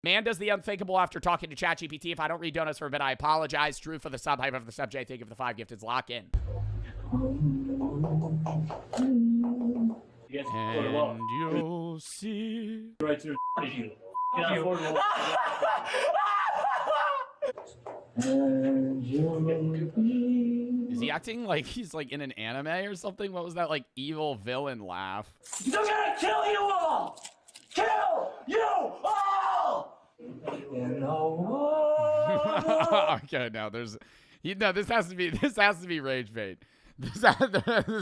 Man does the unthinkable after talking to ChatGPT. If I don't read donuts for a bit, I apologize. Drew for the sub, hype of the subject. Think of the 5 gifted. Lock in. And you'll see. Right to you. Can afford more. Is he acting like he's like in an anime or something? What was that like evil villain laugh? They're gonna kill you all! Kill you all! Okay, no, there's, this has to be rage bait. This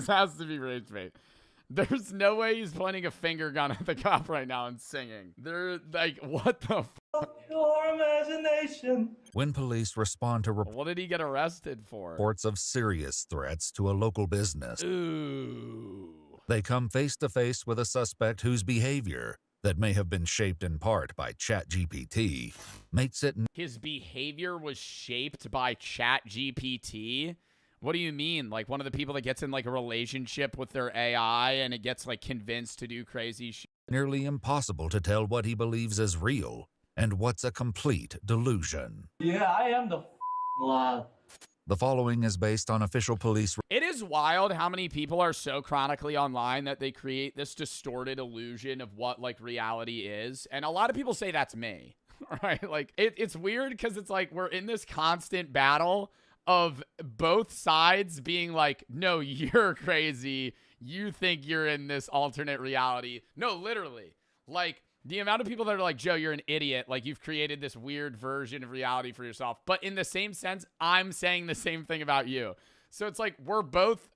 has to be rage bait. There's no way he's pointing a finger gun at the cop right now and singing. They're like, what the your imagination. When police respond to what did he get arrested for? Reports of serious threats to a local business, Ooh. they come face to face with a suspect whose behavior, that may have been shaped in part by ChatGPT, makes it. His behavior was shaped by ChatGPT? What do you mean? Like one of the people that gets in like a relationship with their AI and it gets like convinced to do crazy shit? Nearly impossible to tell what he believes is real and what's a complete delusion. Yeah, I am the lad. The following is based on official police. It is wild how many people are so chronically online that they create this distorted illusion of what like reality is. And a lot of people say that's me, right? Like it's weird because it's like we're in this constant battle of both sides being like, no, you're crazy. You think you're in this alternate reality. No, literally. Like the amount of people that are like, Joe, you're an idiot. Like you've created this weird version of reality for yourself. But in the same sense, I'm saying the same thing about you. So it's like we're both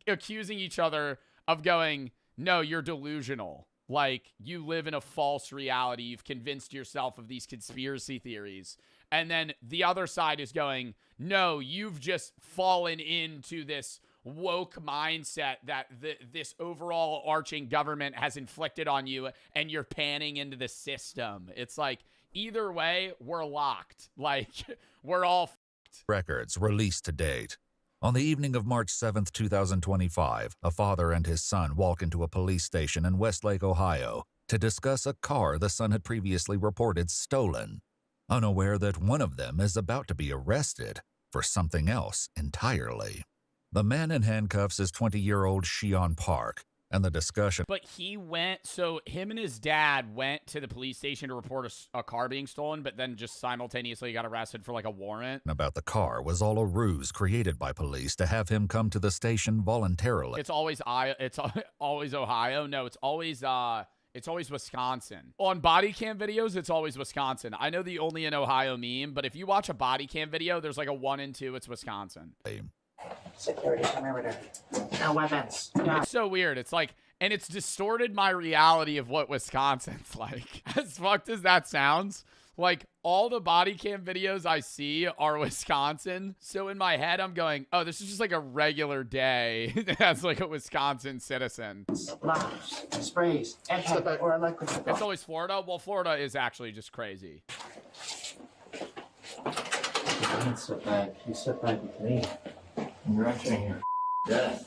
accusing each other of going, no, you're delusional. Like you live in a false reality. You've convinced yourself of these conspiracy theories. And then the other side is going, no, you've just fallen into this woke mindset that this overall arching government has inflicted on you and you're panning into the system. It's like, either way, we're locked. Like, we're all f***ed. Records released to date. On the evening of March 7th, 2025, a father and his son walk into a police station in Westlake, Ohio, to discuss a car the son had previously reported stolen, unaware that one of them is about to be arrested for something else entirely. The man in handcuffs is 20-year-old Shion Park, and the discussion. But he went, so him and his dad went to the police station to report a car being stolen, but then just simultaneously got arrested for like a warrant. About the car was all a ruse created by police to have him come to the station voluntarily. It's always Ohio. No, it's always Wisconsin. On body cam videos, it's always Wisconsin. I know the only in Ohio meme, but if you watch a body cam video, there's like a 1 and 2, it's Wisconsin. Security perimeter. No weapons. It's so weird. It's like, and it's distorted my reality of what Wisconsin's like. As fucked as that sounds, like all the body cam videos I see are Wisconsin. So in my head, I'm going, oh, this is just like a regular day as like a Wisconsin citizen. Knives, sprays, and or liquid. It's always Florida. Well, Florida is actually just crazy. You sit back with me. You're entering your death.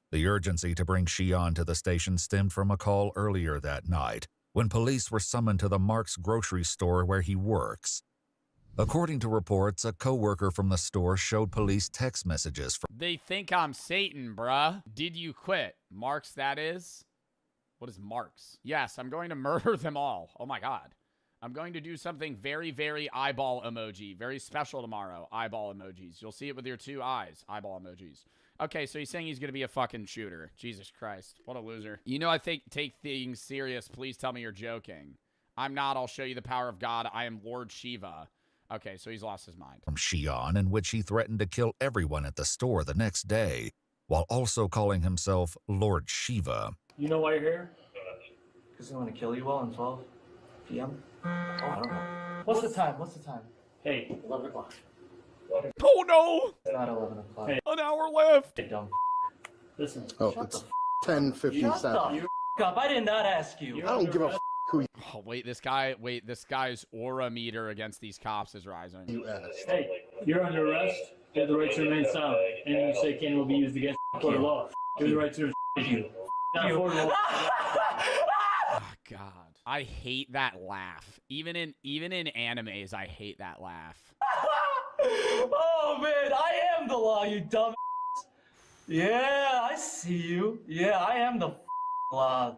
The urgency to bring Shion to the station stemmed from a call earlier that night, when police were summoned to the Mark's grocery store where he works. According to reports, a co-worker from the store showed police text messages from. They think I'm Satan, bruh. Did you quit? Mark's, that is? What is Mark's? Yes, I'm going to murder them all. Oh my God. I'm going to do something very, very eyeball emoji. Very special tomorrow. Eyeball emojis. You'll see it with your 2 eyes. Eyeball emojis. Okay, so he's saying he's going to be a fucking shooter. Jesus Christ. What a loser. You know, I think take things serious. Please tell me you're joking. I'm not. I'll show you the power of God. I am Lord Shiva. Okay, so he's lost his mind. From Shion, in which he threatened to kill everyone at the store the next day, while also calling himself Lord Shiva. You know why you're here? Because I want to kill you all in 12 p.m. Oh, I don't know. What's the time? Hey. 11 o'clock. Oh no! It's not 11 o'clock. Hey. An hour left. Hey, dumb. Listen. Oh, it's 10:57. Shut the up. I did not ask you. I don't give a who Oh, wait, this guy's aura meter against these cops is rising. you asked. Hey, you're under arrest. You have the right to remain silent. Anything you say can will be used against court of law. You have the right to you. Not affordable. Oh, God. I hate that laugh. Even in animes, I hate that laugh. Oh man, I am the law, you dumb. Yeah, I see you. Yeah, I am the law.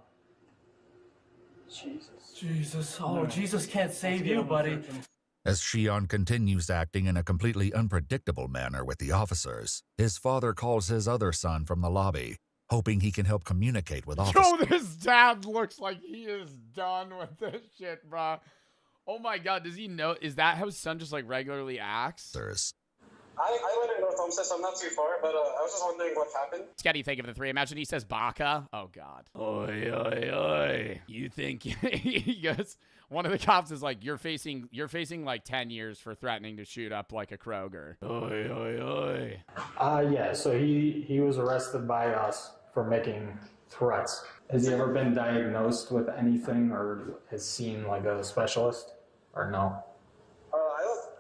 Jesus. Oh, Jesus can't save you, buddy. As Shion continues acting in a completely unpredictable manner with the officers, his father calls his other son from the lobby, hoping he can help communicate with officers. Yo, this dad looks like he is done with this shit, bro. Oh my god, does he know? Is that how his son just like regularly acts? I live in North Homestead, so I'm not too far, but I was just wondering what happened. What do you think of the three? Imagine he says Baka. Oh god. Oi, oi, oi. You think he goes, one of the cops is like, you're facing like 10 years for threatening to shoot up like a Kroger. Oi, oi, oi. Yeah, so he was arrested by us for making threats. Has he ever been diagnosed with anything or has seen like a specialist or no?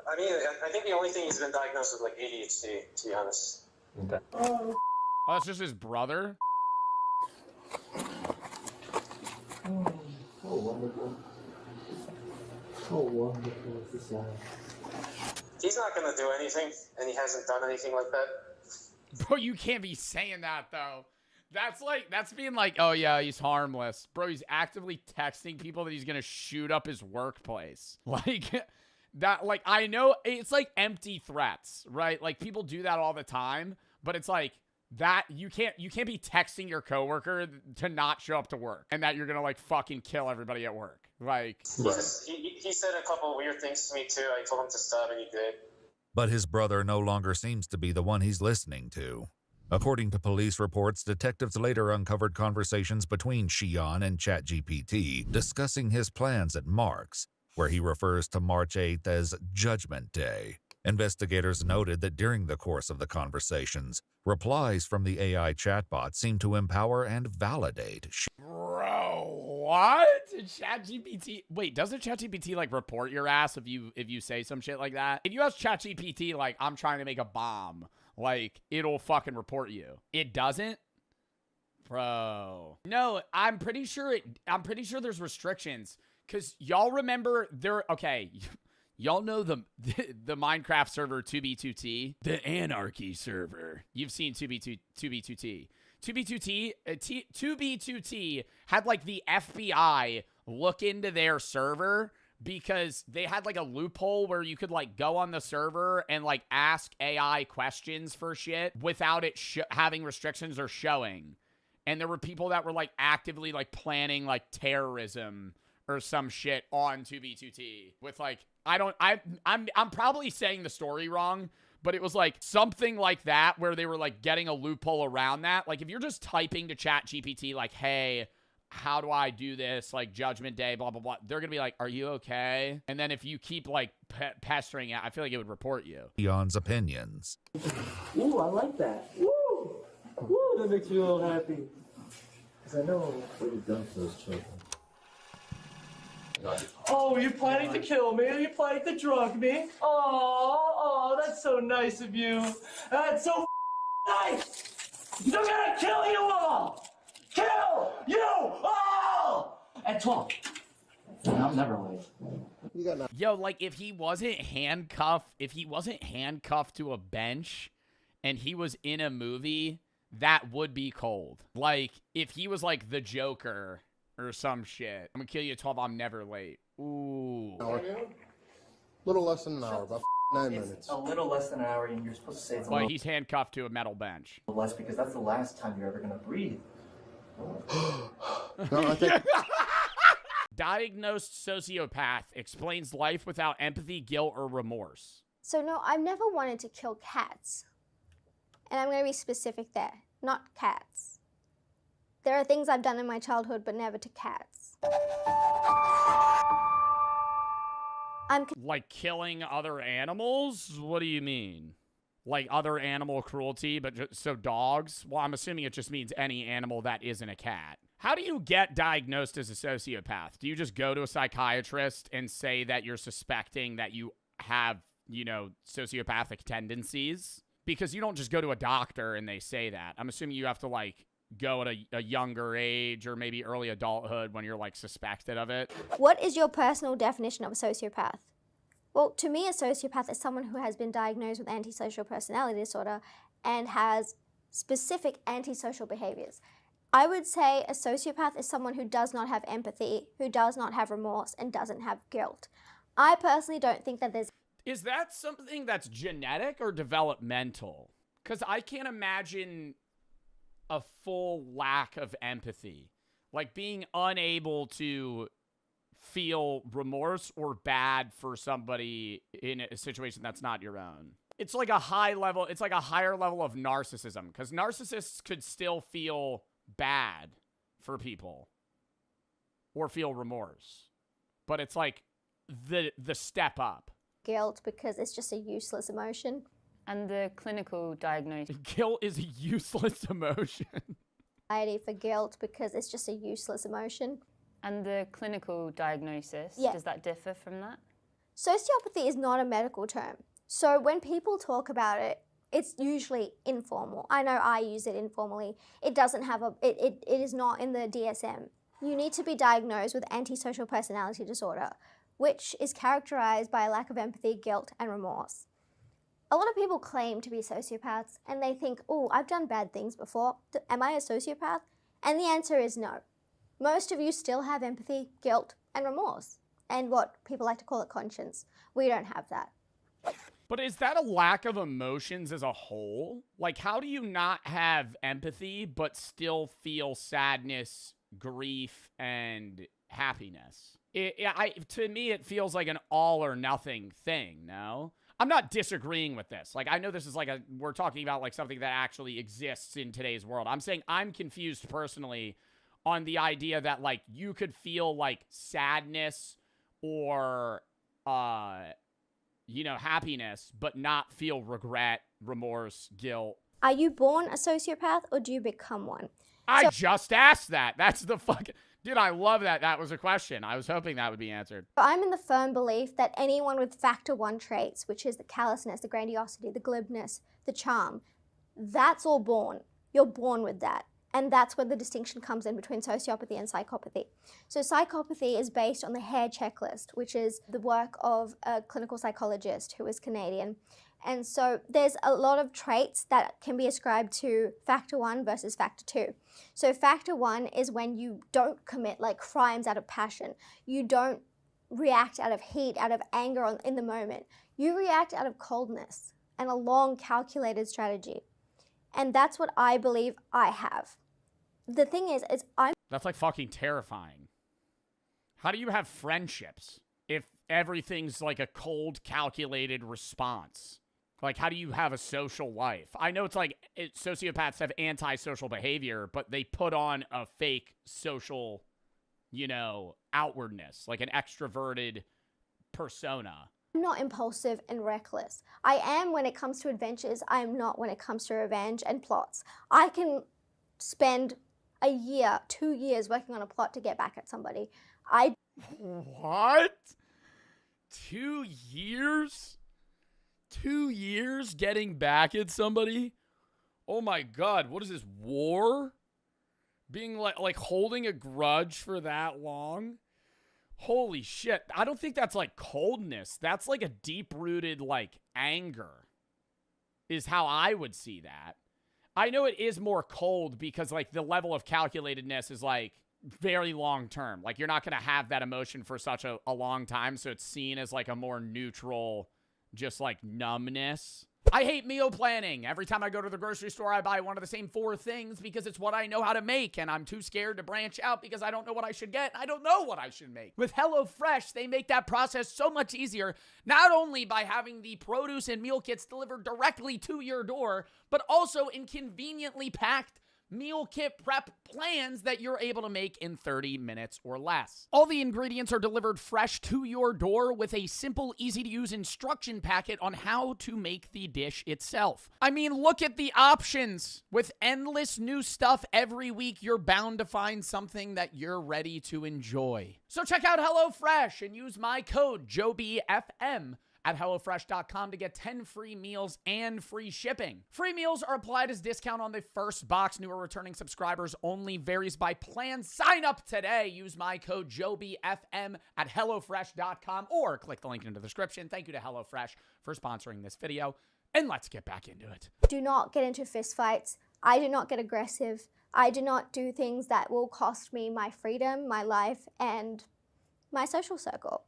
I think the only thing he's been diagnosed with like ADHD, to be honest. Okay. Oh, that's just his brother? Oh, wonderful. Oh, wonderful is this life. He's not gonna do anything, and he hasn't done anything like that. Bro, you can't be saying that though. That's being like, oh yeah, he's harmless. Bro, he's actively texting people that he's gonna shoot up his workplace. Like that, like, I know it's like empty threats, right? Like people do that all the time, but it's like that you can't be texting your coworker to not show up to work and that you're gonna like fucking kill everybody at work. Like He said a couple weird things to me too. I told him to stop, and he did. But his brother no longer seems to be the one he's listening to. According to police reports, detectives later uncovered conversations between Shion and ChatGPT discussing his plans at Mark's, where he refers to March 8th as Judgment Day. Investigators noted that during the course of the conversations, replies from the AI chatbot seemed to empower and validate. bro, what? ChatGPT? Wait, doesn't ChatGPT like report your ass if you say some shit like that? If you ask ChatGPT like, I'm trying to make a bomb, like it'll fucking report you. It doesn't? Bro. No, I'm pretty sure there's restrictions. Cause y'all remember okay. Y'all know the Minecraft server 2B2T, the Anarchy server. You've seen 2B2T. 2B2T had like the FBI look into their server because they had like a loophole where you could like go on the server and like ask AI questions for shit without it having restrictions or showing. And there were people that were like actively like planning like terrorism or some shit on 2B2T with like, I'm probably saying the story wrong, but it was like something like that where they were like getting a loophole around that. Like if you're just typing to ChatGPT like, hey, how do I do this? Like Judgment Day, blah, blah, blah. They're going to be like, are you okay? And then if you keep like pestering it, I feel like it would report you. Shion's opinions. Ooh, I like that. Woo! Woo, that makes me a little happy. Because I know what you've done for those children. Oh, you're planning to kill me? You're planning to drug me? Oh, that's so nice of you. That's so nice. I'm gonna kill you all. Kill you all at 12. I'm never late. You got nothing. Yo, like if he wasn't handcuffed to a bench and he was in a movie, that would be cold. Like if he was like the Joker or some shit. I'm gonna kill you at 12, I'm never late. Ooh. Little less than an hour, about 9 minutes. It's a little less than an hour, and you're supposed to say it's a But little he's handcuffed to a metal bench. less because that's the last time you're ever gonna breathe. No, I think Diagnosed sociopath explains life without empathy, guilt, or remorse. So no, I've never wanted to kill cats. And I'm going to be specific there. Not cats. There are things I've done in my childhood, but never to cats. Like killing other animals? What do you mean? Like other animal cruelty, but so dogs? Well, I'm assuming it just means any animal that isn't a cat. How do you get diagnosed as a sociopath? Do you just go to a psychiatrist and say that you're suspecting that you have, sociopathic tendencies? Because you don't just go to a doctor and they say that. I'm assuming you have to, like, go at a younger age or maybe early adulthood when you're like suspected of it. What is your personal definition of a sociopath? Well, to me, a sociopath is someone who has been diagnosed with antisocial personality disorder and has specific antisocial behaviors. I would say a sociopath is someone who does not have empathy, who does not have remorse, and doesn't have guilt. I personally don't think that there's... Is that something that's genetic or developmental? Because I can't imagine a full lack of empathy. Like being unable to feel remorse or bad for somebody in a situation that's not your own. It's like a high level, it's like a higher level of narcissism, because narcissists could still feel bad for people or feel remorse. But it's like the step up. Guilt, because it's just a useless emotion. And the clinical diagnosis. Guilt is a useless emotion. Anxiety for guilt, because it's just a useless emotion. And the clinical diagnosis, Yeah. does that differ from that? Sociopathy is not a medical term. So when people talk about it, it's usually informal. I know I use it informally. It doesn't have it is not in the DSM. You need to be diagnosed with antisocial personality disorder, which is characterized by a lack of empathy, guilt, and remorse. A lot of people claim to be sociopaths and they think, oh, I've done bad things before. Am I a sociopath? And the answer is no. Most of you still have empathy, guilt, and remorse, and what people like to call it conscience. We don't have that. But is that a lack of emotions as a whole? Like, how do you not have empathy but still feel sadness, grief, and happiness? To me, it feels like an all or nothing thing, no? I'm not disagreeing with this. Like, I know this is like we're talking about like something that actually exists in today's world. I'm saying I'm confused personally on the idea that like you could feel like sadness or, happiness, but not feel regret, remorse, guilt. Are you born a sociopath or do you become one? I just asked that. That's the fucking... Dude, I love that. That was a question. I was hoping that would be answered. I'm in the firm belief that anyone with factor 1 traits, which is the callousness, the grandiosity, the glibness, the charm, that's all born. You're born with that. And that's where the distinction comes in between sociopathy and psychopathy. So psychopathy is based on the Hare checklist, which is the work of a clinical psychologist who is Canadian. And so there's a lot of traits that can be ascribed to factor 1 versus factor 2. So factor 1 is when you don't commit like crimes out of passion. You don't react out of heat, out of anger in the moment. You react out of coldness and a long calculated strategy. And that's what I believe I have. The thing is I'm... That's like fucking terrifying. How do you have friendships if everything's like a cold, calculated response? Like, how do you have a social life? I know it's like sociopaths have antisocial behavior, but they put on a fake social, outwardness, like an extroverted persona. I'm not impulsive and reckless. I am when it comes to adventures. I am not when it comes to revenge and plots. I can spend a year, 2 years working on a plot to get back at somebody. What? 2 years? 2 years getting back at somebody? Oh my God, what is this, war? Being like holding a grudge for that long? Holy shit. I don't think that's like coldness. That's like a deep-rooted like anger is how I would see that. I know it is more cold because like the level of calculatedness is like very long term. Like you're not going to have that emotion for such a long time. So it's seen as like a more neutral, just like numbness. I hate meal planning. Every time I go to the grocery store, I buy one of the same 4 things because it's what I know how to make. And I'm too scared to branch out because I don't know what I should get. I don't know what I should make. With HelloFresh, they make that process so much easier, not only by having the produce and meal kits delivered directly to your door, but also in conveniently packed meal kit prep plans that you're able to make in 30 minutes or less. All the ingredients are delivered fresh to your door with a simple, easy-to-use instruction packet on how to make the dish itself. I mean, look at the options. With endless new stuff every week, you're bound to find something that you're ready to enjoy. So check out HelloFresh and use my code JOBYFM at HelloFresh.com to get 10 free meals and free shipping. Free meals are applied as discount on the first box. New or returning subscribers only. Varies by plan. Sign up today. Use my code JOBYFM at HelloFresh.com or click the link in the description. Thank you to HelloFresh for sponsoring this video. And let's get back into it. Do not get into fistfights. I do not get aggressive. I do not do things that will cost me my freedom, my life, and my social circle.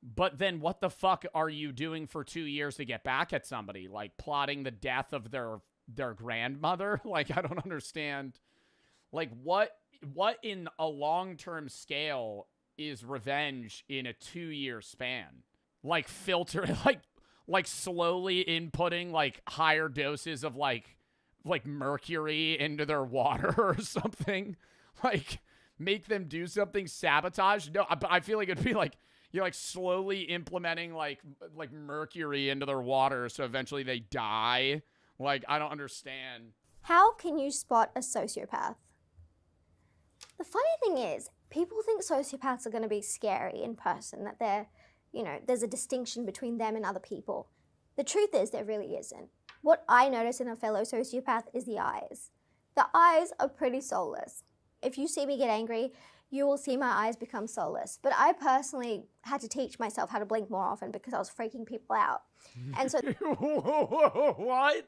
But then what the fuck are you doing for 2 years to get back at somebody? Like plotting the death of their grandmother? Like, I don't understand. Like, what in a long-term scale is revenge in a 2-year span? Like filter, like slowly inputting like higher doses of like mercury into their water or something. Like make them do something, sabotage. No, I feel like it'd be like you're like slowly implementing like mercury into their water so eventually they die. Like, I don't understand. How can you spot a sociopath? The funny thing is, people think sociopaths are going to be scary in person, that they're, you know, there's a distinction between them and other people. The truth is, there really isn't. What I notice in a fellow sociopath is the eyes. The eyes are pretty soulless. If you see me get angry, you will see my eyes become soulless. But I personally had to teach myself how to blink more often because I was freaking people out. And so what?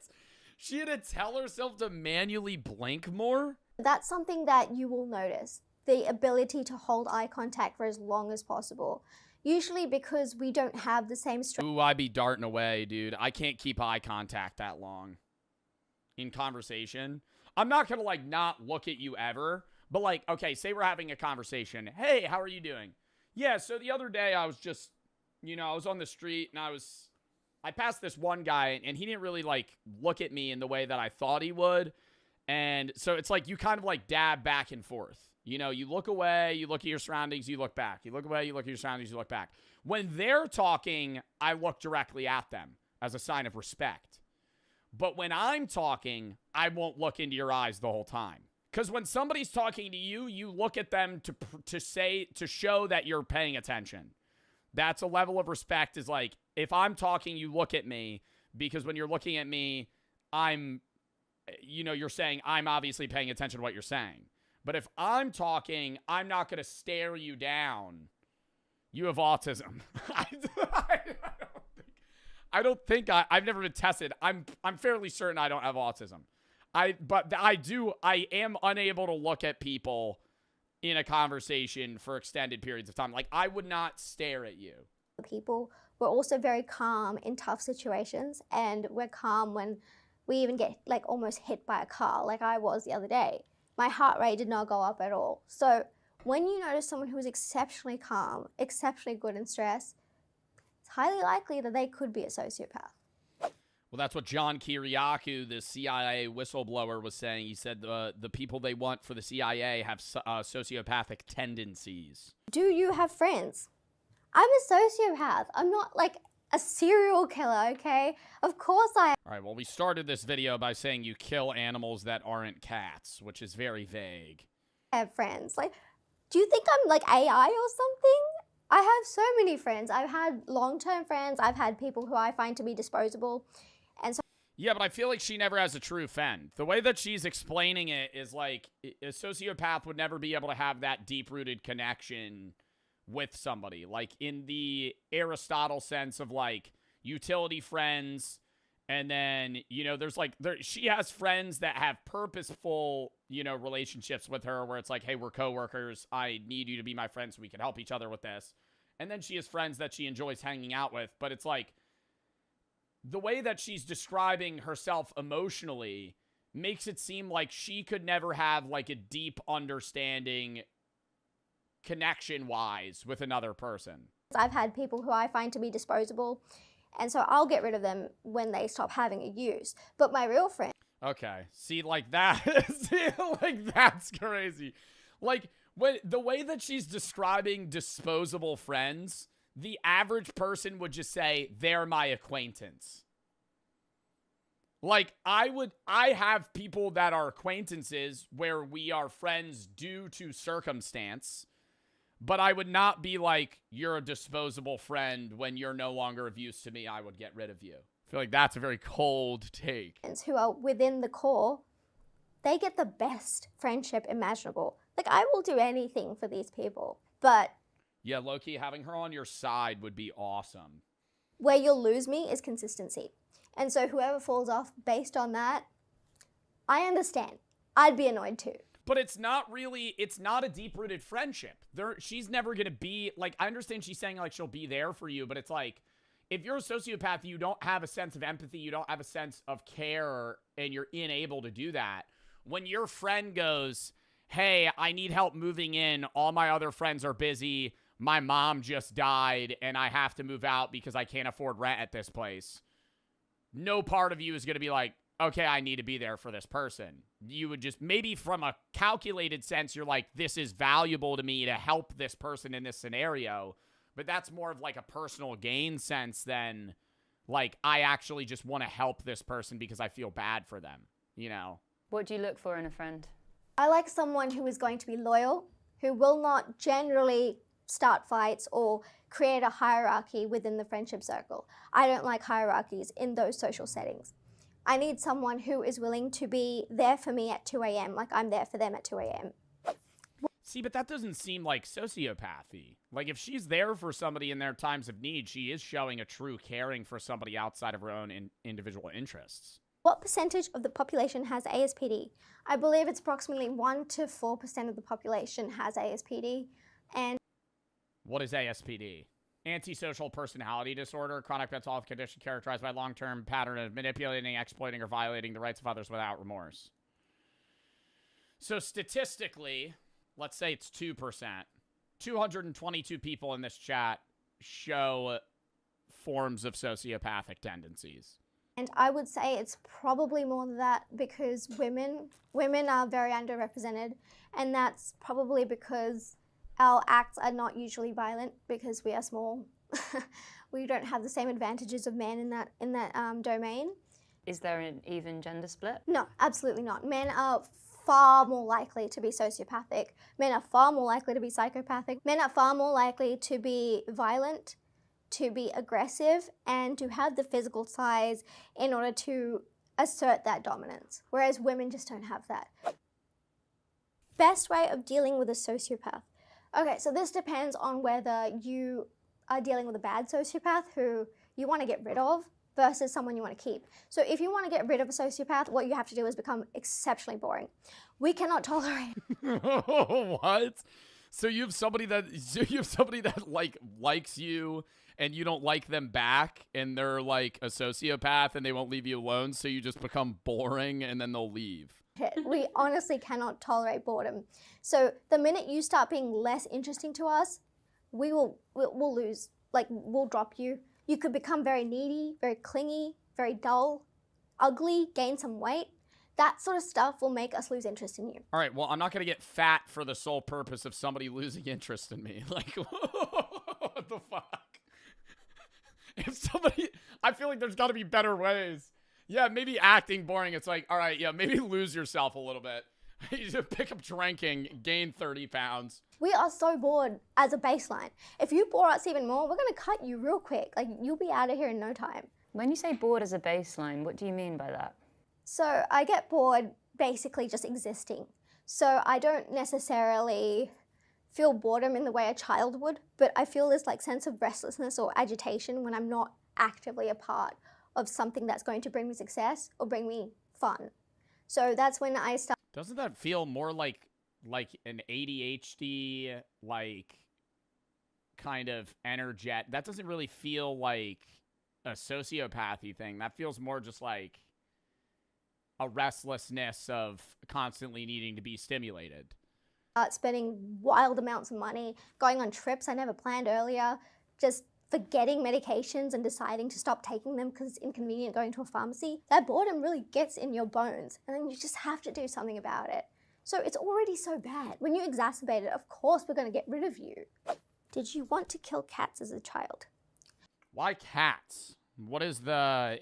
She had to tell herself to manually blink more? that's something that you will notice. The ability to hold eye contact for as long as possible. Usually because we don't have the same strength. Ooh, I be darting away, dude. I can't keep eye contact that long in conversation. I'm not gonna like not look at you ever, but like, okay, say we're having a conversation. Hey, how are you doing? Yeah, so the other day I was just, you know, I was on the street and I passed this one guy and he didn't really like look at me in the way that I thought he would. And so it's like you kind of like dab back and forth. You know, you look away, you look at your surroundings, you look back. You look away, you look at your surroundings, you look back. When they're talking, I look directly at them as a sign of respect. But when I'm talking, I won't look into your eyes the whole time. Because when somebody's talking to you, you look at them to show that you're paying attention. That's a level of respect, is like, if I'm talking, you look at me. Because when you're looking at me, you're saying I'm obviously paying attention to what you're saying. But if I'm talking, I'm not going to stare you down. You have autism. I've never been tested. I'm fairly certain I don't have autism. I am unable to look at people in a conversation for extended periods of time. Like, I would not stare at you. People, we're also very calm in tough situations, and we're calm when we even get like almost hit by a car, like I was the other day. My heart rate did not go up at all. So when you notice someone who is exceptionally calm, exceptionally good in stress, it's highly likely that they could be a sociopath. Well, that's what John Kiriakou, the CIA whistleblower, was saying. He said the people they want for the CIA have sociopathic tendencies. Do you have friends? I'm a sociopath. I'm not like a serial killer, okay? Of course I All right, well, we started this video by saying you kill animals that aren't cats, which is very vague. have friends. Like, do you think I'm like AI or something? I have so many friends. I've had long-term friends. I've had people who I find to be disposable. And so Yeah, but I feel like she never has a true friend. The way that she's explaining it is like a sociopath would never be able to have that deep-rooted connection with somebody. Like in the Aristotle sense of like utility friends, and then, you know, she has friends that have purposeful, you know, relationships with her where it's like, hey, we're coworkers. I need you to be my friend so we can help each other with this. And then she has friends that she enjoys hanging out with. But it's like, the way that she's describing herself emotionally makes it seem like she could never have like a deep understanding connection-wise with another person. I've had people who I find to be disposable, and so I'll get rid of them when they stop having a use. But my real friend... Okay. See, like that, like that's crazy. Like, the way that she's describing disposable friends, the average person would just say, they're my acquaintance. Like, I have people that are acquaintances where we are friends due to circumstance, But I would not be like, you're a disposable friend. When you're no longer of use to me, I would get rid of you. I feel like that's a very cold take. Who are within the core, they get the best friendship imaginable. Like, I will do anything for these people. But yeah, low-key, having her on your side would be awesome. Where you'll lose me is consistency. And so whoever falls off based on that, I understand. I'd be annoyed too. But it's not a deep-rooted friendship. She's never going to be, like, I understand she's saying, like, she'll be there for you, but it's like, if you're a sociopath, you don't have a sense of empathy, you don't have a sense of care, and you're unable to do that. When your friend goes, hey, I need help moving in, all my other friends are busy, my mom just died, and I have to move out because I can't afford rent at this place, no part of you is going to be like, okay, I need to be there for this person. You would just, maybe from a calculated sense, you're like, this is valuable to me to help this person in this scenario. But that's more of like a personal gain sense than like, I actually just want to help this person because I feel bad for them, you know? What do you look for in a friend? I like someone who is going to be loyal, who will not generally start fights or create a hierarchy within the friendship circle. I don't like hierarchies in those social settings. I need someone who is willing to be there for me at 2 a.m. like I'm there for them at 2 a.m. See, but that doesn't seem like sociopathy. Like, if she's there for somebody in their times of need, she is showing a true caring for somebody outside of her own individual interests. What percentage of the population has ASPD? I believe it's approximately 1 to 4% of the population has ASPD. And what is ASPD? Antisocial personality disorder, chronic mental health condition characterized by long-term pattern of manipulating, exploiting, or violating the rights of others without remorse. So statistically, let's say it's 2%. 222 people in this chat show forms of sociopathic tendencies. And I would say it's probably more than that because women are very underrepresented, and that's probably because our acts are not usually violent because we are small. We don't have the same advantages of men in that domain. Is there an even gender split? No, absolutely not. Men are far more likely to be sociopathic. Men are far more likely to be psychopathic. Men are far more likely to be violent, to be aggressive, and to have the physical size in order to assert that dominance, whereas women just don't have that. Best way of dealing with a sociopath. Okay, so this depends on whether you are dealing with a bad sociopath who you want to get rid of versus someone you want to keep. So if you want to get rid of a sociopath, what you have to do is become exceptionally boring. We cannot tolerate. What? So you have somebody that like likes you and you don't like them back, and they're like a sociopath and they won't leave you alone, so you just become boring and then they'll leave. We honestly cannot tolerate boredom. So the minute you start being less interesting to us, we'll lose. Like, we'll drop you. You could become very needy, very clingy, very dull, ugly, gain some weight. That sort of stuff will make us lose interest in you. All right, well, I'm not going to get fat for the sole purpose of somebody losing interest in me. Like, what the fuck? If somebody, I feel like there's got to be better ways. Yeah, maybe acting boring. It's like, all right, yeah, maybe lose yourself a little bit. You just pick up drinking, gain 30 pounds. We are so bored as a baseline. If you bore us even more, we're going to cut you real quick. Like, you'll be out of here in no time. When you say bored as a baseline, what do you mean by that? So I get bored basically just existing. So I don't necessarily feel boredom in the way a child would, but I feel this like sense of restlessness or agitation when I'm not actively a part of something that's going to bring me success or bring me fun. So that's when I start. Doesn't that feel more like an ADHD, like, kind of energetic? That doesn't really feel like a sociopathy thing. That feels more just like a restlessness of constantly needing to be stimulated. Spending wild amounts of money, going on trips I never planned earlier, just forgetting medications and deciding to stop taking them because it's inconvenient going to a pharmacy. That boredom really gets in your bones, and then you just have to do something about it. So it's already so bad. When you exacerbate it, of course we're going to get rid of you. Did you want to kill cats as a child? Why cats? What is that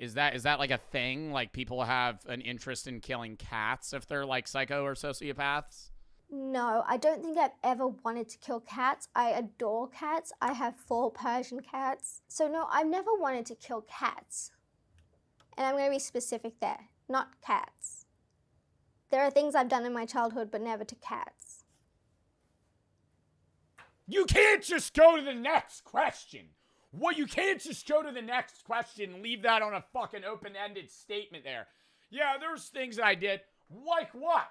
like a thing? Like, people have an interest in killing cats if they're like psycho or sociopaths? No, I don't think I've ever wanted to kill cats. I adore cats. I have 4 Persian cats. So no, I've never wanted to kill cats. And I'm going to be specific there, not cats. There are things I've done in my childhood, but never to cats. You can't just go to the next question. What, you can't just go to the next question and leave that on a fucking open-ended statement there. Yeah, there's things that I did. Like what?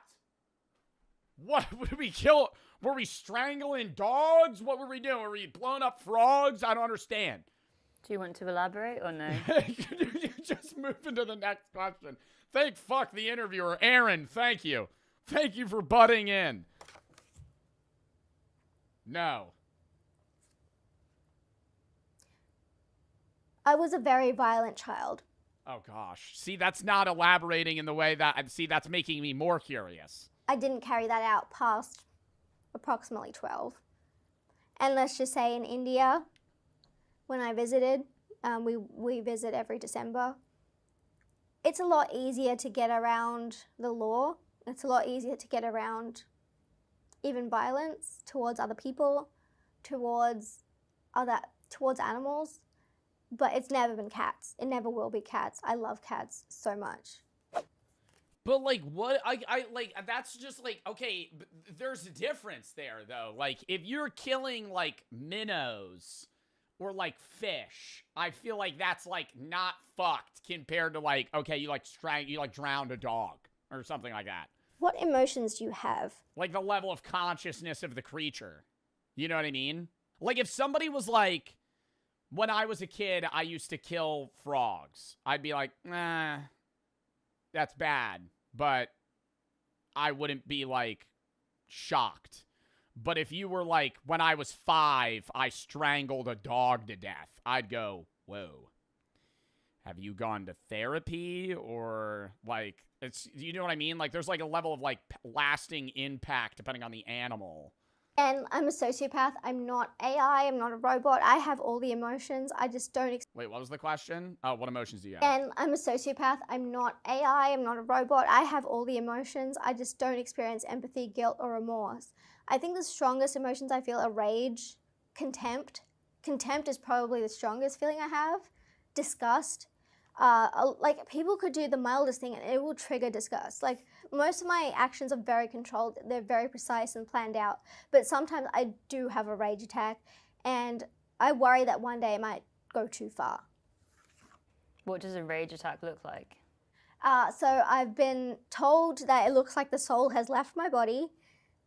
What would we kill? Were we strangling dogs? What were we doing? Were we blowing up frogs? I don't understand. Do you want to elaborate or no? You just move into the next question. Thank fuck the interviewer. Aaron, thank you. Thank you for butting in. No. I was a very violent child. Oh gosh. See, that's not elaborating in the way that, see, that's making me more curious. I didn't carry that out past approximately 12. And let's just say in India, when I visited, we visit every December, it's a lot easier to get around the law. It's a lot easier to get around even violence towards other people, towards animals. But it's never been cats. It never will be cats. I love cats so much. But like what I like that's just like okay, there's a difference there though. Like if you're killing like minnows or like fish, I feel like that's like not fucked compared to like okay, you like drowned a dog or something like that. What emotions do you have? Like the level of consciousness of the creature. You know what I mean? Like if somebody was like, when I was a kid, I used to kill frogs. I'd be like, nah, that's bad. But I wouldn't be, like, shocked. But if you were like, when I was 5, I strangled a dog to death, I'd go, whoa. Have you gone to therapy? Or, like, it's, you know what I mean? Like, there's, like, a level of, like, lasting impact depending on the animal. And I'm a sociopath. I'm not AI. I'm not a robot. I have all the emotions. I just don't. Wait, what was the question? Oh, what emotions do you have? And I'm a sociopath. I'm not AI. I'm not a robot. I have all the emotions. I just don't experience empathy, guilt, or remorse. I think the strongest emotions I feel are rage, contempt. Contempt is probably the strongest feeling I have. Disgust. Like people could do the mildest thing and it will trigger disgust. Like most of my actions are very controlled. They're very precise and planned out. But sometimes I do have a rage attack and I worry that one day it might go too far. What does a rage attack look like? So I've been told that it looks like the soul has left my body.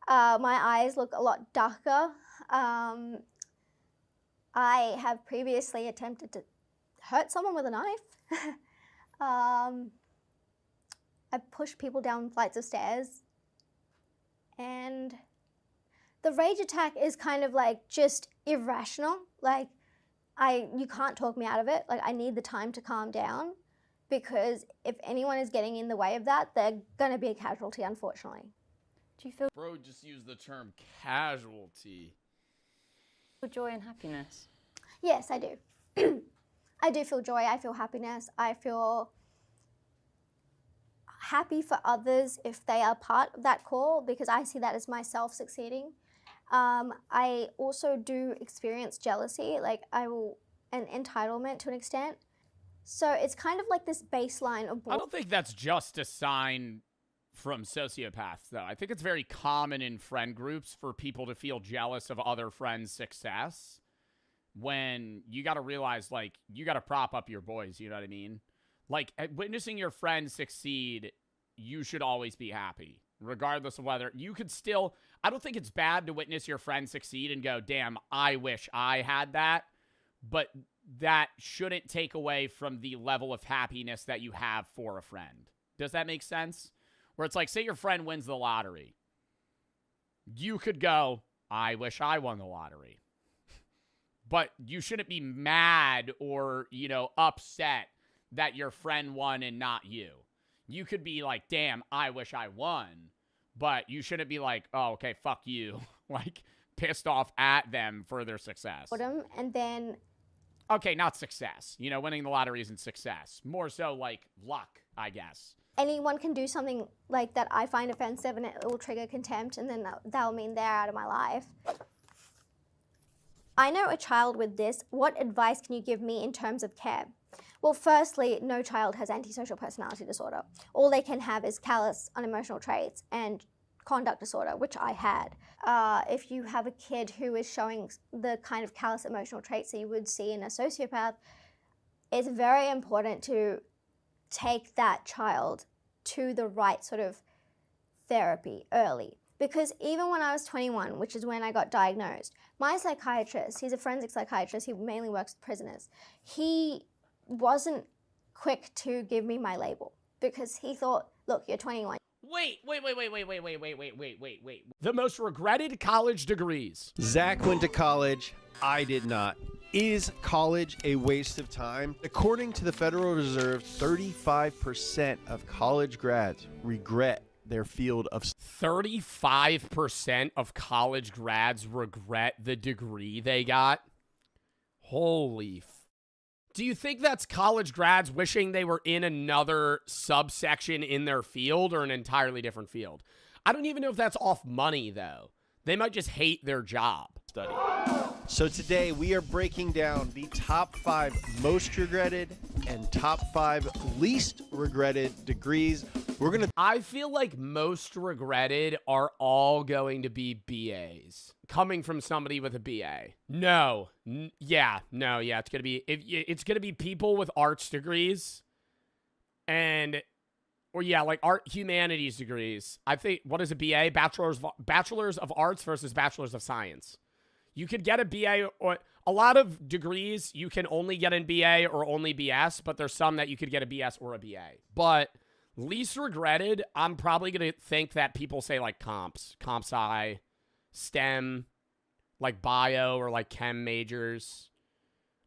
My eyes look a lot darker. I have previously attempted to hurt someone with a knife. I've pushed people down flights of stairs. And the rage attack is kind of like just irrational. Like you can't talk me out of it. Like I need the time to calm down because if anyone is getting in the way of that, they're going to be a casualty, unfortunately. Do you feel Bro just used the term casualty. joy and happiness? Yes, I do. I do feel joy. I feel happiness. I feel happy for others if they are part of that call because I see that as myself succeeding. I also do experience jealousy, like an entitlement to an extent. So it's kind of like this baseline of. I don't think that's just a sign from sociopaths, though. I think it's very common in friend groups for people to feel jealous of other friends' success when you got to realize, like, you got to prop up your boys, you know what I mean? Like, witnessing your friends succeed, you should always be happy, regardless of whether you could still. I don't think it's bad to witness your friend succeed and go, damn, I wish I had that. But that shouldn't take away from the level of happiness that you have for a friend. Does that make sense? Where it's like, say your friend wins the lottery. You could go, I wish I won the lottery. But you shouldn't be mad or, you know, upset that your friend won and not you. You could be like, damn, I wish I won. But you shouldn't be like, oh, okay, fuck you. Like, pissed off at them for their success. And then Okay, not success. You know, winning the lottery isn't success. More so like luck, I guess. Anyone can do something like that I find offensive and it will trigger contempt, and then that'll mean they're out of my life. I know a child with this. What advice can you give me in terms of care? Well, firstly, no child has antisocial personality disorder. All they can have is callous, unemotional traits and conduct disorder, which I had. If you have a kid who is showing the kind of callous emotional traits that you would see in a sociopath, it's very important to take that child to the right sort of therapy early. Because even when I was 21, which is when I got diagnosed, my psychiatrist, he's a forensic psychiatrist, he mainly works with prisoners, he wasn't quick to give me my label because he thought, look, you're 21. Wait. The most regretted college degrees. Zach went to college. I did not. Is college a waste of time? According to the Federal Reserve, 35% of college grads regret their field of 35% of college grads regret the degree they got. Holy Do you think that's college grads wishing they were in another subsection in their field or an entirely different field? I don't even know if that's off money, though. They might just hate their job. Study. So today we are breaking down the top 5 most regretted and top 5 least regretted degrees. We're going to... I feel like most regretted are all going to be BAs. Coming from somebody with a BA. Yeah, it's going to be... It's going to be people with arts degrees and... Or yeah, like art humanities degrees. I think, what is a BA? Bachelor's of Arts versus Bachelor's of Science. You could get a BA, or a lot of degrees you can only get in BA or only BS, but there's some that you could get a BS or a BA. But least regretted, I'm probably going to think that people say like comp sci, STEM, like bio or like chem majors.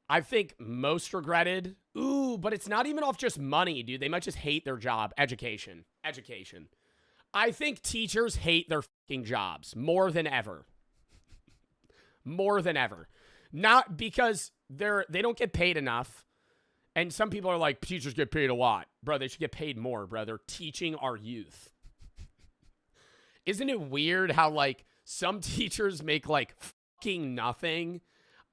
I think most regretted, but it's not even off just money, dude. They might just hate their job. Education. I think teachers hate their fucking jobs more than ever. Not because they don't get paid enough. And some people are like, teachers get paid a lot. Bro, they should get paid more, bro. They're teaching our youth. Isn't it weird how, like, some teachers make, like, fucking nothing?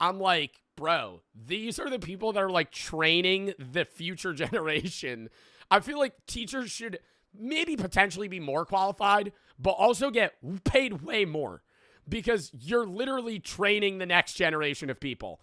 I'm like, bro, these are the people that are, like, training the future generation. I feel like teachers should maybe potentially be more qualified, but also get paid way more because you're literally training the next generation of people.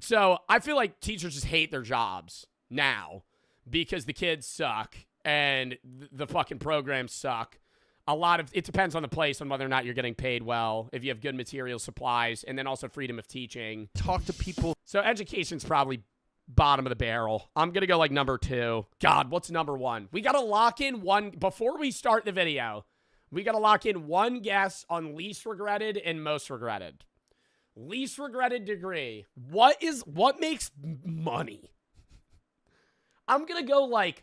So I feel like teachers just hate their jobs now because the kids suck and the fucking programs suck. It depends on the place on whether or not you're getting paid well, if you have good material supplies, and then also freedom of teaching. Talk to people. So education's probably bottom of the barrel. I'm going to go like number 2. God, what's number 1? We got to lock in one, before we start the video, we got to lock in one guess on least regretted and most regretted. Least regretted degree. What makes money? I'm going to go like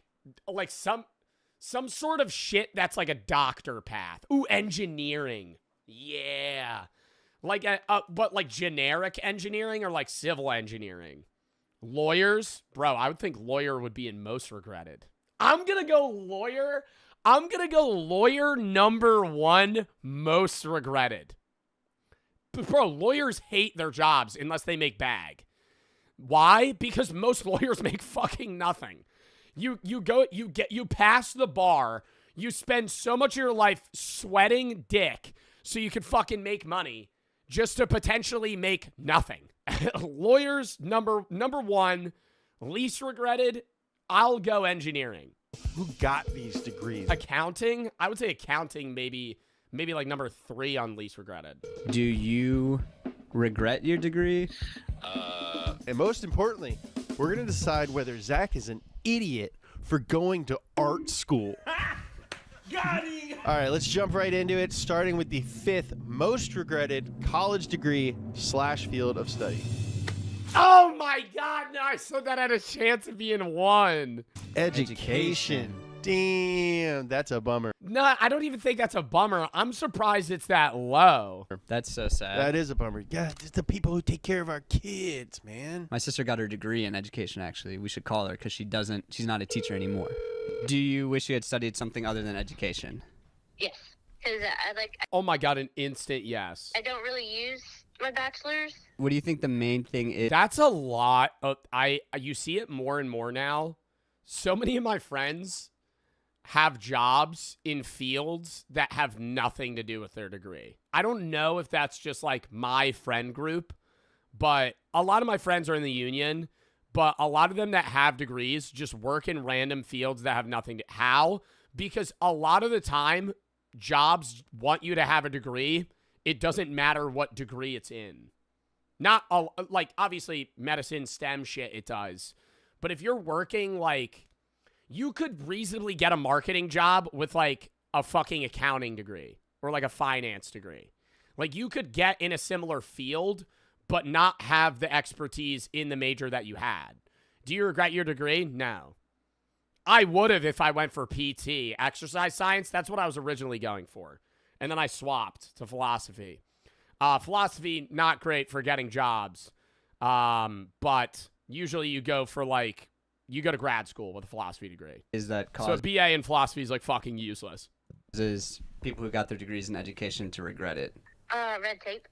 some sort of shit that's like a doctor path. Ooh, engineering. Yeah. Like but like generic engineering or like civil engineering. Lawyers? Bro, I would think lawyer would be in most regretted. I'm going to go lawyer. I'm going to go lawyer number 1 most regretted. Bro, lawyers hate their jobs unless they make bag. Why? Because most lawyers make fucking nothing. You pass the bar, you spend so much of your life sweating dick so you can fucking make money just to potentially make nothing. Lawyers, number 1, least regretted, I'll go engineering. Who got these degrees? Accounting? I would say accounting maybe like number 3 on least regretted. Do you regret your degree? And most importantly, we're going to decide whether Zach is an idiot for going to art school. Got it! All right, let's jump right into it, starting with the 5th most regretted college degree / field of study. Oh my God, no, I said that had a chance of being 1. Education. Damn, that's a bummer. No, I don't even think that's a bummer. I'm surprised it's that low. That's so sad. That is a bummer. Yeah, it's the people who take care of our kids, man. My sister got her degree in education, actually. We should call her because she's not a teacher anymore. Do you wish you had studied something other than education? Yes, because Oh my God, an instant yes. I don't really use my bachelor's. What do you think the main thing is? That's a lot. You see it more and more now. So many of my friends have jobs in fields that have nothing to do with their degree. I don't know if that's just like my friend group, but a lot of my friends are in the union, but a lot of them that have degrees just work in random fields that have nothing to... How? Because a lot of the time, jobs want you to have a degree. It doesn't matter what degree it's in. Not, like, obviously, medicine, STEM shit, it does. But if you're working, like... You could reasonably get a marketing job with, like, a fucking accounting degree or, like, a finance degree. Like, you could get in a similar field but not have the expertise in the major that you had. Do you regret your degree? No. I would have if I went for PT. Exercise science, that's what I was originally going for. And then I swapped to philosophy. Philosophy, not great for getting jobs. But usually you go for, like... You go to grad school with a philosophy degree. Is that So a BA in philosophy is like fucking useless. Causes people who got their degrees in education to regret it? Red tape.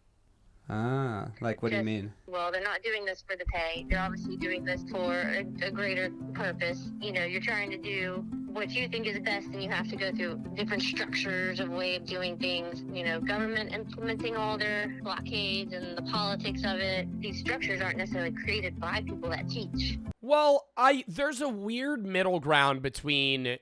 Ah, like what do you mean? Well, they're not doing this for the pay. They're obviously doing this for a greater purpose. You know, you're trying to do what you think is best, and you have to go through different structures of way of doing things. You know, government implementing all their blockades and the politics of it. These structures aren't necessarily created by people that teach. Well, there's a weird middle ground between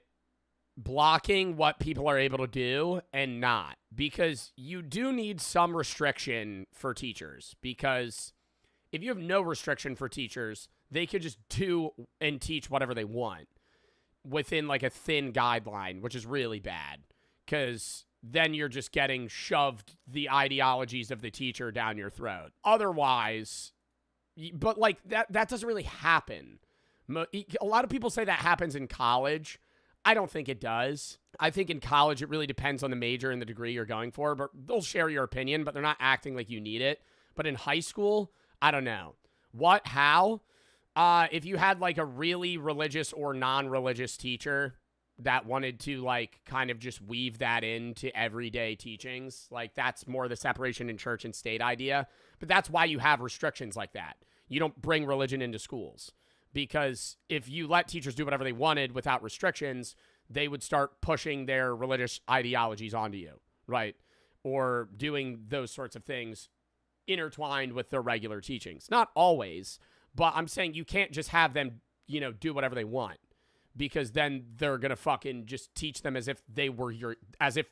blocking what people are able to do and not, because you do need some restriction for teachers, because if you have no restriction for teachers, they could just do and teach whatever they want within like a thin guideline, which is really bad, because then you're just getting shoved the ideologies of the teacher down your throat. Otherwise, but like that doesn't really happen. A lot of people say that happens in college. I don't think it does. I think in college, it really depends on the major and the degree you're going for, but they'll share your opinion, but they're not acting like you need it. But in high school, I don't know. What, how? If you had like a really religious or non-religious teacher that wanted to like kind of just weave that into everyday teachings, like that's more the separation in church and state idea. But that's why you have restrictions like that. You don't bring religion into schools. Because if you let teachers do whatever they wanted without restrictions, they would start pushing their religious ideologies onto you, right? Or doing those sorts of things intertwined with their regular teachings. Not always, but I'm saying you can't just have them, you know, do whatever they want, because then they're going to fucking just teach them as if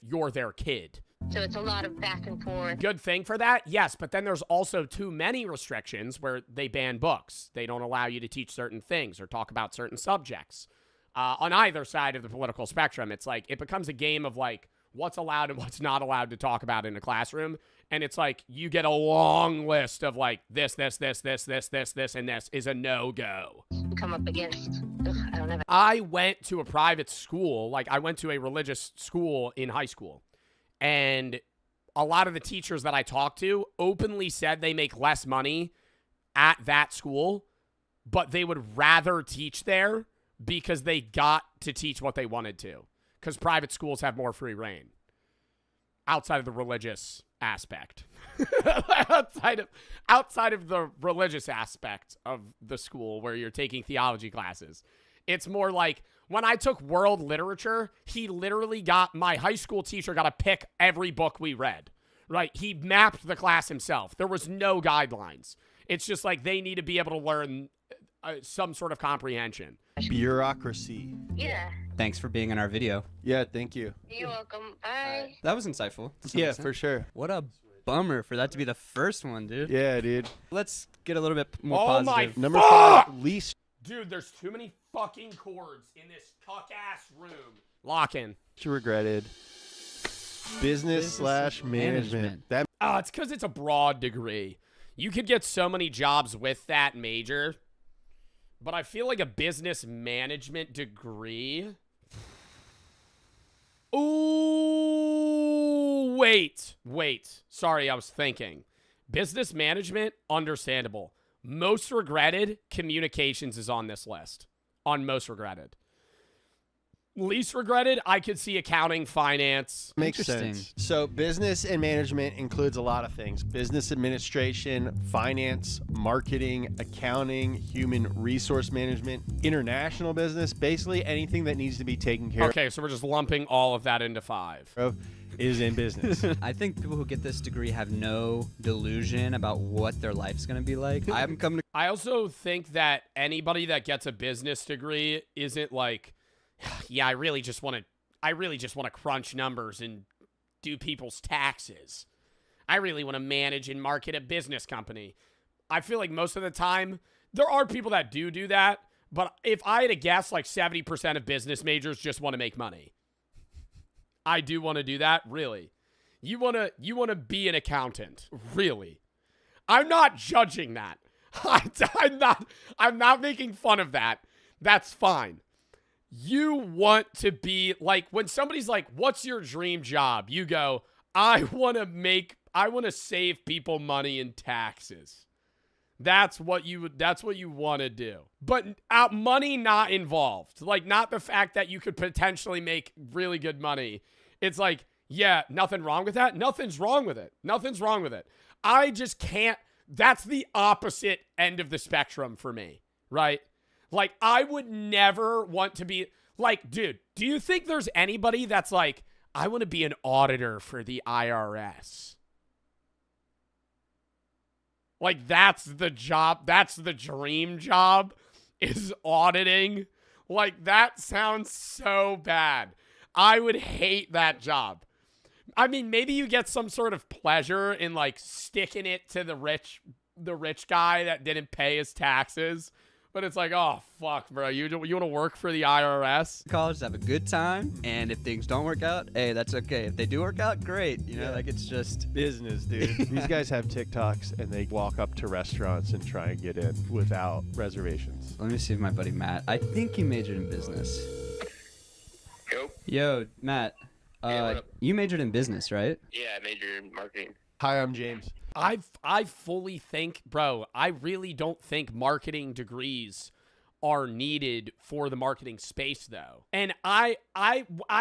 you're their kid. So it's a lot of back and forth. Good thing for that? Yes, but then there's also too many restrictions where they ban books. They don't allow you to teach certain things or talk about certain subjects. On either side of the political spectrum, it's like it becomes a game of like what's allowed and what's not allowed to talk about in a classroom. And it's like you get a long list of like this, and this is a no-go. Come up against, I don't know. I went to a private school, like I went to a religious school in high school. And a lot of the teachers that I talked to openly said they make less money at that school, but they would rather teach there because they got to teach what they wanted to. Because private schools have more free reign. Outside of the religious aspect. outside of the religious aspect of the school where you're taking theology classes. It's more like when I took world literature, my high school teacher got to pick every book we read, right? He mapped the class himself. There was no guidelines. It's just like they need to be able to learn some sort of comprehension. Bureaucracy. Yeah. Thanks for being in our video. Yeah, thank you. You're welcome. Bye. That was insightful. Yeah, for sure. What a bummer for that to be the first one, dude. Yeah, dude. Let's get a little bit more My positive. Number 5, least. Dude, there's too many fucking chords in this cuck-ass room. Lock in. Regretted. Business/management. That. It's because it's a broad degree. You could get so many jobs with that major, but I feel like a business management degree. Ooh. Wait. Sorry, I was thinking. Business management, understandable. Most regretted, communications is on this list. On most regretted. Least regretted, I could see accounting, finance. Makes sense. So business and management includes a lot of things. Business administration, finance, marketing, accounting, human resource management, international business, basically anything that needs to be taken care Okay, so we're just lumping all of that into 5. of is in business. I think people who get this degree have no delusion about what their life's going to be like. I also think that anybody that gets a business degree isn't like, yeah, I really just want to crunch numbers and do people's taxes. I really want to manage and market a business company. I feel like most of the time, there are people that do that, but if I had to guess, like 70% of business majors just want to make money. I do want to do that, really. You want to be an accountant, really. I'm not judging that. I'm not making fun of that. That's fine. You want to be like, when somebody's like, what's your dream job? You go, I want to save people money in taxes. That's what you want to do. But money not involved. Like, not the fact that you could potentially make really good money. It's like, yeah, nothing wrong with that. Nothing's wrong with it. I just can't. That's the opposite end of the spectrum for me, right? Like, I would never want to be like, dude, do you think there's anybody that's like, I want to be an auditor for the IRS? Like, that's the job. That's the dream job, is auditing. Like, that sounds so bad. I would hate that job. I mean, maybe you get some sort of pleasure in like sticking it to the rich guy that didn't pay his taxes. But it's like, oh, fuck, bro. You want to work for the IRS? College, have a good time, and if things don't work out, hey, that's okay. If they do work out, great. You know, like, it's just business, dude. These guys have TikToks, and they walk up to restaurants and try and get in without reservations. Let me see if my buddy Matt, I think he majored in business. Yo, Matt. You majored in business, right? Yeah, I majored in marketing. Hi, I'm James. I fully think, bro, I really don't think marketing degrees are needed for the marketing space, though. And I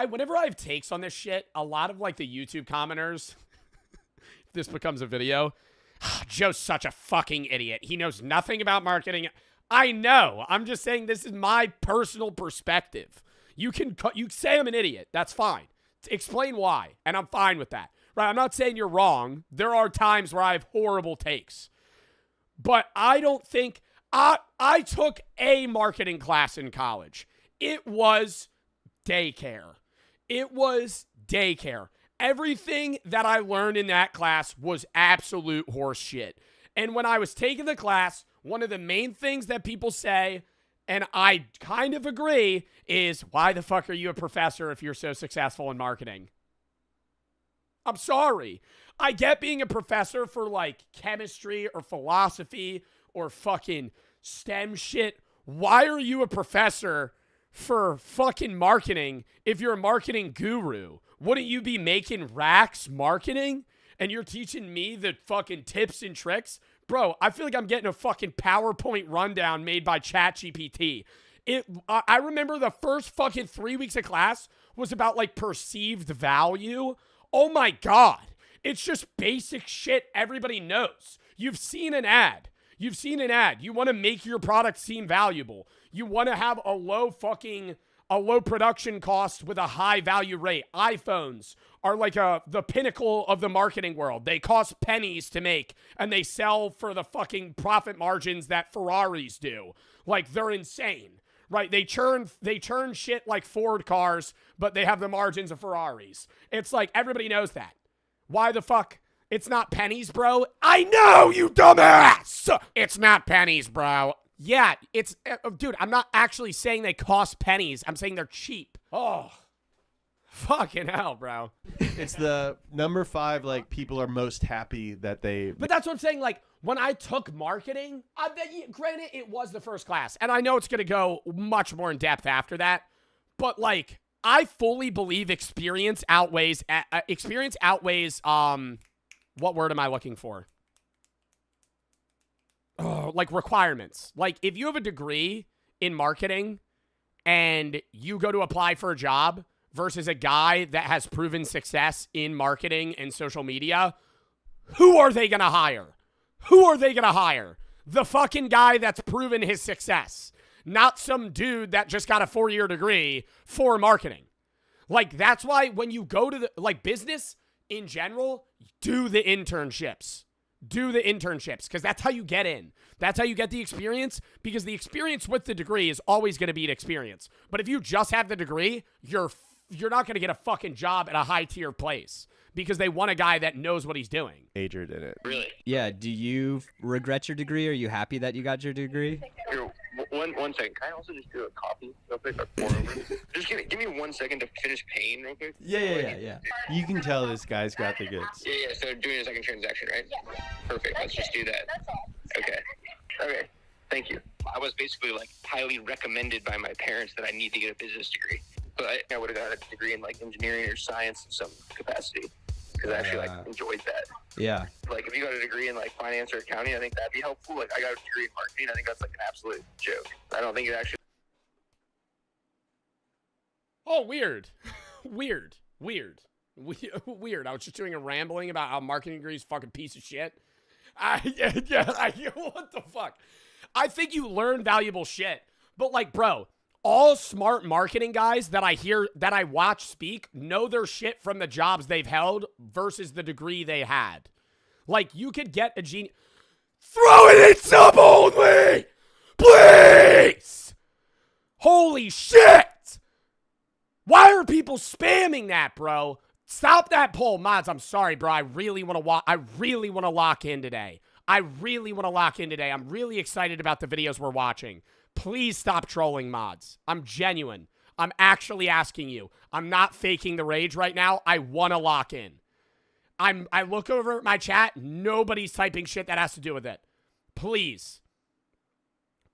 whenever I have takes on this shit, a lot of like the YouTube commenters, if this becomes a video, Joe's such a fucking idiot. He knows nothing about marketing. I know. I'm just saying this is my personal perspective. You say I'm an idiot. That's fine. Explain why, and I'm fine with that. Right? I'm not saying you're wrong. There are times where I have horrible takes. But I don't think... I took a marketing class in college. It was daycare. Everything that I learned in that class was absolute horse shit. And when I was taking the class, one of the main things that people say, and I kind of agree, is why the fuck are you a professor if you're so successful in marketing? I'm sorry. I get being a professor for like chemistry or philosophy or fucking STEM shit. Why are you a professor for fucking marketing if you're a marketing guru? Wouldn't you be making racks marketing? And you're teaching me the fucking tips and tricks? Bro, I feel like I'm getting a fucking PowerPoint rundown made by ChatGPT. I remember the first fucking 3 weeks of class was about like perceived value. Oh my God. It's just basic shit everybody knows. You've seen an ad. You want to make your product seem valuable. You want to have a low production cost with a high value rate. iPhones are like the pinnacle of the marketing world. They cost pennies to make, and they sell for the fucking profit margins that Ferraris do. Like, they're insane. Right? They churn shit like Ford cars, but they have the margins of Ferraris. It's like, everybody knows that. Why the fuck? It's not pennies, bro. I know, you dumbass! It's not pennies, bro. Yeah, it's... dude, I'm not actually saying they cost pennies. I'm saying they're cheap. Oh. Fucking hell, bro. It's the number 5, like, people are most happy that they... But that's what I'm saying, like, when I took marketing, granted, it was the first class, and I know it's going to go much more in depth after that, but, like, I fully believe experience outweighs what word am I looking for? Oh, like requirements. Like if you have a degree in marketing and you go to apply for a job versus a guy that has proven success in marketing and social media, who are they going to hire? Who are they going to hire? The fucking guy that's proven his success, not some dude that just got a 4-year degree for marketing. Like, that's why when you go to the, like, business in general, do the internships. Do the internships, because that's how you get in. That's how you get the experience, because the experience with the degree is always going to be an experience. But if you just have the degree, you're not going to get a fucking job at a high-tier place, because they want a guy that knows what he's doing. Majored in it. Really? Yeah. Do you regret your degree? Are you happy that you got your degree? Here, one second. Can I also just do a copy real quick? Or pour over? Just give me 1 second to finish paying real quick. Yeah. You can tell this guy's got the goods. Yeah. So doing a second transaction, right? Yeah. Perfect. Let's just do that. That's all. Okay. Thank you. I was basically like highly recommended by my parents that I need to get a business degree. But I would have got a degree in like engineering or science in some capacity. Because I actually like enjoyed that. Yeah. Like if you got a degree in like finance or accounting, I think that'd be helpful. Like I got a degree in marketing, I think that's like an absolute joke. I don't think it actually. Oh, weird. Weird. I was just doing a rambling about how marketing degree is a fucking piece of shit. What the fuck? I think you learn valuable shit. But like, bro, all smart marketing guys that I watch speak know their shit from the jobs they've held versus the degree they had. Like, you could get a genius. Throw it in sub only! Please! Holy shit! Why are people spamming that, bro? Stop that poll, mods. I'm sorry, bro. I really want to lock in today. I'm really excited about the videos we're watching. Please stop trolling, mods. I'm genuine. I'm actually asking you. I'm not faking the rage right now. I want to lock in. I look over at my chat. Nobody's typing shit that has to do with it. Please.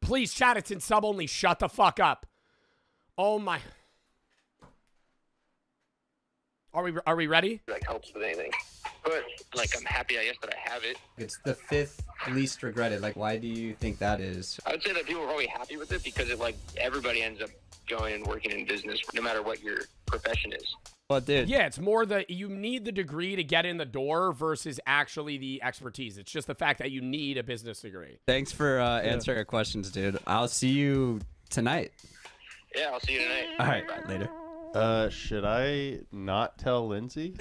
Please, chat. It's in sub only. Shut the fuck up. Oh my. Are we ready? Like helps with anything. But like I'm happy I guess that I have it. It's the 5th least regretted. Like, why do you think that is? I would say that people are probably happy with it because it like everybody ends up going and working in business no matter what your profession is. Well, dude. Yeah, it's more that you need the degree to get in the door versus actually the expertise. It's just the fact that you need a business degree. Thanks for answering our questions, dude. I'll see you tonight. Yeah, I'll see you tonight. All right, later. Should I not tell Lindsay?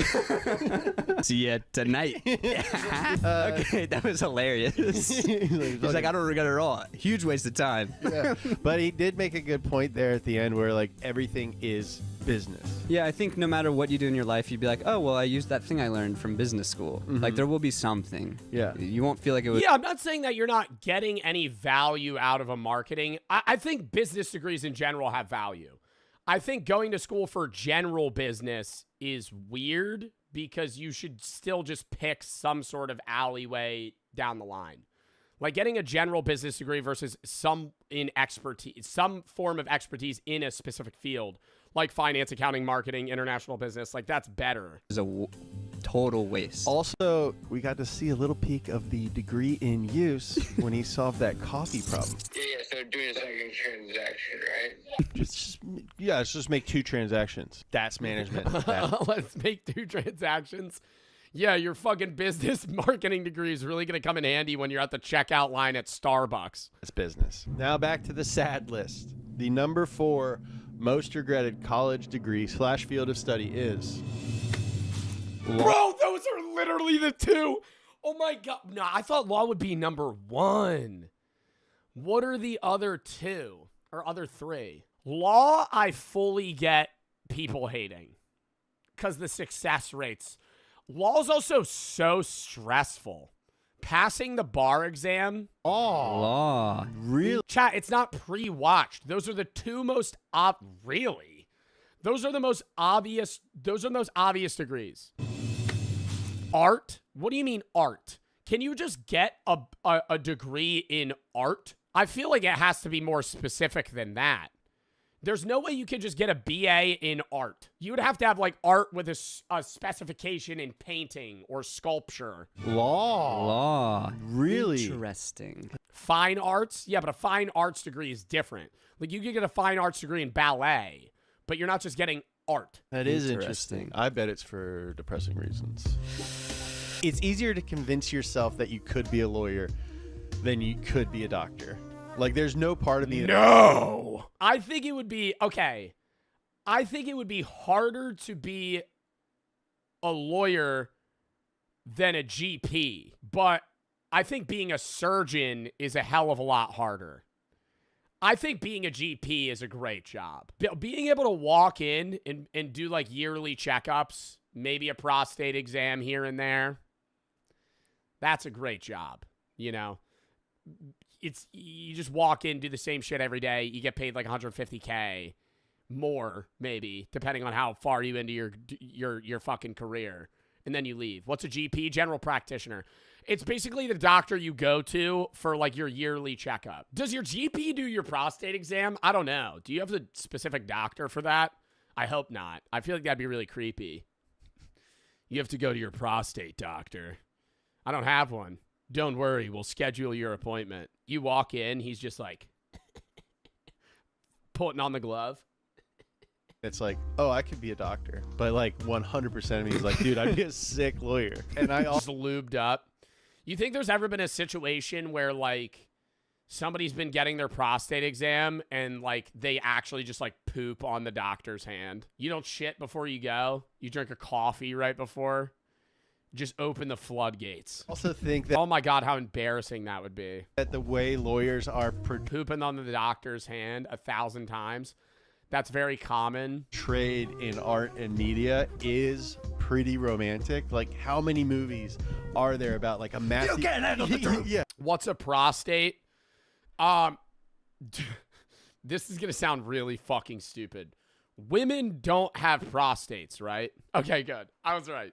See ya tonight. Okay, that was hilarious. He's like, I don't regret it at all. Huge waste of time. Yeah. But he did make a good point there at the end where like everything is business. Yeah, I think no matter what you do in your life, you'd be like, oh, well, I used that thing I learned from business school. Like, there will be something. Yeah. You won't feel like it was. Yeah, I'm not saying that you're not getting any value out of a marketing. I think business degrees in general have value. I think going to school for general business is weird because you should still just pick some sort of alleyway down the line. Like getting a general business degree versus some form of expertise in a specific field, like finance, accounting, marketing, international business, like that's better. It's a total waste. Also, we got to see a little peek of the degree in use when he solved that coffee problem. Yeah, so doing a second transaction, right? Let's just make 2 transactions. That's management. Let's make 2 transactions. Yeah, your fucking business marketing degree is really going to come in handy when you're at the checkout line at Starbucks. It's business. Now back to the sad list. The number 4 most regretted college degree / field of study is... Bro, those are literally the 2. Oh my God. No, I thought law would be number 1. What are the other 2 or other 3? Law, I fully get people hating because the success rates. Law is also so stressful. Passing the bar exam. Oh, law. Really? Chat, it's not pre-watched. Those are the 2 most really? Those are the most obvious degrees. Art? What do you mean art? Can you just get a degree in art? I feel like it has to be more specific than that. There's no way you can just get a BA in art. You would have to have like art with a specification in painting or sculpture. Law. Really? Interesting. Fine arts? Yeah, but a fine arts degree is different. Like you could get a fine arts degree in ballet, but you're not just getting art. That is interesting. I bet it's for depressing reasons. It's easier to convince yourself that you could be a lawyer than you could be a doctor. Like, there's no part of me. No. I think it would be, okay. I think it would be harder to be a lawyer than a GP. But I think being a surgeon is a hell of a lot harder. I think being a GP is a great job. Being able to walk in and do like yearly checkups, maybe a prostate exam here and there, that's a great job, you know? You just walk in, do the same shit every day. You get paid like $150K more, maybe, depending on how far you into your fucking career. And then you leave. What's a GP? General practitioner. It's basically the doctor you go to for like your yearly checkup. Does your GP do your prostate exam? I don't know. Do you have a specific doctor for that? I hope not. I feel like that'd be really creepy. You have to go to your prostate doctor. I don't have one. Don't worry, we'll schedule your appointment. You walk in, he's just like putting on the glove. It's like, oh, I could be a doctor. But like 100% of me is like, dude, I'd be a sick lawyer. And I just lubed up. You think there's ever been a situation where like somebody's been getting their prostate exam and like they actually just like poop on the doctor's hand? You don't shit before you go. You drink a coffee right before. Just open the floodgates. Also think that, oh my God, how embarrassing that would be. That the way lawyers are pooping on the doctor's hand 1,000 times. That's very common. Trade in art and media is pretty romantic. Like, how many movies are there about like a massive... You can't handle the truth. Yeah. What's a prostate? This is going to sound really fucking stupid. Women don't have prostates, right? Okay, good. I was right.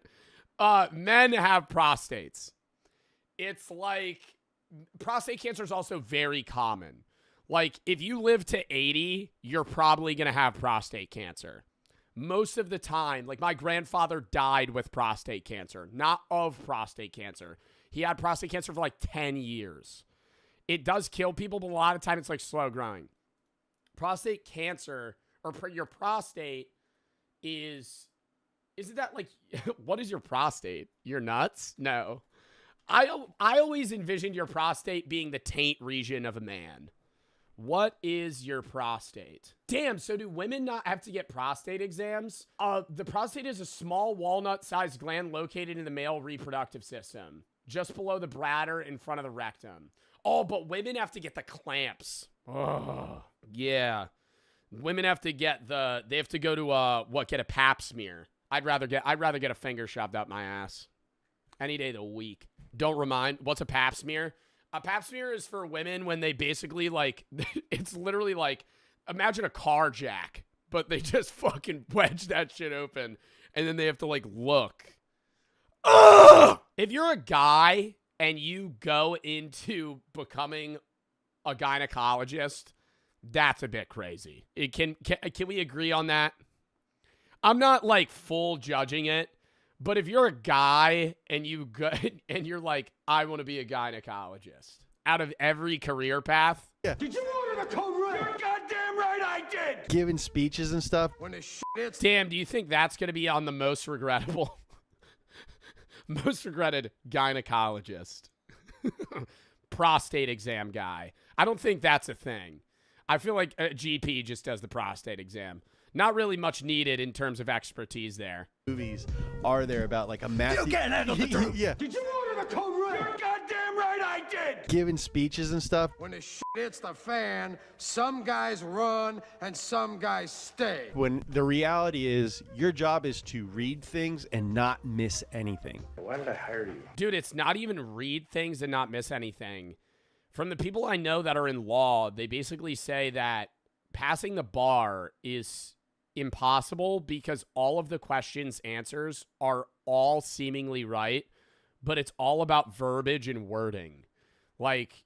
Men have prostates. It's like prostate cancer is also very common. Like if you live to 80, you're probably going to have prostate cancer. Most of the time, like my grandfather died with prostate cancer, not of prostate cancer. He had prostate cancer for like 10 years. It does kill people, but a lot of time it's like slow growing. Prostate cancer or your prostate isn't that like, what is your prostate? Your nuts? No. I always envisioned your prostate being the taint region of a man. What is your prostate? Damn, so do women not have to get prostate exams? The prostate is a small walnut-sized gland located in the male reproductive system, just below the bladder in front of the rectum. Oh, but women have to get the clamps. Oh, yeah. Women have to get they have to go to get a pap smear. I'd rather get a finger shoved up my ass any day of the week. Don't remind, what's a pap smear? A pap smear is for women when they basically like, it's literally like, imagine a car jack, but they just fucking wedge that shit open and then they have to like look. Ugh! If you're a guy and you go into becoming a gynecologist, that's a bit crazy. Can we agree on that? I'm not like full judging it, but if you're a guy and you go and you're like, I want to be a gynecologist, out of every career path. Yeah. Did you order the code red? You're goddamn right I did. Giving speeches and stuff. When the shit hits. Damn, do you think that's going to be on the most regrettable, most regretted gynecologist? Prostate exam guy. I don't think that's a thing. I feel like a GP just does the prostate exam. Not really much needed in terms of expertise there. Movies are there about like a massive... You can't handle the truth. Yeah. Did you order the code red? You're goddamn right I did. Giving speeches and stuff. When the shit hits the fan, some guys run and some guys stay. When the reality is your job is to read things and not miss anything. Why did I hire you? Dude, it's not even read things and not miss anything. From the people I know that are in law, they basically say that passing the bar is impossible because all of the questions' answers are all seemingly right, but it's all about verbiage and wording. Like,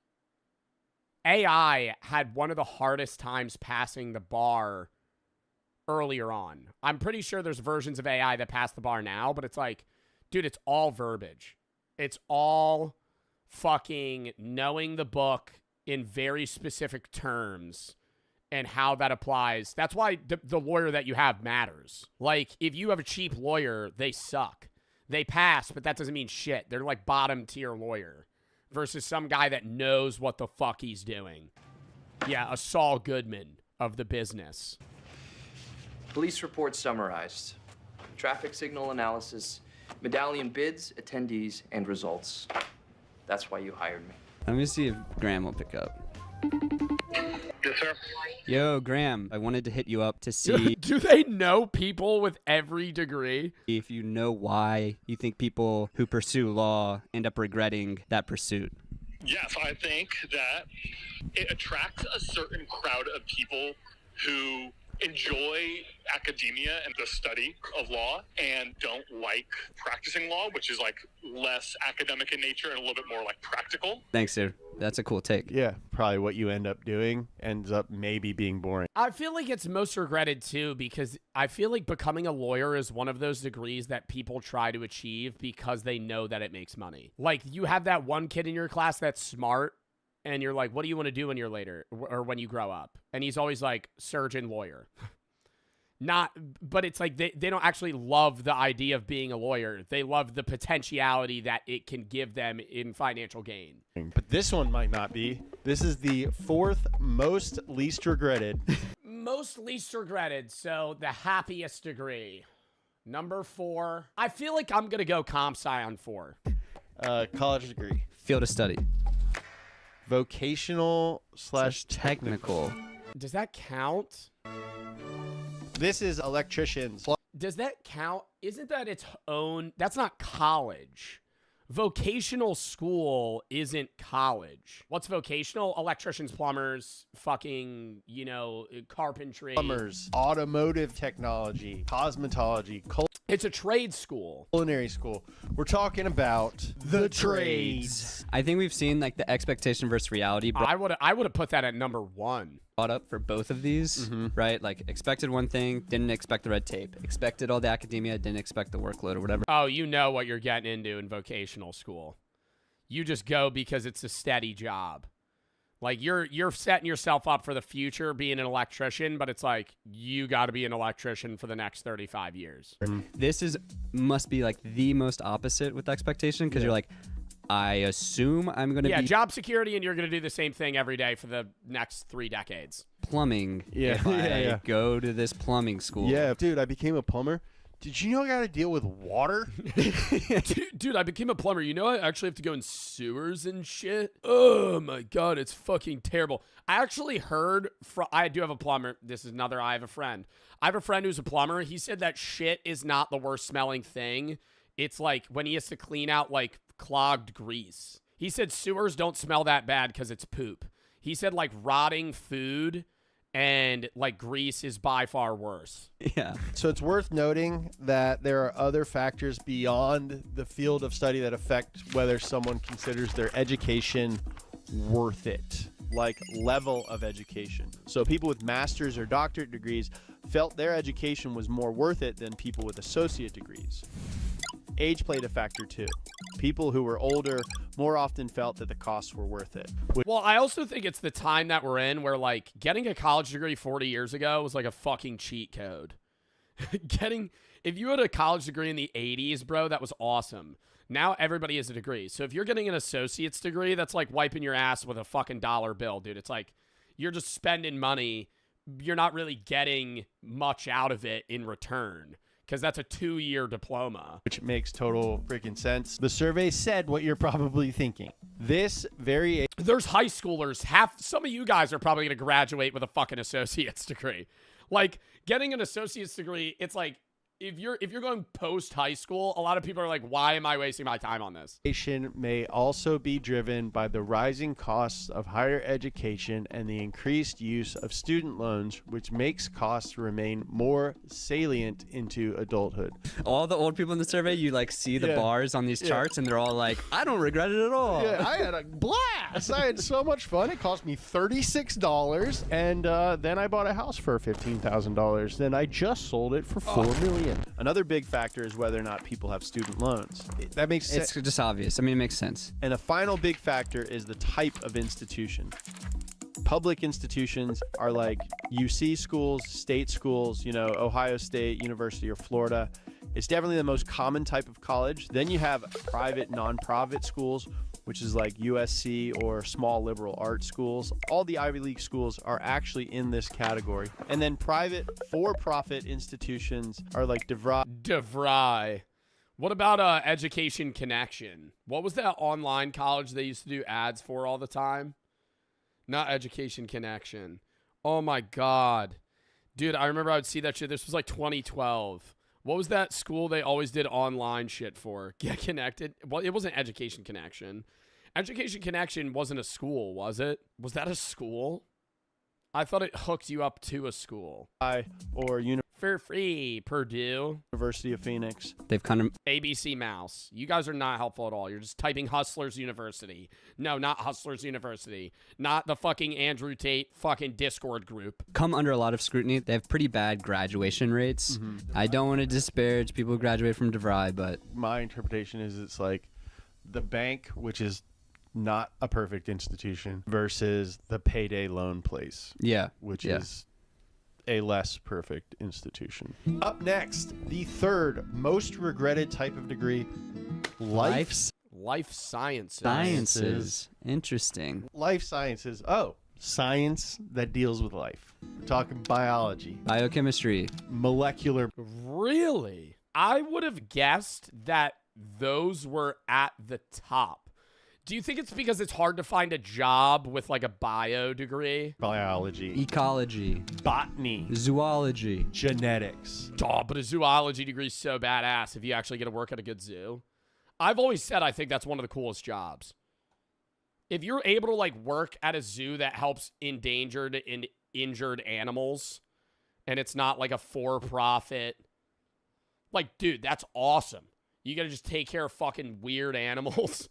AI had one of the hardest times passing the bar earlier on. I'm pretty sure there's versions of AI that pass the bar now, but it's like, dude, it's all verbiage. It's all fucking knowing the book in very specific terms and how that applies. That's why the lawyer that you have matters. Like, if you have a cheap lawyer, they suck. They pass, but that doesn't mean shit. They're like bottom tier lawyer versus some guy that knows what the fuck he's doing. Yeah, a Saul Goodman of the business. Police report summarized. Traffic signal analysis, medallion bids, attendees, and results. That's why you hired me. Let me see if Graham will pick up. Yes, sir. Yo, Graham, I wanted to hit you up to see Do they know people with every degree? if you know why you think people who pursue law end up regretting that pursuit. Yes, I think that it attracts a certain crowd of people who enjoy academia and the study of law and don't like practicing law, which is like less academic in nature and a little bit more like practical. Thanks, dude. That's a cool take. Yeah, probably what you end up doing ends up maybe being boring. I feel like it's most regretted too, because I feel like becoming a lawyer is one of those degrees that people try to achieve because they know that it makes money. Like, you have that one kid in your class that's smart, and you're like, what do you want to do when you're later or when you grow up? And he's always like, surgeon, lawyer. But it's like they don't actually love the idea of being a lawyer. They love the potentiality that it can give them in financial gain. But this one might not be. This is the fourth most least regretted. Most least regretted, so the happiest degree. Number 4. I feel like I'm going to go comp sci on 4. College degree. Field of study. Vocational / technical. Does that count? This is electricians. Does that count? Isn't that its own? That's not college. Vocational school isn't college. What's vocational? Electricians, plumbers, fucking, carpentry. Plumbers, automotive technology, cosmetology, It's a trade school. Culinary school. We're talking about the trades. I think we've seen like the expectation versus reality. I would have put that at number 1. Brought up for both of these, right? Like expected one thing, didn't expect the red tape. Expected all the academia, didn't expect the workload or whatever. Oh, you know what you're getting into in vocational school. You just go because it's a steady job. Like you're setting yourself up for the future being an electrician, but it's like you got to be an electrician for the next 35 years. This must be like the most opposite with expectation because you're like, I assume I'm going to be job security, and you're going to do the same thing every day for the next 3 decades. Plumbing. If I go to this plumbing school. Yeah, dude, I became a plumber. Did you know I got to deal with water? Dude, I became a plumber. You know I actually have to go in sewers and shit? Oh, my God. It's fucking terrible. I actually heard I do have a plumber. This is another I have a friend. I have a friend who's a plumber. He said that shit is not the worst smelling thing. It's like when he has to clean out like clogged grease. He said sewers don't smell that bad because it's poop. He said like rotting food and like grease is by far worse. Yeah. So it's worth noting that there are other factors beyond the field of study that affect whether someone considers their education worth it, like level of education. So people with master's or doctorate degrees felt their education was more worth it than people with associate degrees. Age played a factor too. People who were older more often felt that the costs were worth it. Well, I also think it's the time that we're in where like getting a college degree 40 years ago was like a fucking cheat code. If you had a college degree in the 80s, bro, that was awesome. Now everybody has a degree. So if you're getting an associate's degree, that's like wiping your ass with a fucking dollar bill, dude. It's like you're just spending money. You're not really getting much out of it in return. Because that's a 2-year diploma. Which makes total freaking sense. The survey said what you're probably thinking. There's high schoolers. Some of you guys are probably going to graduate with a fucking associate's degree. Like, getting an associate's degree, it's like if you're going post high school, a lot of people are like, why am I wasting my time on this? Education may also be driven by the rising costs of higher education and the increased use of student loans, which makes costs remain more salient into adulthood. All the old people in the survey, you like see the bars on these charts, and they're all like, I don't regret it at all. Yeah, I had a blast. I had so much fun. It cost me $36, and then I bought a house for $15,000. Then I just sold it for $4 million. Another big factor is whether or not people have student loans. That makes sense. It's just obvious. I mean, it makes sense. And the final big factor is the type of institution. Public institutions are like UC schools, state schools, you know, Ohio State University or Florida. It's definitely the most common type of college. Then you have private non-profit schools, which is like USC or small liberal arts schools. All the Ivy League schools are actually in this category. And then private for-profit institutions are like DeVry. What about Education Connection? What was that online college they used to do ads for all the time? Not Education Connection. Oh my God. Dude, I remember I would see that shit. This was like 2012. What was that school they always did online shit for? Get Connected? Well, it wasn't Education Connection. Education Connection wasn't a school, was it? Was that a school? I thought it hooked you up to a school. Or for free, Purdue. University of Phoenix. They've kind of... ABC Mouse. You guys are not helpful at all. You're just typing Hustlers University. No, not Hustlers University. Not the fucking Andrew Tate fucking Discord group. Come under a lot of scrutiny. They have pretty bad graduation rates. I don't want to disparage people who graduate from DeVry, but... My interpretation is it's like the bank, which is not a perfect institution, versus the payday loan place. Yeah. Which is a less perfect institution. Up next, the third most regretted type of degree, life sciences. Sciences. Interesting. Life sciences. Oh, science that deals with life. We're talking biology. Biochemistry. Molecular. Really? I would have guessed that those were at the top. Do you think it's because it's hard to find a job with like a bio degree? Biology. Ecology. Botany. Zoology. Genetics. Oh, but a zoology degree is so badass if you actually get to work at a good zoo. I've always said I think that's one of the coolest jobs. If you're able to like work at a zoo that helps endangered and injured animals, and it's not like a for-profit, like, dude, that's awesome. You gotta just take care of fucking weird animals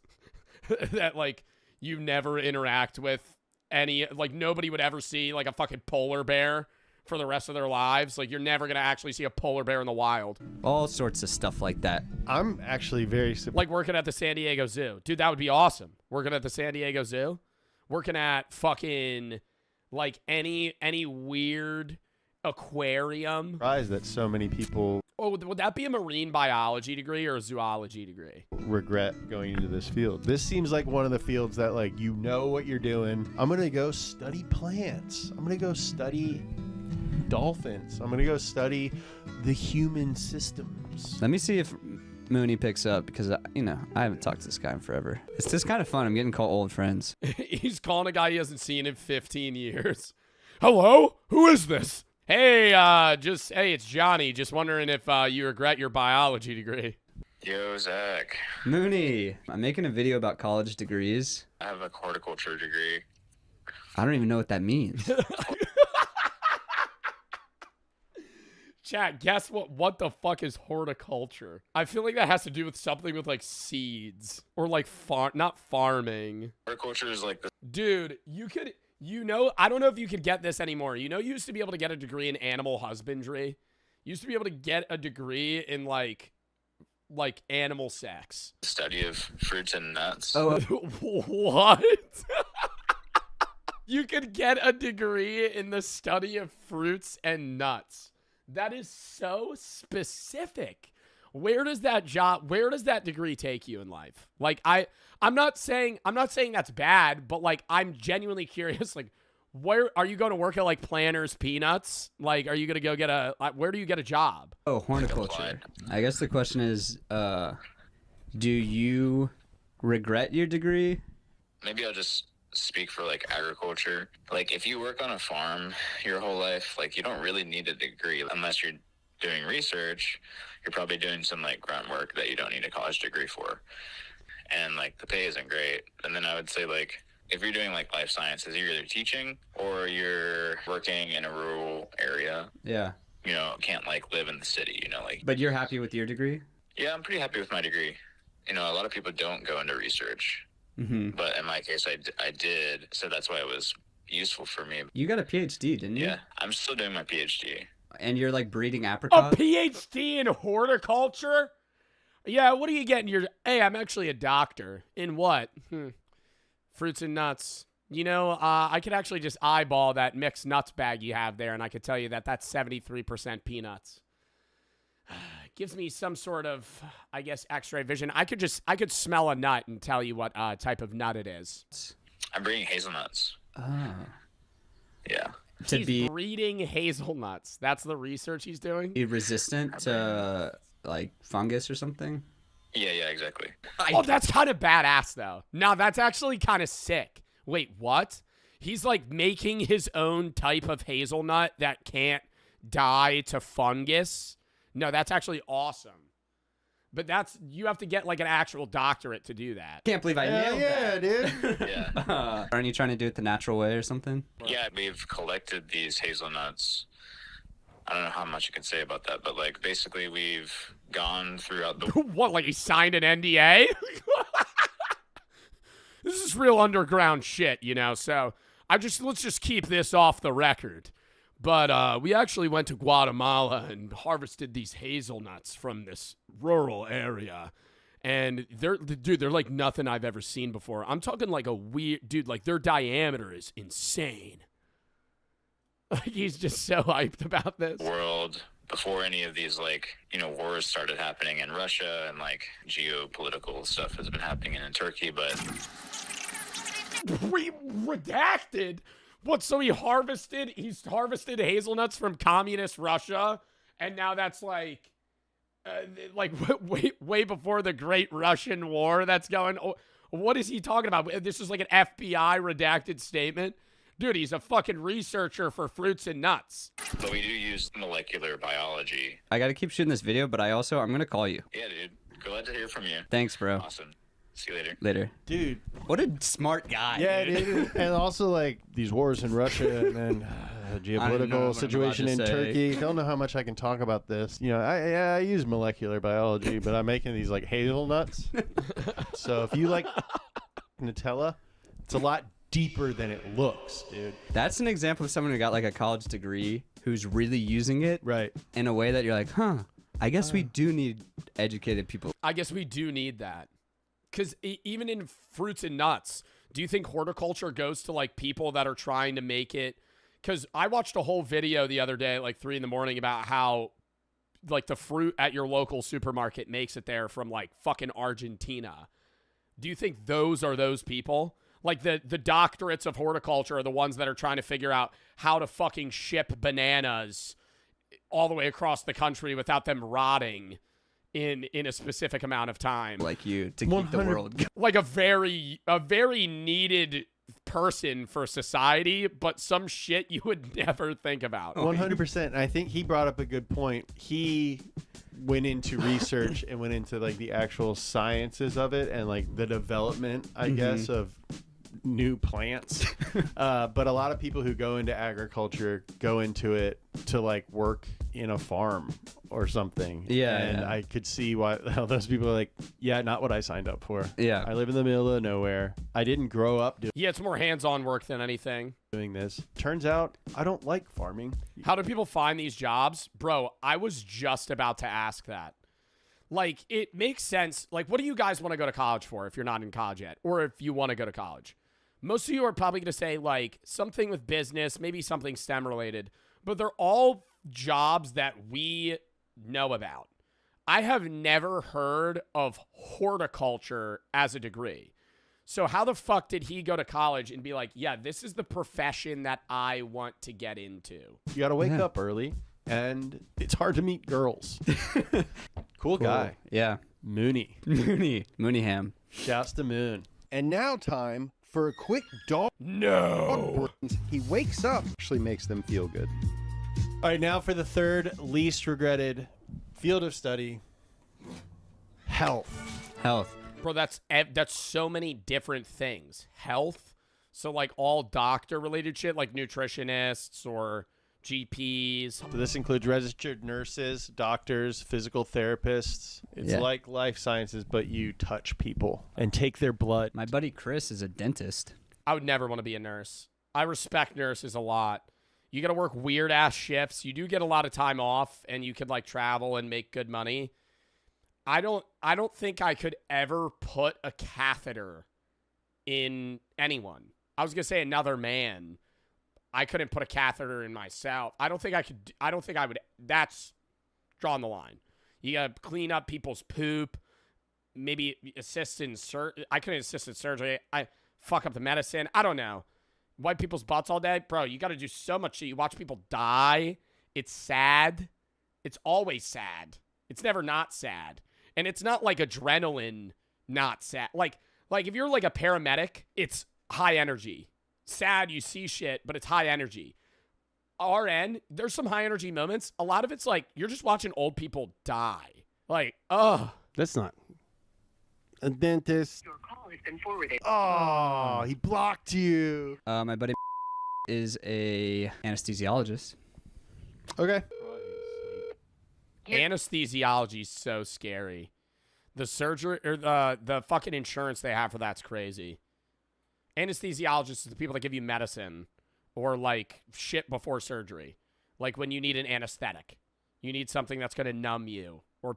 that like you never interact with any, like nobody would ever see, like a fucking polar bear for the rest of their lives. Like you're never gonna actually see a polar bear in the wild. All sorts of stuff like that. I'm actually very like working at the San Diego Zoo. Dude, that would be awesome. Working at the San Diego Zoo. Working at fucking like any weird aquarium. Surprised that so many people would that be a marine biology degree or a zoology degree? Regret going into this field. This seems like one of the fields that like you know what you're doing. I'm gonna go study plants. I'm gonna go study dolphins. I'm gonna go study the human systems. Let me see if Mooney picks up because, you know, I haven't talked to this guy in forever. It's just kind of fun. I'm getting called old friends. He's calling a guy he hasn't seen in 15 years. Hello? Who is this? Hey, hey, it's Johnny. Just wondering if you regret your biology degree. Yo, Zach. Mooney, I'm making a video about college degrees. I have a horticulture degree. I don't even know what that means. Chat, guess what the fuck is horticulture? I feel like that has to do with something with like seeds or like not farming. Horticulture is like the... Dude, you know, I don't know if you could get this anymore. You know, you used to be able to get a degree in animal husbandry. You used to be able to get a degree in like animal sex. Study of fruits and nuts. Oh, what? You could get a degree in the study of fruits and nuts. That is so specific. Where does that degree take you in life? Like I'm not saying that's bad, but like I'm genuinely curious, like where are you going to work at, like Planters Peanuts? Like are you going to go where do you get a job? Oh, horticulture. I guess the question is do you regret your degree? Maybe I'll just speak for like agriculture. Like if you work on a farm your whole life, like you don't really need a degree unless you're doing research, you're probably doing some like grunt work that you don't need a college degree for. And like the pay isn't great. And then I would say like, if you're doing like life sciences, you're either teaching or you're working in a rural area. Yeah. You know, can't like live in the city, you know, like. But you're happy with your degree? Yeah, I'm pretty happy with my degree. You know, a lot of people don't go into research, but in my case, I did. So that's why it was useful for me. You got a PhD, didn't you? Yeah, I'm still doing my PhD. And you're like breeding A apricots? PhD in horticulture? Yeah, what are you getting? Hey, I'm actually a doctor. In what? Fruits and nuts. You know, I could actually just eyeball that mixed nuts bag you have there, and I could tell you that that's 73% peanuts. Gives me some sort of, I guess, X-ray vision. I could smell a nut and tell you what type of nut it is. I'm breeding hazelnuts. Oh. Yeah. He's breeding hazelnuts. That's the research he's doing? Resistant to, like, fungus or something? Yeah, exactly. Oh, that's kind of badass, though. No, that's actually kind of sick. Wait, what? He's, like, making his own type of hazelnut that can't die to fungus? No, that's actually awesome. But you have to get like an actual doctorate to do that. Can't believe I nailed that. Dude. Yeah. Aren't you trying to do it the natural way or something? Yeah, we've collected these hazelnuts. I don't know how much you can say about that, but like basically we've gone throughout the. What, like he signed an NDA? This is real underground shit, you know. So let's just keep this off the record. But we actually went to Guatemala and harvested these hazelnuts from this rural area. And they're like nothing I've ever seen before. I'm talking like a weird, dude, like their diameter is insane. Like he's just so hyped about this. World before any of these like, you know, wars started happening in Russia and like geopolitical stuff has been happening in Turkey, but. Redacted? What, so he's harvested hazelnuts from communist Russia, and now that's like way before the Great Russian War that's going. Oh, what is he talking about? This is like an FBI redacted statement? Dude, he's a fucking researcher for fruits and nuts. But we do use molecular biology. I gotta keep shooting this video, but I'm gonna call you. Yeah, dude. Glad to hear from you. Thanks, bro. Awesome. See you later. Later. Dude. What a smart guy. Yeah, dude. And also, like, these wars in Russia and then geopolitical situation in Turkey. Don't know how much I can talk about this. You know, I use molecular biology, but I'm making these, like, hazelnuts. So if you like Nutella, it's a lot deeper than it looks, dude. That's an example of someone who got, like, a college degree who's really using it in a way that you're like, huh, I guess we do need educated people. I guess we do need that. Because even in fruits and nuts, do you think horticulture goes to like people that are trying to make it? Because I watched a whole video the other day at like 3 a.m. about how like the fruit at your local supermarket makes it there from like fucking Argentina. Do you think those are those people? Like the doctorates of horticulture are the ones that are trying to figure out how to fucking ship bananas all the way across the country without them rotting in a specific amount of time. Like you, to keep the world going. Like a very needed person for society, but some shit you would never think about. 100%. I think he brought up a good point. He went into research and went into like the actual sciences of it and like the development, I guess, of new plants. But a lot of people who go into agriculture go into it to like work in a farm or something. And I could see how those people are like, yeah, not what I signed up for. Yeah. I live in the middle of nowhere. I didn't grow up Yeah, it's more hands-on work than anything. doing this. Turns out I don't like farming. How do people find these jobs? Bro, I was just about to ask that. Like, it makes sense. Like, what do you guys want to go to college for if you're not in college yet? Or if you want to go to college? Most of you are probably going to say, like, something with business, maybe something STEM related. But they're all jobs that we know about. I have never heard of horticulture as a degree. So how the fuck did he go to college and be like, yeah, this is the profession that I want to get into? You got to wake up early, and it's hard to meet girls. Cool guy. Yeah. Mooney. Mooneyham. Shouts to Moon. And now time for a quick dog. No. He wakes up, actually makes them feel good. All right, now for the third least regretted field of study, health. Health. Bro, that's so many different things. Health, so like all doctor-related shit, like nutritionists or GPs. So this includes registered nurses, doctors, physical therapists. It's like life sciences, but you touch people and take their blood. My buddy Chris is a dentist. I would never want to be a nurse. I respect nurses a lot. You got to work weird-ass shifts. You do get a lot of time off, and you could like travel and make good money. I don't think I could ever put a catheter in anyone. I was going to say another man. I couldn't put a catheter in myself. I don't think I would. That's drawing the line. You got to clean up people's poop. Maybe assist in surgery. I couldn't assist in surgery. I fuck up the medicine. I don't know. Wipe people's butts all day. Bro, you got to do so much shit. You watch people die. It's sad. It's always sad. It's never not sad. And it's not like adrenaline not sad. Like if you're like a paramedic, it's high energy. Sad, you see shit, but it's high energy. RN, there's some high energy moments. A lot of it's like you're just watching old people die. Like, ugh. That's not a dentist. Your call has been forwarded. Oh, he blocked you. My buddy is a anesthesiologist. Okay. Anesthesiology is so scary. The surgery or the fucking insurance they have for that's crazy. Anesthesiologists is the people that give you medicine or like shit before surgery. Like when you need an anesthetic. You need something that's going to numb you or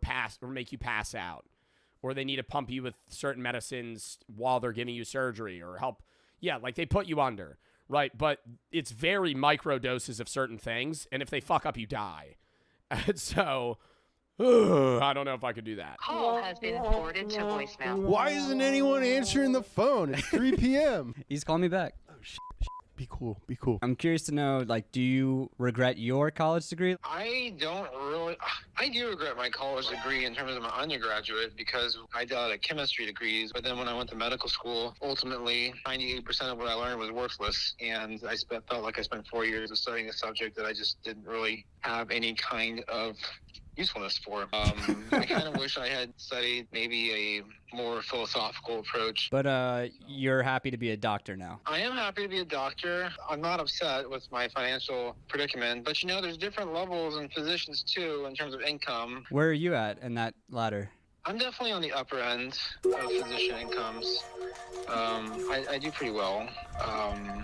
make you pass out. Or they need to pump you with certain medicines while they're giving you surgery or help. Yeah, like they put you under, right? But it's very micro doses of certain things. And if they fuck up, you die. And so, I don't know if I could do that. Call has been forwarded to voicemail. Why isn't anyone answering the phone? It's 3 p.m. He's calling me back. Oh, shit. Be cool. Be cool. I'm curious to know, like, do you regret your college degree? I do regret my college degree in terms of my undergraduate because I did a lot of chemistry degrees, but then when I went to medical school, ultimately 98% of what I learned was worthless, and felt like I spent 4 years of studying a subject that I just didn't really have any kind of usefulness for. I kind of wish I had studied maybe a more philosophical approach. But you're happy to be a doctor now. I am happy to be a doctor. I'm not upset with my financial predicament, but there's different levels and positions too in terms of income. Where are you at in that ladder? I'm definitely on the upper end of physician incomes. I do pretty well.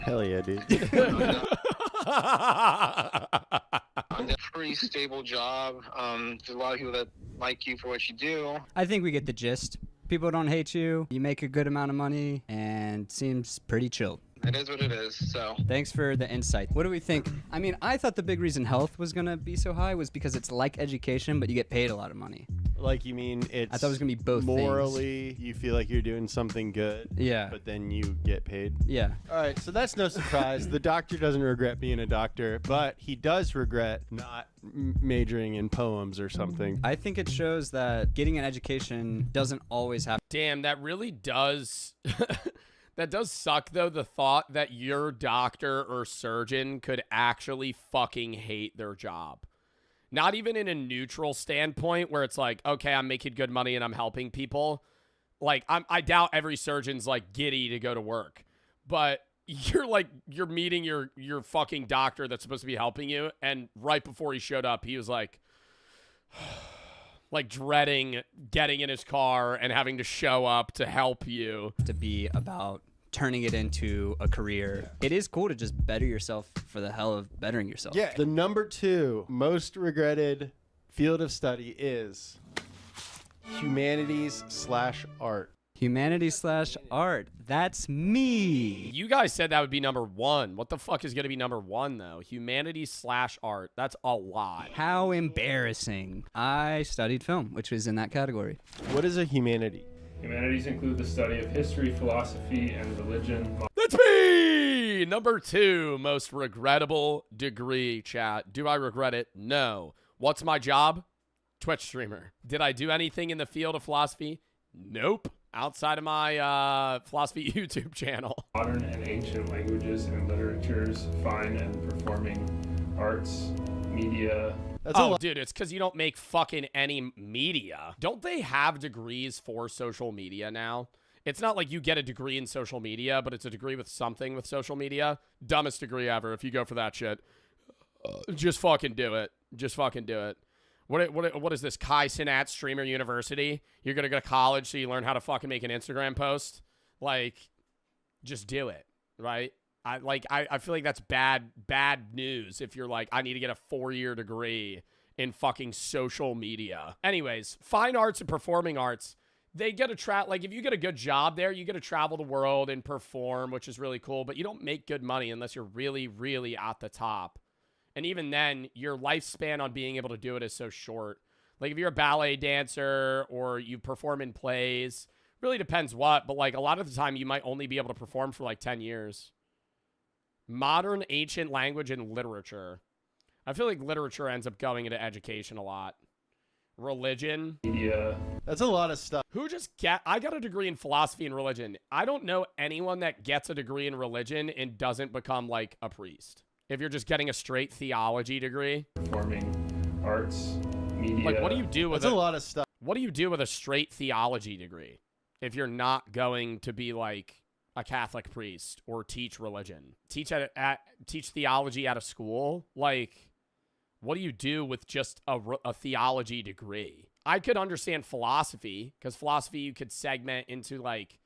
Hell yeah, dude. A pretty stable job. There's a lot of people that like you for what you do. I think we get the gist. People don't hate you. You make a good amount of money and seems pretty chill. It is what it is, so. Thanks for the insight. What do we think? I mean, I thought the big reason health was going to be so high was because it's like education, but you get paid a lot of money. Like, you mean it's... I thought it was going to be both morally, things. You feel like you're doing something good. Yeah. But then you get paid. Yeah. All right, so that's no surprise. The doctor doesn't regret being a doctor, but he does regret not majoring in poems or something. I think it shows that getting an education doesn't always have... Damn, that really does... That does suck, though, the thought that your doctor or surgeon could actually fucking hate their job. Not even in a neutral standpoint where it's like, okay, I'm making good money and I'm helping people. Like, I doubt every surgeon's, like, giddy to go to work. But you're meeting your fucking doctor that's supposed to be helping you, and right before he showed up, he was like... like dreading getting in his car and having to show up to help you. To be about turning it into a career. It is cool to just better yourself for the hell of bettering yourself. Yeah. The number 2 most regretted field of study is humanities/art. Humanities/art. That's me. You guys said that would be number 1. What the fuck is going to be number 1, though? Humanities/art. That's a lot. How embarrassing. I studied film, which was in that category. What is a humanity? Humanities include the study of history, philosophy, and religion. That's me! Number 2 most regrettable degree, chat. Do I regret it? No. What's my job? Twitch streamer. Did I do anything in the field of philosophy? Nope. Outside of my philosophy YouTube channel. Modern and ancient languages and literatures, fine and performing arts, media. Dude, it's because you don't make fucking any media. Don't they have degrees for social media now? It's not like you get a degree in social media, but it's a degree with something with social media. Dumbest degree ever if you go for that shit. Just fucking do it. Just fucking do it. What is this? Kai Cenat Streamer University? You're going to go to college so you learn how to fucking make an Instagram post? Like, just do it, right? I feel like that's bad news if you're like, I need to get a 4-year degree in fucking social media. Anyways, fine arts and performing arts, they get to like, if you get a good job there, you get to travel the world and perform, which is really cool, but you don't make good money unless you're really, really at the top. And even then, your lifespan on being able to do it is so short. Like, if you're a ballet dancer or you perform in plays, really depends what, but like a lot of the time you might only be able to perform for like 10 years. Modern ancient language and literature. I feel like literature ends up going into education a lot. Religion. Media. That's a lot of stuff. I got a degree in philosophy and religion. I don't know anyone that gets a degree in religion and doesn't become like a priest. If you're just getting a straight theology degree. Performing arts, media. Like, what do you do with That's a lot of stuff. What do you do with a straight theology degree if you're not going to be like a Catholic priest or teach religion? Teach theology out of school? Like, what do you do with just a theology degree? I could understand philosophy, because philosophy you could segment into like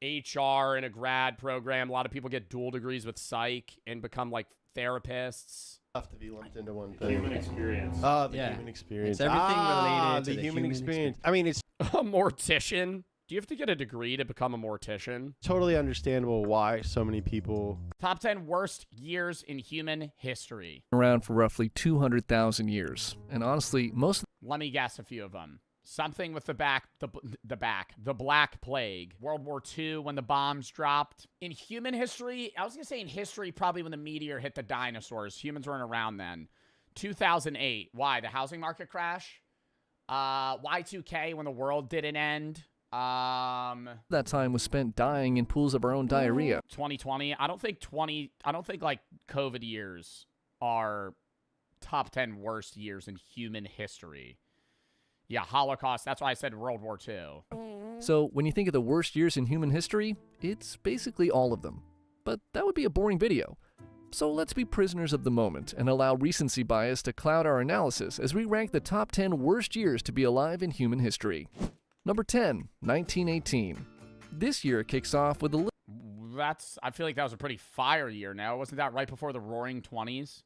HR in a grad program. A lot of people get dual degrees with psych and become like therapists. Have to be lumped into one thing. Human experience. Oh, the human experience. It's everything related to the human experience. I mean, it's A mortician? Do you have to get a degree to become a mortician? totally understandable why so many people. Top 10 worst years in human history. Around for roughly 200,000 years. And honestly, most. Let me guess a few of them. Something with the Black Plague. World War II when the bombs dropped. In human history, I was going to say in history, probably when the meteor hit the dinosaurs. Humans weren't around then. 2008. Why? The housing market crash? Y2K when the world didn't end. That time was spent dying in pools of our own diarrhea. 2020. I don't think like COVID years are top 10 worst years in human history. Yeah, Holocaust. That's why I said World War II. So when you think of the worst years in human history, it's basically all of them. But that would be a boring video. So let's be prisoners of the moment and allow recency bias to cloud our analysis as we rank the top 10 worst years to be alive in human history. Number 10, 1918. This year kicks off with a I feel like that was a pretty fire year now. Wasn't that right before the Roaring 20s?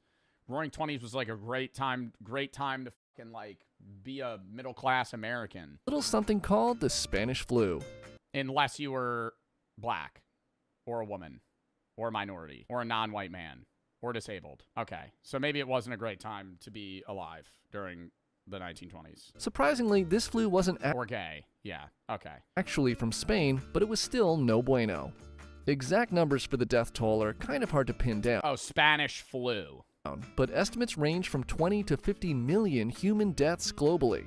Roaring 20s was like a great time to fucking like be a middle-class American. little something called the Spanish flu. Unless you were black or a woman or a minority or a non-white man or disabled. Okay, so maybe it wasn't a great time to be alive during the 1920s. Surprisingly, this flu wasn't or gay. Yeah, okay. actually from Spain, but it was still no bueno. Exact numbers for the death toll are kind of hard to pin down. Oh, Spanish flu. But estimates range from 20 to 50 million human deaths globally.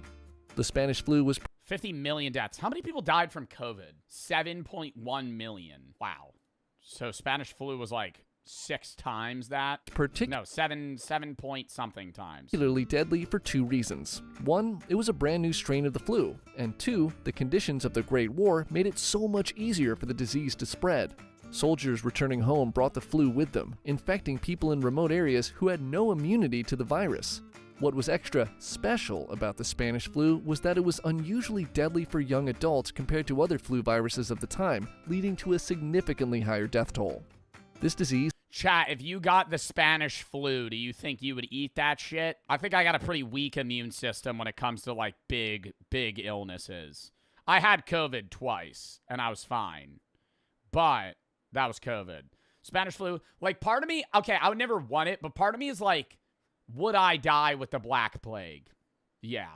The Spanish flu was 50 million deaths. How many people died from COVID? 7.1 million. Wow. So Spanish flu was like 6 times that? No, 7 point something times. particularly deadly for 2 reasons. 1, it was a brand new strain of the flu, and 2, the conditions of the Great War made it so much easier for the disease to spread. Soldiers returning home brought the flu with them, infecting people in remote areas who had no immunity to the virus. What was extra special about the Spanish flu was that it was unusually deadly for young adults compared to other flu viruses of the time, leading to a significantly higher death toll. This disease. Chat, if you got the Spanish flu, do you think you would eat that shit? I think I got a pretty weak immune system when it comes to like big illnesses. I had COVID twice and I was fine. But that was COVID. Spanish flu, like part of me, okay, I would never want it, but part of me is like, would I die with the Black Plague? Yeah.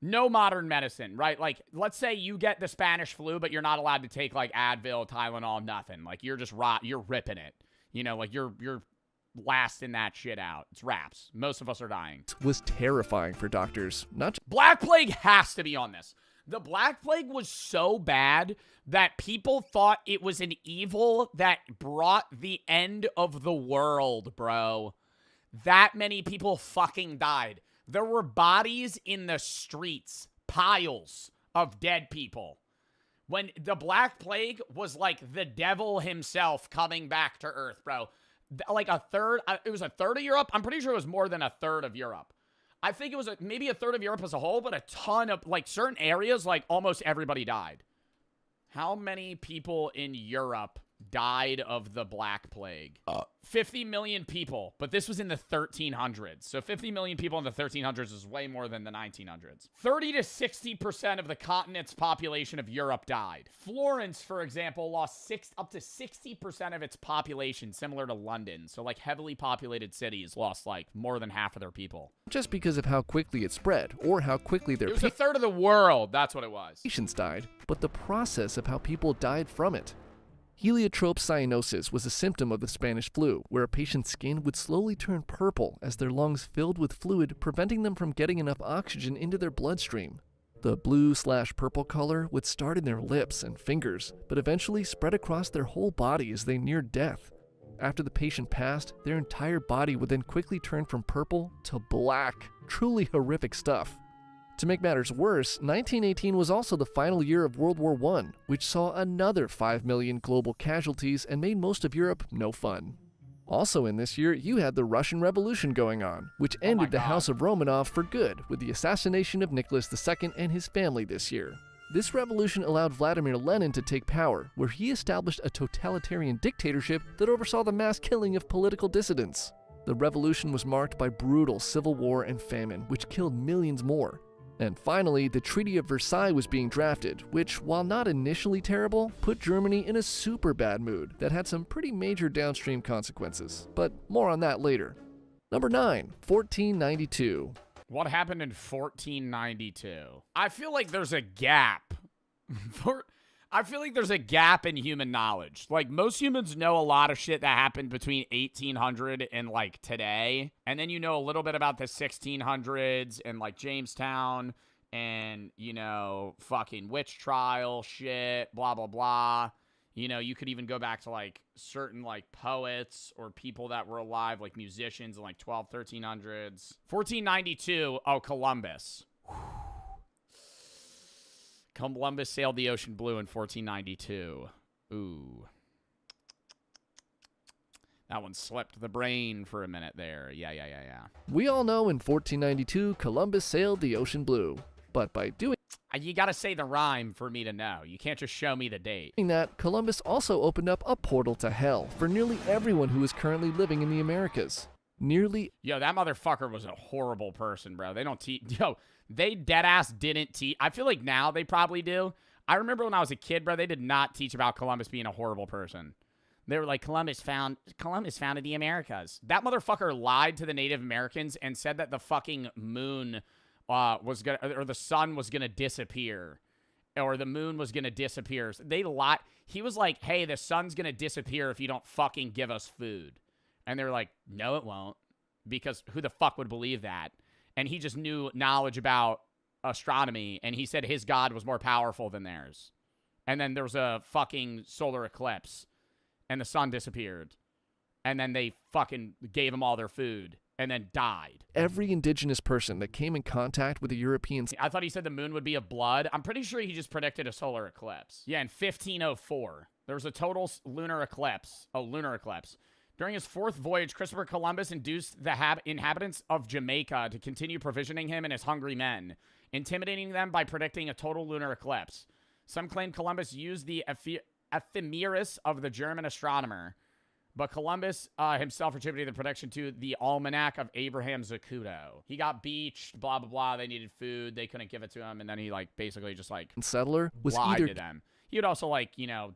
No modern medicine, right? Like, let's say you get the Spanish flu, but you're not allowed to take like Advil, Tylenol, nothing. Like, you're just you're ripping it. You know, like you're lasting that shit out. It's wraps. Most of us are dying. Was terrifying for doctors. Black Plague has to be on this. The Black Plague was so bad that people thought it was an evil that brought the end of the world, bro. That many people fucking died. There were bodies in the streets, piles of dead people. When the Black Plague was like the devil himself coming back to Earth, bro. Like a third, it was a third of Europe. I'm pretty sure it was more than a third of Europe. I think it was maybe a third of Europe as a whole, but a ton of, like, certain areas, like, almost everybody died. How many people in Europe died of the Black Plague? 50 million people, but this was in the 1300s. So 50 million people in the 1300s is way more than the 1900s. 30 to 60% of the continent's population of Europe died. Florence, for example, lost up to 60% of its population, similar to London. So, like, heavily populated cities lost, like, more than half of their people. Just because of how quickly it spread, or how quickly their It was a third of the world. That's what it was. patients died, but the process of how people died from it. Heliotrope cyanosis was a symptom of the Spanish flu, where a patient's skin would slowly turn purple as their lungs filled with fluid, preventing them from getting enough oxygen into their bloodstream. The blue/purple color would start in their lips and fingers, but eventually spread across their whole body as they neared death. After the patient passed, their entire body would then quickly turn from purple to black. Truly horrific stuff. To make matters worse, 1918 was also the final year of World War I, which saw another 5 million global casualties and made most of Europe no fun. Also in this year, you had the Russian Revolution going on, which ended the House of Romanov for good with the assassination of Nicholas II and his family this year. This revolution allowed Vladimir Lenin to take power, where he established a totalitarian dictatorship that oversaw the mass killing of political dissidents. The revolution was marked by brutal civil war and famine, which killed millions more. And finally, the Treaty of Versailles was being drafted, which, while not initially terrible, put Germany in a super bad mood that had some pretty major downstream consequences. But more on that later. Number 9, 1492. What happened in 1492? I feel like there's a gap. I feel like there's a gap in human knowledge. Like, most humans know a lot of shit that happened between 1800 and, like, today. And then you know a little bit about the 1600s and, like, Jamestown and, you know, fucking witch trial shit, blah, blah, blah. You know, you could even go back to, like, certain, like, poets or people that were alive, like musicians in, like, 1300s. 1492, Columbus. Columbus sailed the ocean blue in 1492. Ooh. That one slipped the brain for a minute there. Yeah. We all know in 1492, Columbus sailed the ocean blue. But by doing you gotta say the rhyme for me to know. You can't just show me the date. that, Columbus also opened up a portal to hell for nearly everyone who is currently living in the Americas. Yo, that motherfucker was a horrible person, bro. They don't teach. Yo, they deadass didn't teach. I feel like now they probably do. I remember when I was a kid, bro, they did not teach about Columbus being a horrible person. They were like, Columbus founded the Americas. That motherfucker lied to the Native Americans and said that the fucking moon was gonna, or the sun was gonna disappear, or the moon was gonna disappear. They lied. He was like, hey, the sun's gonna disappear if you don't fucking give us food. And they were like, no, it won't, because who the fuck would believe that? And he just knew knowledge about astronomy, and he said his god was more powerful than theirs. And then there was a fucking solar eclipse, and the sun disappeared. And then they fucking gave them all their food, and then died. Every indigenous person that came in contact with the Europeans. I thought he said the moon would be of blood. I'm pretty sure he just predicted a solar eclipse. Yeah, in 1504, there was a total lunar eclipse. During his fourth voyage, Christopher Columbus induced the inhabitants of Jamaica to continue provisioning him and his hungry men, intimidating them by predicting a total lunar eclipse. Some claim Columbus used the ephemeris of the German astronomer, but Columbus himself attributed the prediction to the Almanac of Abraham Zacuto. He got beached, blah, blah, blah. They needed food. They couldn't give it to him. And then he, like, basically just, like, settler was lied either to them. He would also, like, you know,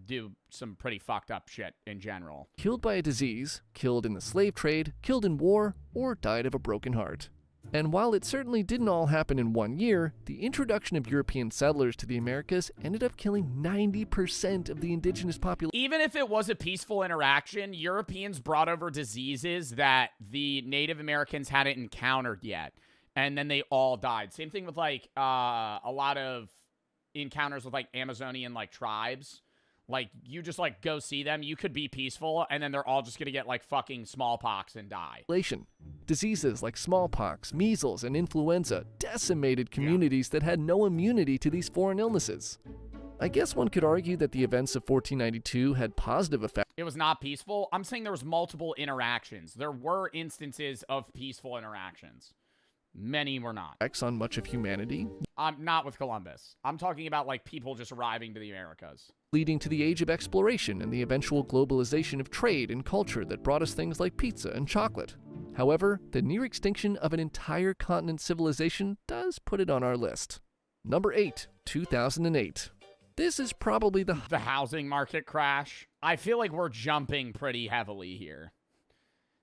do some pretty fucked up shit in general. Killed by a disease, killed in the slave trade, killed in war, or died of a broken heart. And while it certainly didn't all happen in 1 year, the introduction of European settlers to the Americas ended up killing 90% of the indigenous population. Even if it was a peaceful interaction, Europeans brought over diseases that the Native Americans hadn't encountered yet. And then they all died. Same thing with, like, a lot of encounters with, like, Amazonian, like, tribes. Like, you just, like, go see them. You could be peaceful, and then they're all just gonna get, like, fucking smallpox and die. Diseases like smallpox, measles, and influenza decimated communities that had no immunity to these foreign illnesses. I guess one could argue that the events of 1492 had positive effects. It was not peaceful. I'm saying there was multiple interactions. There were instances of peaceful interactions. Many were not. On much of humanity. I'm not with Columbus. I'm talking about, like, people just arriving to the Americas. Leading to the age of exploration and the eventual globalization of trade and culture that brought us things like pizza and chocolate. However, the near extinction of an entire continent civilization does put it on our list. Number 8, 2008. This is probably the housing market crash. I feel like we're jumping pretty heavily here.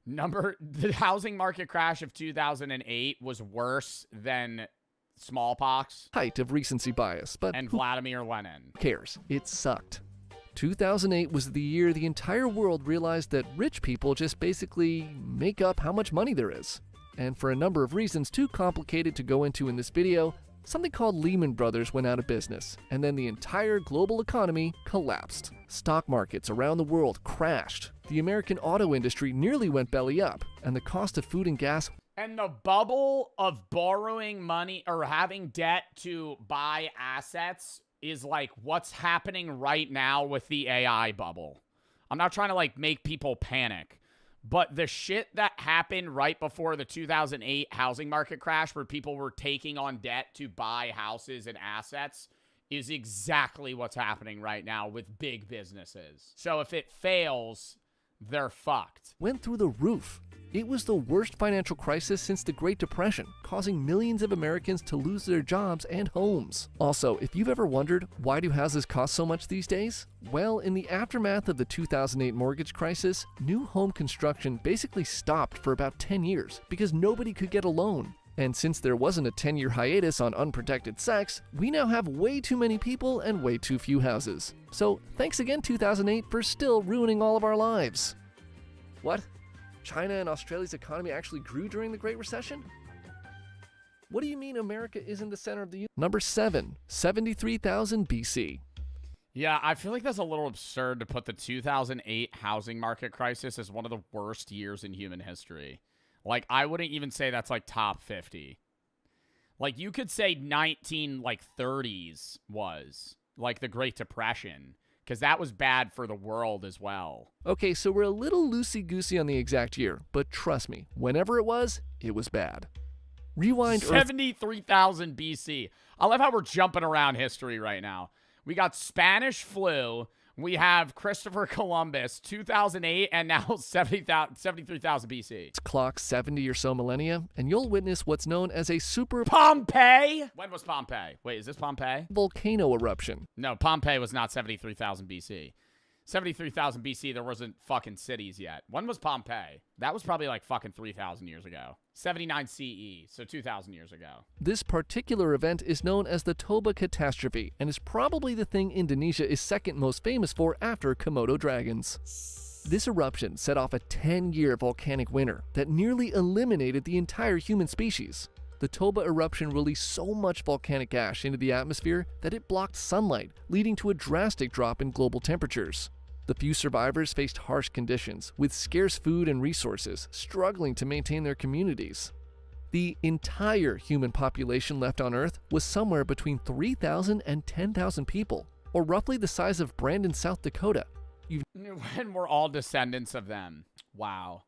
The housing market crash of 2008 was worse than smallpox. Height of recency bias, but and Vladimir Lenin. Who cares? It sucked. 2008 was the year the entire world realized that rich people just basically make up how much money there is. And for a number of reasons too complicated to go into in this video, something called Lehman Brothers went out of business, and then the entire global economy collapsed. Stock markets around the world crashed. The American auto industry nearly went belly up, and the cost of food and gas. And the bubble of borrowing money or having debt to buy assets is like what's happening right now with the AI bubble. I'm not trying to like make people panic, but the shit that happened right before the 2008 housing market crash where people were taking on debt to buy houses and assets is exactly what's happening right now with big businesses. So if it fails, they're fucked. Went through the roof. It was the worst financial crisis since the Great Depression, causing millions of Americans to lose their jobs and homes. Also, if you've ever wondered, why do houses cost so much these days? Well, in the aftermath of the 2008 mortgage crisis, new home construction basically stopped for about 10 years because nobody could get a loan. And since there wasn't a 10-year hiatus on unprotected sex, we now have way too many people and way too few houses. So thanks again 2008 for still ruining all of our lives. What? China and Australia's economy actually grew during the Great Recession? What do you mean America isn't the center of the universe? Number 7, 73,000 BC. Yeah, I feel like that's a little absurd to put the 2008 housing market crisis as one of the worst years in human history. Like, I wouldn't even say that's like top 50. Like, you could say 1930s was like the Great Depression, because that was bad for the world as well. Okay, so we're a little loosey-goosey on the exact year, but trust me, whenever it was bad. Rewind 73,000 BC. I love how we're jumping around history right now. We got Spanish flu. We have Christopher Columbus, 2008, and now 73,000 BC. Clock 70 or so millennia, and you'll witness what's known as a super Pompeii. When was Pompeii? Wait, is this Pompeii? Volcano eruption. No, Pompeii was not 73,000 BC. 73,000 BC, there wasn't fucking cities yet. When was Pompeii? That was probably like fucking 3,000 years ago. 79 CE, so 2,000 years ago. This particular event is known as the Toba catastrophe and is probably the thing Indonesia is second most famous for after Komodo dragons. This eruption set off a 10-year volcanic winter that nearly eliminated the entire human species. The Toba eruption released so much volcanic ash into the atmosphere that it blocked sunlight, leading to a drastic drop in global temperatures. The few survivors faced harsh conditions, with scarce food and resources, struggling to maintain their communities. The entire human population left on Earth was somewhere between 3,000 and 10,000 people, or roughly the size of Brandon, South Dakota. And we're all descendants of them. Wow.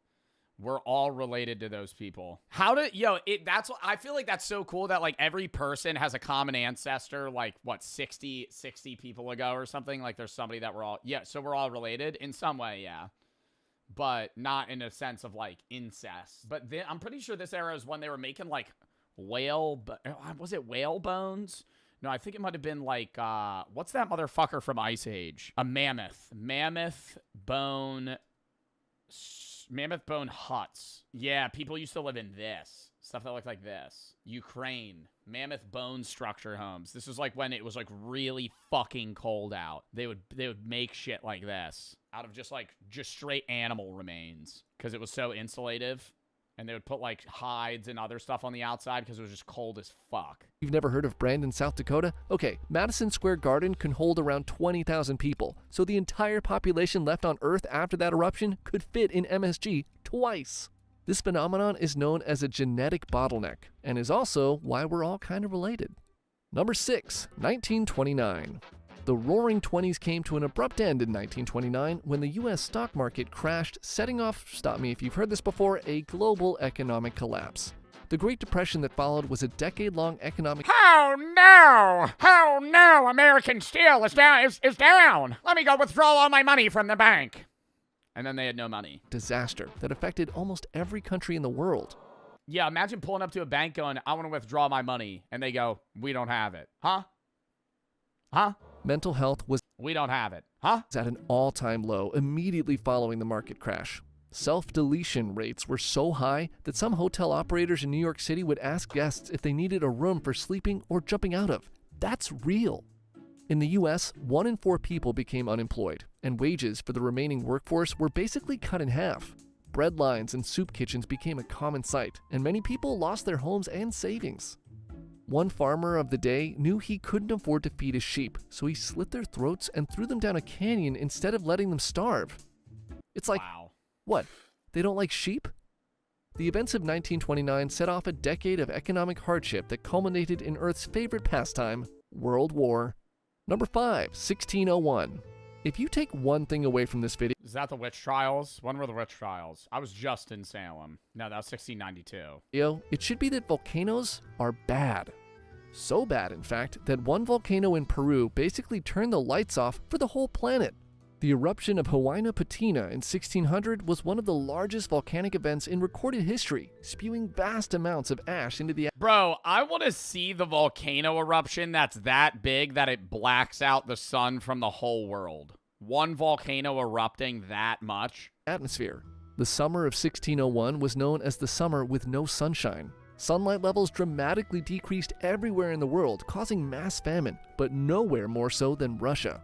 We're all related to those people. I feel like that's so cool that like every person has a common ancestor, like what, 60 people ago or something. Like there's somebody that so we're all related in some way. Yeah. But not in a sense of like incest. But then I'm pretty sure this era is when they were making like was it whale bones? No, I think it might have been like, what's that motherfucker from Ice Age? A mammoth. Mammoth bone huts. Yeah, people used to live in this. Stuff that looked like this. Ukraine. Mammoth bone structure homes. This is like when it was like really fucking cold out. They would make shit like this out of just straight animal remains because it was so insulative. And they would put like hides and other stuff on the outside because it was just cold as fuck. You've never heard of Brandon, South Dakota? Okay, Madison Square Garden can hold around 20,000 people, so the entire population left on Earth after that eruption could fit in MSG twice. This phenomenon is known as a genetic bottleneck, and is also why we're all kind of related. Number 6, 1929. The Roaring Twenties came to an abrupt end in 1929 when the U.S. stock market crashed, setting off, stop me if you've heard this before, a global economic collapse. The Great Depression that followed was a decade-long economic— Oh no! Oh no! American steel is down. Is down. Let me go withdraw all my money from the bank. And then they had no money. Disaster that affected almost every country in the world. Yeah, imagine pulling up to a bank going, I want to withdraw my money. And they go, we don't have it. Huh? Huh? Mental health was— we don't have it. Huh? at an all-time low immediately following the market crash. Self-deletion rates were so high that some hotel operators in New York City would ask guests if they needed a room for sleeping or jumping out of. That's real. In the US, 1 in 4 people became unemployed, and wages for the remaining workforce were basically cut in half. Bread lines and soup kitchens became a common sight, and many people lost their homes and savings. One farmer of the day knew he couldn't afford to feed his sheep, so he slit their throats and threw them down a canyon instead of letting them starve. It's like, wow. What? They don't like sheep? The events of 1929 set off a decade of economic hardship that culminated in Earth's favorite pastime, World War. Number 5, 1601. If you take one thing away from this video— Is that the witch trials? When were the witch trials? I was just in Salem. No, that was 1692. It should be that volcanoes are bad. So bad, in fact, that one volcano in Peru basically turned the lights off for the whole planet. The eruption of Huayna Patina in 1600 was one of the largest volcanic events in recorded history, spewing vast amounts of ash into the— Bro, I want to see the volcano eruption that's that big that it blacks out the sun from the whole world. One volcano erupting that much. Atmosphere. The summer of 1601 was known as the summer with no sunshine. Sunlight levels dramatically decreased everywhere in the world, causing mass famine, but nowhere more so than Russia.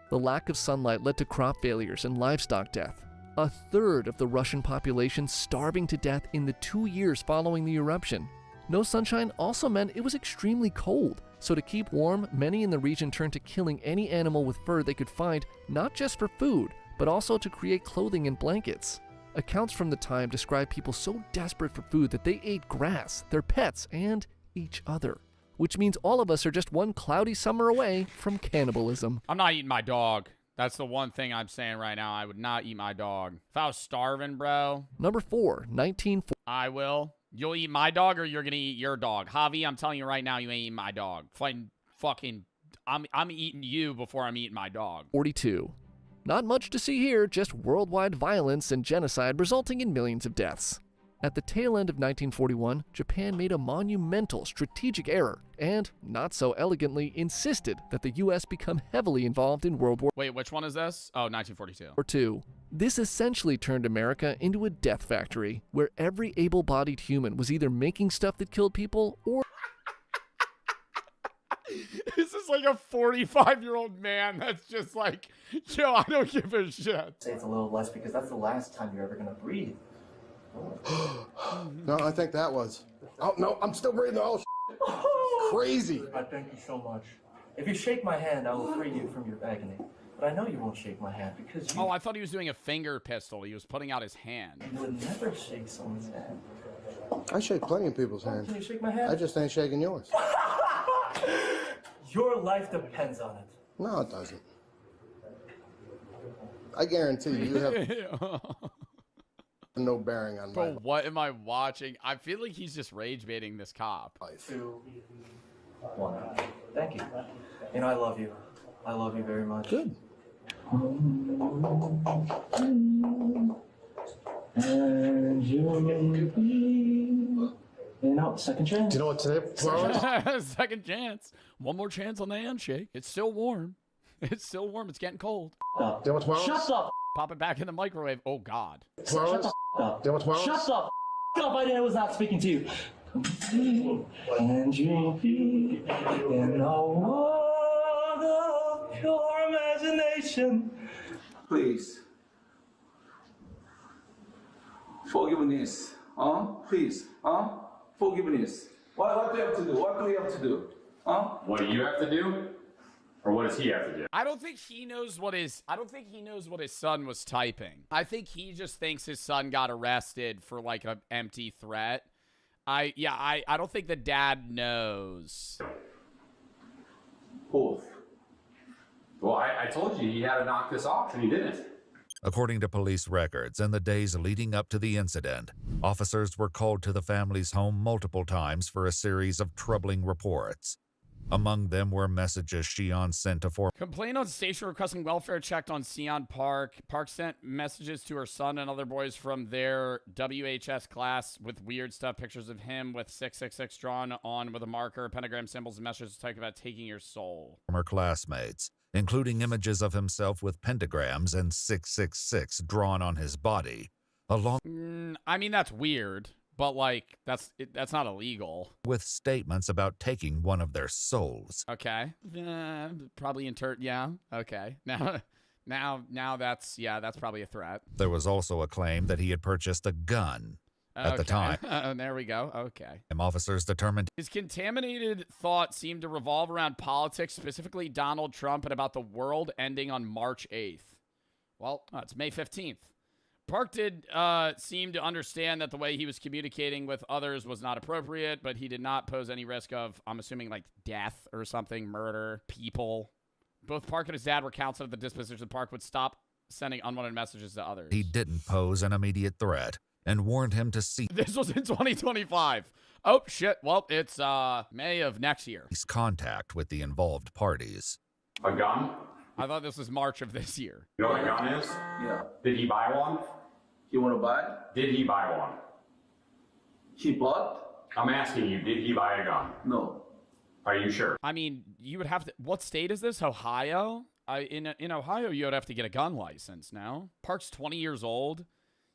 The lack of sunlight led to crop failures and livestock death. A third of the Russian population starving to death in the 2 years following the eruption. No sunshine also meant it was extremely cold, so to keep warm, many in the region turned to killing any animal with fur they could find, not just for food, but also to create clothing and blankets. Accounts from the time describe people so desperate for food that they ate grass, their pets, and each other. Which means all of us are just one cloudy summer away from cannibalism. I'm not eating my dog. That's the one thing I'm saying right now. I would not eat my dog. If I was starving, bro. Number 4, 1940. I will. You'll eat my dog or you're going to eat your dog. Javi, I'm telling you right now, you ain't eating my dog. I'm eating you before I'm eating my dog. 42. Not much to see here, just worldwide violence and genocide resulting in millions of deaths. At the tail end of 1941, Japan made a monumental strategic error and, not so elegantly, insisted that the U.S. become heavily involved in World War Wait, which one is this? Oh, 1942. II. This essentially turned America into a death factory, where every able-bodied human was either making stuff that killed people or— This is like a 45-year-old man that's just like, yo, I don't give a shit. Say it's a little less because that's the last time you're ever gonna breathe. No, I think that was. Oh, no, I'm still breathing. Oh, crazy. I thank you so much. If you shake my hand, I will free you from your agony. But I know you won't shake my hand because you— Oh, I thought he was doing a finger pistol. He was putting out his hand. You would never shake someone's hand. I shake plenty of people's hands. Can you shake my hand? I just ain't shaking yours. Your life depends on it. No, it doesn't. I guarantee you have no bearing on Bro, what am I watching? I feel like he's just rage baiting this cop. 2, 1. Thank you. You know, I love you. I love you very much. Good. And you know, second chance. Do you know what today? Second chance. One more chance on the handshake. It's still warm. It's still warm. It's getting cold. Do you know what tomorrow? Shut up. Pop it back in the microwave. Oh, God. Tomorrow is? Shut up. Do you know what tomorrow is? Shut up. I was not speaking to you. And you be in a world of pure imagination. Please. Forgiveness Please, forgiveness. What do you have to do? What do we have to do? What do you have to do? Or what does he have to do? I don't think he knows what his son was typing. I think he just thinks his son got arrested for like an empty threat. I don't think the dad knows. Both. Well, I told you he had to knock this off, and he didn't. According to police records, in the days leading up to the incident, officers were called to the family's home multiple times for a series of troubling reports. Among them were messages Xi'an sent to former Complaint on station requesting welfare checked on Xi'an Park. Park sent messages to her son and other boys from their WHS class with weird stuff, pictures of him with 666 drawn on with a marker, pentagram symbols, and messages talking about taking your soul. classmates, including images of himself with pentagrams and 666 drawn on his body, along I mean, that's weird, but like that's not illegal. with statements about taking one of their souls. Okay. Probably yeah. Okay. Now that's probably a threat. There was also a claim that he had purchased a gun. At the time, there we go. Okay. Officers determined His contaminated thought seemed to revolve around politics, specifically Donald Trump, and about the world ending on March 8th. Well, it's May 15th. Park did seem to understand that the way he was communicating with others was not appropriate, but he did not pose any risk of, I'm assuming, like death or something, murder, people. Both Park and his dad were counseled that the disposition of Park would stop sending unwanted messages to others. he didn't pose an immediate threat and warned him to cease This was in 2025. Oh, shit. Well, it's May of next year. contact with the involved parties. A gun? I thought this was March of this year. You know what a gun is? Yeah. Did he buy one? You want to buy? Did he buy one? He bought? I'm asking you, did he buy a gun? No. Are you sure? I mean, you would have to. What state is this? Ohio? In Ohio, you would have to get a gun license now. Park's 20 years old.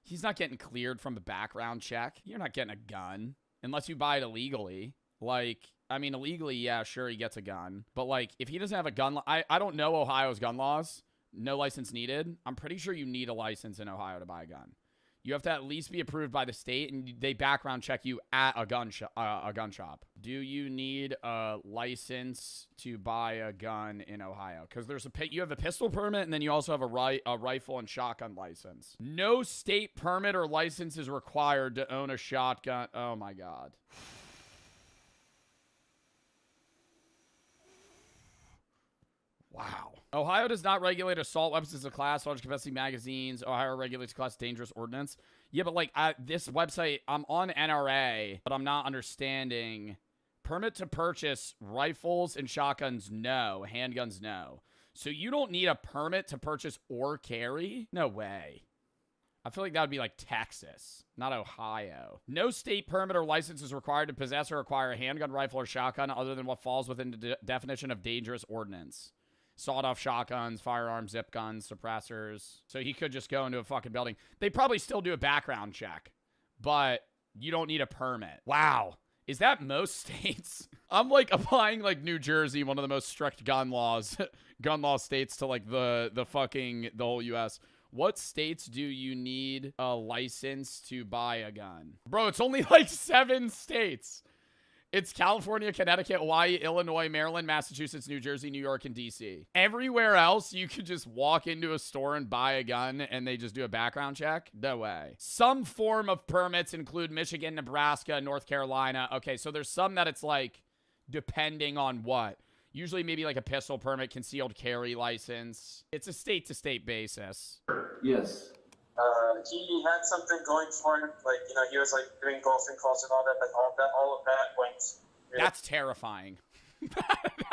He's not getting cleared from a background check. You're not getting a gun unless you buy it illegally. Like, I mean, illegally, yeah, sure, he gets a gun. But, like, if he doesn't have a gun, I don't know Ohio's gun laws. No license needed. I'm pretty sure you need a license in Ohio to buy a gun. You have to at least be approved by the state, and they background check you at a gun shop. Do you need a license to buy a gun in Ohio? Because you have a pistol permit, and then you also have a rifle and shotgun license. No state permit or license is required to own a shotgun. Oh my God. Wow. Ohio does not regulate assault weapons as a class, large capacity magazines. Ohio regulates class dangerous ordnance. Yeah, but like this website, I'm on NRA, but I'm not understanding. Permit to purchase rifles and shotguns, no. Handguns, no. So you don't need a permit to purchase or carry? No way. I feel like that would be like Texas, not Ohio. No state permit or license is required to possess or acquire a handgun, rifle, or shotgun other than what falls within the definition of dangerous ordnance. Sawed-off shotguns, firearms, zip guns, suppressors. So he could just go into a fucking building. They probably still do a background check, but you don't need a permit. Wow. Is that most states? I'm like applying like New Jersey, one of the most strict gun law states to like the whole US. What states do you need a license to buy a gun? Bro, it's only like 7 states. It's California, Connecticut, Hawaii, Illinois, Maryland, Massachusetts, New Jersey, New York, and D.C. Everywhere else, you could just walk into a store and buy a gun and they just do a background check? No way. Some form of permits include Michigan, Nebraska, North Carolina. Okay, so there's some that it's like depending on what. Usually maybe like a pistol permit, concealed carry license. It's a state-to-state basis. Yes. He had something going for him, like, you know, he was like doing golfing calls and all that, but all of that went. That's terrifying.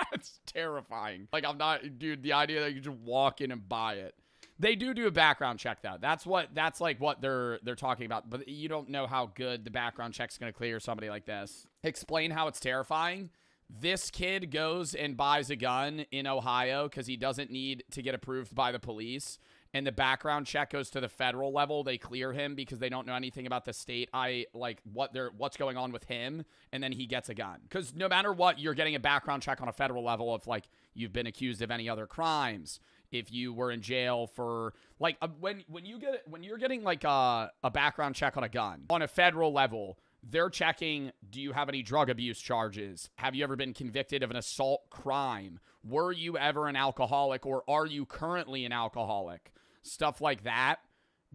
That's terrifying. Like, I'm not, dude, the idea that you just walk in and buy it. They do a background check though. That's like what they're talking about, but you don't know how good the background check's going to clear somebody like this. Explain how it's terrifying. This kid goes and buys a gun in Ohio because he doesn't need to get approved by the police. And the background check goes to the federal level. They clear him because they don't know anything about the state. What's going on with him, and then he gets a gun. Because no matter what, you're getting a background check on a federal level if like you've been accused of any other crimes. if you were in jail for like when you're getting like a background check on a gun on a federal level, they're checking, do you have any drug abuse charges? Have you ever been convicted of an assault crime? Were you ever an alcoholic, or are you currently an alcoholic? Stuff like that,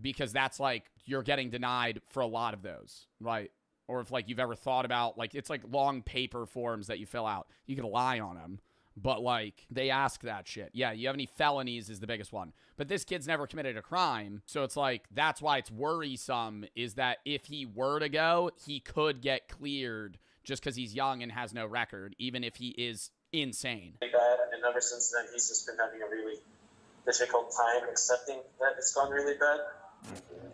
because that's like you're getting denied for a lot of those, right? Or if like you've ever thought about, like, it's like long paper forms that you fill out. You can lie on them, but like they ask that shit. Yeah, you have any felonies is the biggest one. But this kid's never committed a crime, so it's like that's why it's worrisome, is that if he were to go, he could get cleared just because he's young and has no record, even if he is insane. Really bad, and ever since then, he's just been having a really difficult time accepting that it's gone really bad.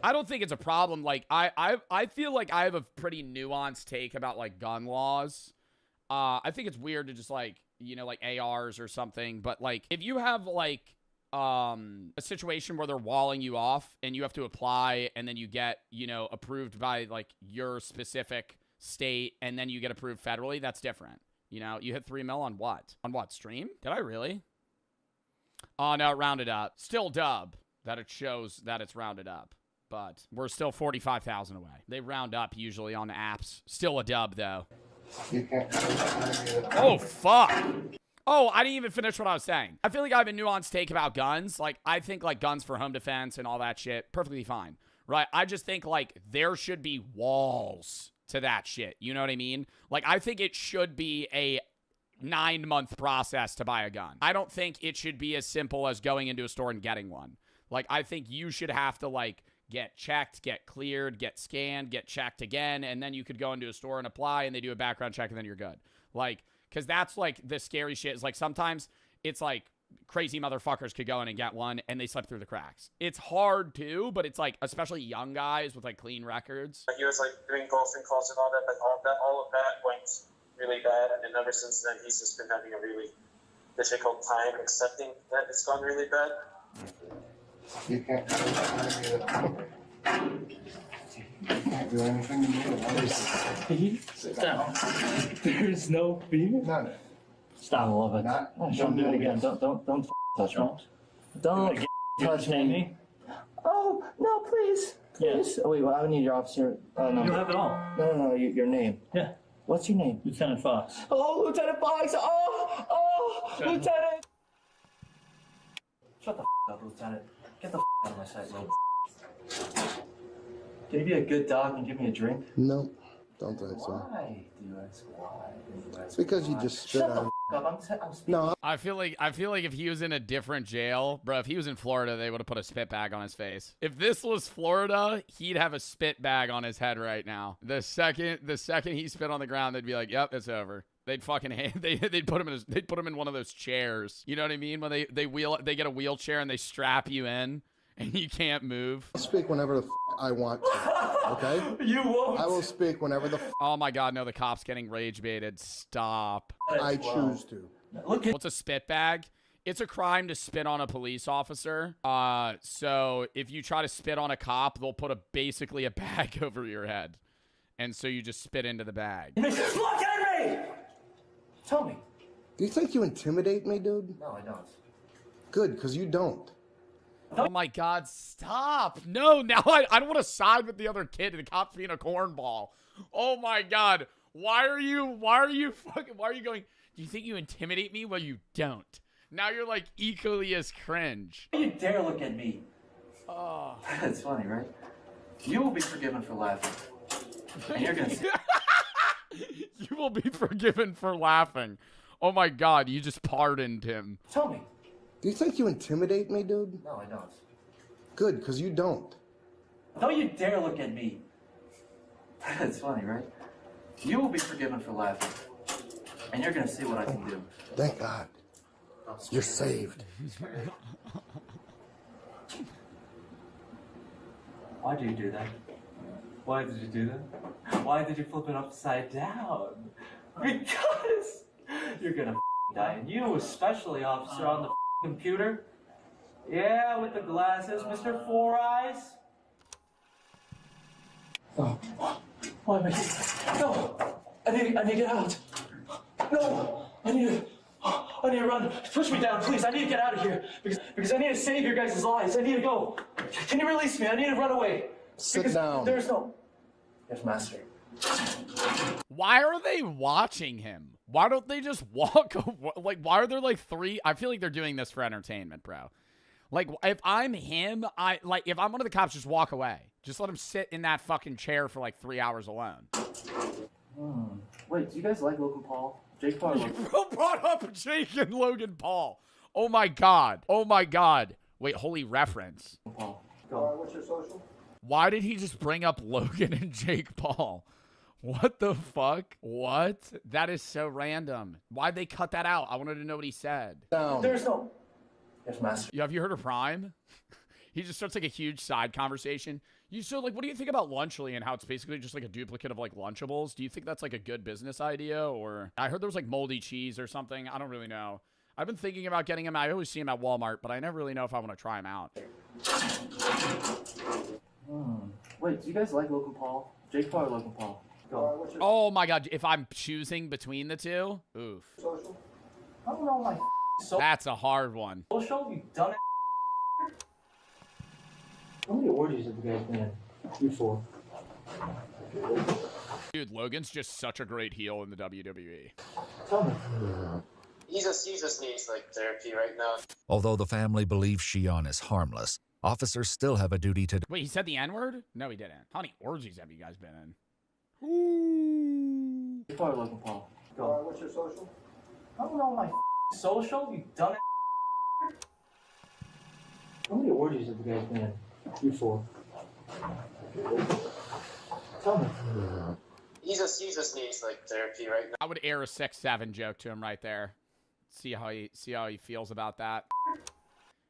I don't think it's a problem. Like, I feel like I have a pretty nuanced take about, like, gun laws. I think it's weird to just, like, you know, like, ARs or something. But, like, if you have, like, a situation where they're walling you off and you have to apply and then you get, you know, approved by, like, your specific state and then you get approved federally, that's different. You know, you hit 3 mil on what? On what, stream? Did I really? Oh, no, it rounded up. Still dub. That it shows that it's rounded up. But we're still 45,000 away. They round up usually on apps. Still a dub, though. Oh, fuck. Oh, I didn't even finish what I was saying. I feel like I have a nuanced take about guns. Like, I think, like, guns for home defense and all that shit, perfectly fine. Right? I just think, like, there should be walls to that shit. You know what I mean? Like, I think it should be a 9-month process to buy a gun. I don't think it should be as simple as going into a store and getting one. Like, I think you should have to, like, get checked, get cleared, get scanned, get checked again, and then you could go into a store and apply, and they do a background check, and then you're good. Like, because that's, like, the scary shit is, like, sometimes it's, like, crazy motherfuckers could go in and get one, and they slip through the cracks. It's hard, too, but it's, like, especially young guys with, like, clean records. He was, like, doing golfing calls and all that, but all of that went really bad, and ever since then, he's just been having a really difficult time accepting that it's gone really bad. You can't do anything to me. Sit down. There's no fee. None. Stop, all of it. Don't do it again. Don't touch me. Don't touch me. Oh no, please. Yes. Oh wait, well, I need your officer. You have it all. No. Your name. Yeah. What's your name? Lieutenant Fox. Oh, Lieutenant Fox. Oh, Lieutenant. Shut the up, Lieutenant. Get the out of my sight, man. Can you be a good dog and give me a drink? No, don't think so. Why do you ask why? It's because you just spit on. I'm speaking. No. I feel like if he was in a different jail, bro, if he was in Florida, they would have put a spit bag on his face. If this was Florida, he'd have a spit bag on his head right now. The second he spit on the ground, they'd be like, "Yep, it's over." They'd fucking they'd put him in one of those chairs. You know what I mean? When they get a wheelchair and they strap you in and you can't move. I'll speak whenever the I want to. Okay? You won't. I will speak whenever the Oh my god, no, the cop's getting rage baited. Stop. I choose to. What's a spit bag? It's a crime to spit on a police officer. So if you try to spit on a cop, they'll put basically a bag over your head. And so you just spit into the bag. Look at me! Tell me. Do you think you intimidate me, dude? No, I don't. Good, because you don't. Oh my god, stop. No, now I don't want to side with the other kid. The cop's being a cornball. Oh my god. Why are you going, do you think you intimidate me? Well, you don't. Now you're like equally as cringe. Don't you dare look at me. Oh. That's funny, right? You will be forgiven for laughing. And you're gonna see. You will be forgiven for laughing. Oh my god, you just pardoned him. Tell me. Do you think you intimidate me, dude? No, I don't. Good, because you don't. Don't you dare look at me. That's funny, right? You will be forgiven for laughing. And you're gonna see what I can do. Thank God. You're saved. Why did you do that? Why did you do that? Why did you flip it upside down? Because you're gonna die. And you, especially, officer, on the computer. Yeah, with the glasses, Mr. Four Eyes. Oh, why am I? No, I need to get out. No, I need to. I need to run. Push me down, please. I need to get out of here because I need to save your guys' lives. I need to go. Can you release me? I need to run away. Sit down. There's no... Yes, master. Why are they watching him? Why don't they just walk? Like, why are there like three? I feel like they're doing this for entertainment, bro. Like, if I'm him, if I'm one of the cops, just walk away. Just let him sit in that fucking chair for like 3 hours alone. Wait, do you guys like Logan Paul? Jake Paul or Logan? Bro brought up Jake and Logan Paul. Oh my god. Oh my god. Wait, holy reference. Paul. Go. What's your social? Why did he just bring up Logan and Jake Paul? What the fuck? What? That is so random. Why'd they cut that out? I wanted to know what he said. There's no... Yes, master. Have you heard of Prime? He just starts like a huge side conversation. So like, what do you think about Lunchly and how it's basically just like a duplicate of like Lunchables? Do you think that's like a good business idea? Or I heard there was like moldy cheese or something. I don't really know. I've been thinking about getting him. I always see him at Walmart, but I never really know if I want to try him out. Wait, do you guys like Logan Paul? Jake Paul or Logan Paul? Go. Oh my god, if I'm choosing between the two? Oof. Social? I don't know my That's a hard one. social, you dumb. How many orgies have you guys been in? You 4. Dude, Logan's just such a great heel in the WWE. Tell me. He just needs like therapy right now. Although the family believes Shion is harmless, officers still have a duty to... Wait, he said the N-word? No, he didn't. How many orgies have you guys been in? Ooh. Jake Paul or Logan Paul? Go. What's your social? I don't know my social, you dumb. How many orgies have you guys been in? You 4. Tell me. He just needs like therapy right now. I would air a 6'7" joke to him right there. See how he feels about that.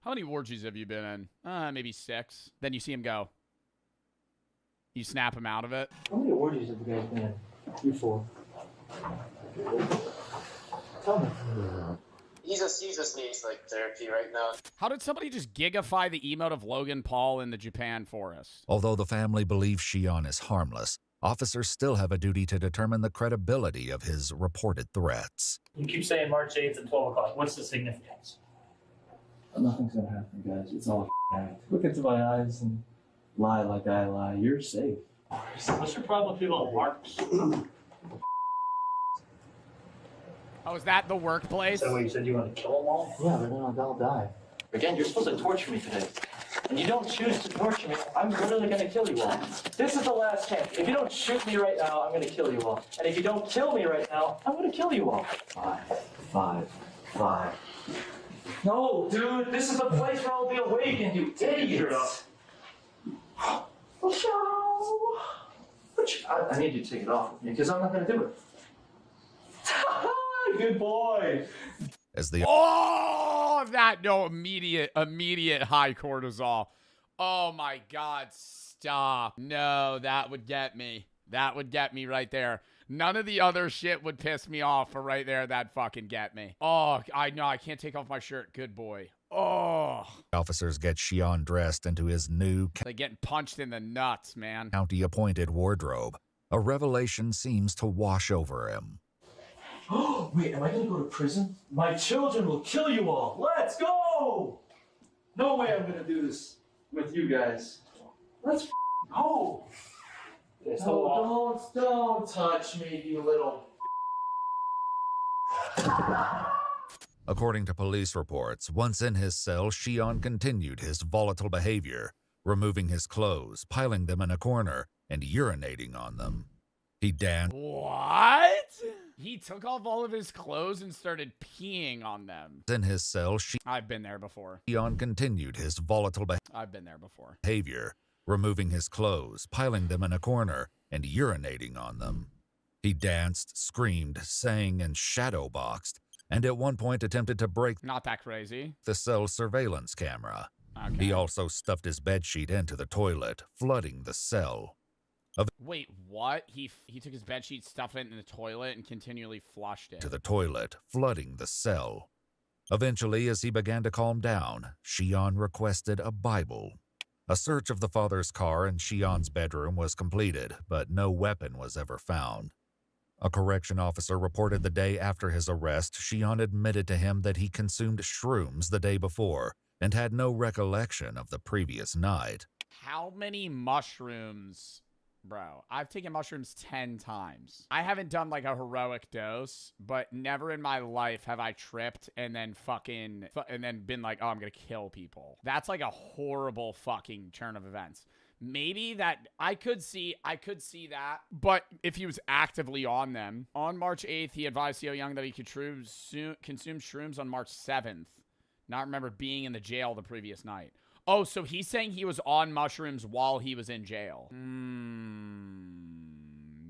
How many orgies have you been in? Maybe 6. Then you see him go. You snap him out of it. How many orgies have you guys been in? You 4. Tell me. He just needs like therapy right now. How did somebody just gigify the emote of Logan Paul in the Japan forest? Although the family believes Shion is harmless, officers still have a duty to determine the credibility of his reported threats. You keep saying March 8th at 12 o'clock. What's the significance? Nothing's gonna happen, guys. It's all act. Look into my eyes and lie like I lie. You're safe. What's your problem with people at Marks? Oh, is that the workplace? Is that what you said you want to kill them all? Yeah, but then they'll die. Again, you're supposed to torture me today. And you don't choose to torture me, I'm literally gonna kill you all. This is the last chance. If you don't shoot me right now, I'm gonna kill you all. And if you don't kill me right now, I'm gonna kill you all. 5. No, dude, this is the place where I'll be awakened, you idiots. I need you to take it off with me, because I'm not gonna do it. Good boy. As the immediate high cortisol. Oh my god, stop. No, that would get me. That would get me right there. None of the other shit would piss me off, but right there, that'd fucking get me. Oh, I know, I can't take off my shirt. Good boy. Oh. officers get Shion dressed into his new Like getting punched in the nuts, man. county-appointed wardrobe. A revelation seems to wash over him. Oh, wait, am I gonna go to prison? My children will kill you all. Let's go! No way I'm gonna do this with you guys. Let's go! No, don't touch me, you little... According to police reports, once in his cell, Shion continued his volatile behavior, removing his clothes, piling them in a corner, and urinating on them. He danced. What? He took off all of his clothes and started peeing on them. In his cell, I've been there before. Shion continued his volatile I've been there before. behavior, removing his clothes, piling them in a corner, and urinating on them. He danced, screamed, sang, and shadowboxed, and at one point attempted to break Not that crazy. the cell surveillance camera. Okay. He also stuffed his bedsheet into the toilet, flooding the cell. Wait, what? He took his bedsheet, stuffed it in the toilet, and continually flushed it. To the toilet, flooding the cell. Eventually, as he began to calm down, Shion requested a Bible. A search of the father's car and Shion's bedroom was completed, but no weapon was ever found. A correction officer reported the day after his arrest, Shion admitted to him that he consumed shrooms the day before and had no recollection of the previous night. How many mushrooms? Bro, I've taken mushrooms 10 times. I haven't done like a heroic dose, but never in my life have I tripped and then been like, oh, I'm gonna kill people. That's like a horrible fucking turn of events. Maybe that I could see that, but if he was actively on them. On March 8th, he advised CO Young that he consumed shrooms on March 7th. Not remember being in the jail the previous night. Oh, so he's saying he was on mushrooms while he was in jail.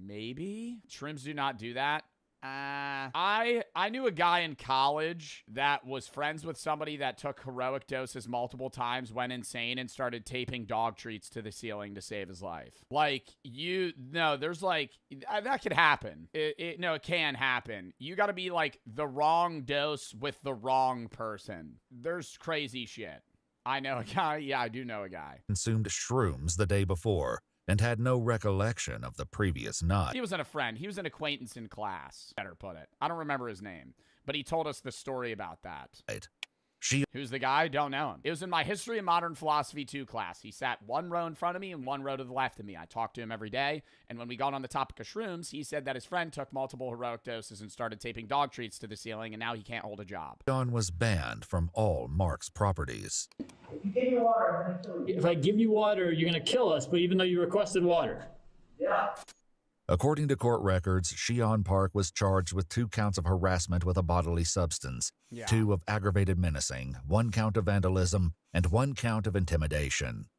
Maybe? Shrooms do not do that. I knew a guy in college that was friends with somebody that took heroic doses multiple times, went insane, and started taping dog treats to the ceiling to save his life. Like, there's like, that could happen. It can happen. You gotta be like the wrong dose with the wrong person. There's crazy shit. I know a guy. Yeah, I do know a guy. Consumed shrooms the day before and had no recollection of the previous night. He wasn't a friend. He was an acquaintance in class. Better put it. I don't remember his name, but he told us the story about that. Right. Who's the guy? Don't know him. It was in my History of Modern Philosophy 2 class. He sat one row in front of me and one row to the left of me. I talked to him every day, and when we got on the topic of shrooms, he said that his friend took multiple heroic doses and started taping dog treats to the ceiling, and now he can't hold a job. Shion was banned from all Mark's properties. If I give you water, you're going to kill us, but even though you requested water. Yeah. According to court records, Shion Park was charged with 2 counts of harassment with a bodily substance, 2 of aggravated menacing, 1 count of vandalism, and 1 count of intimidation.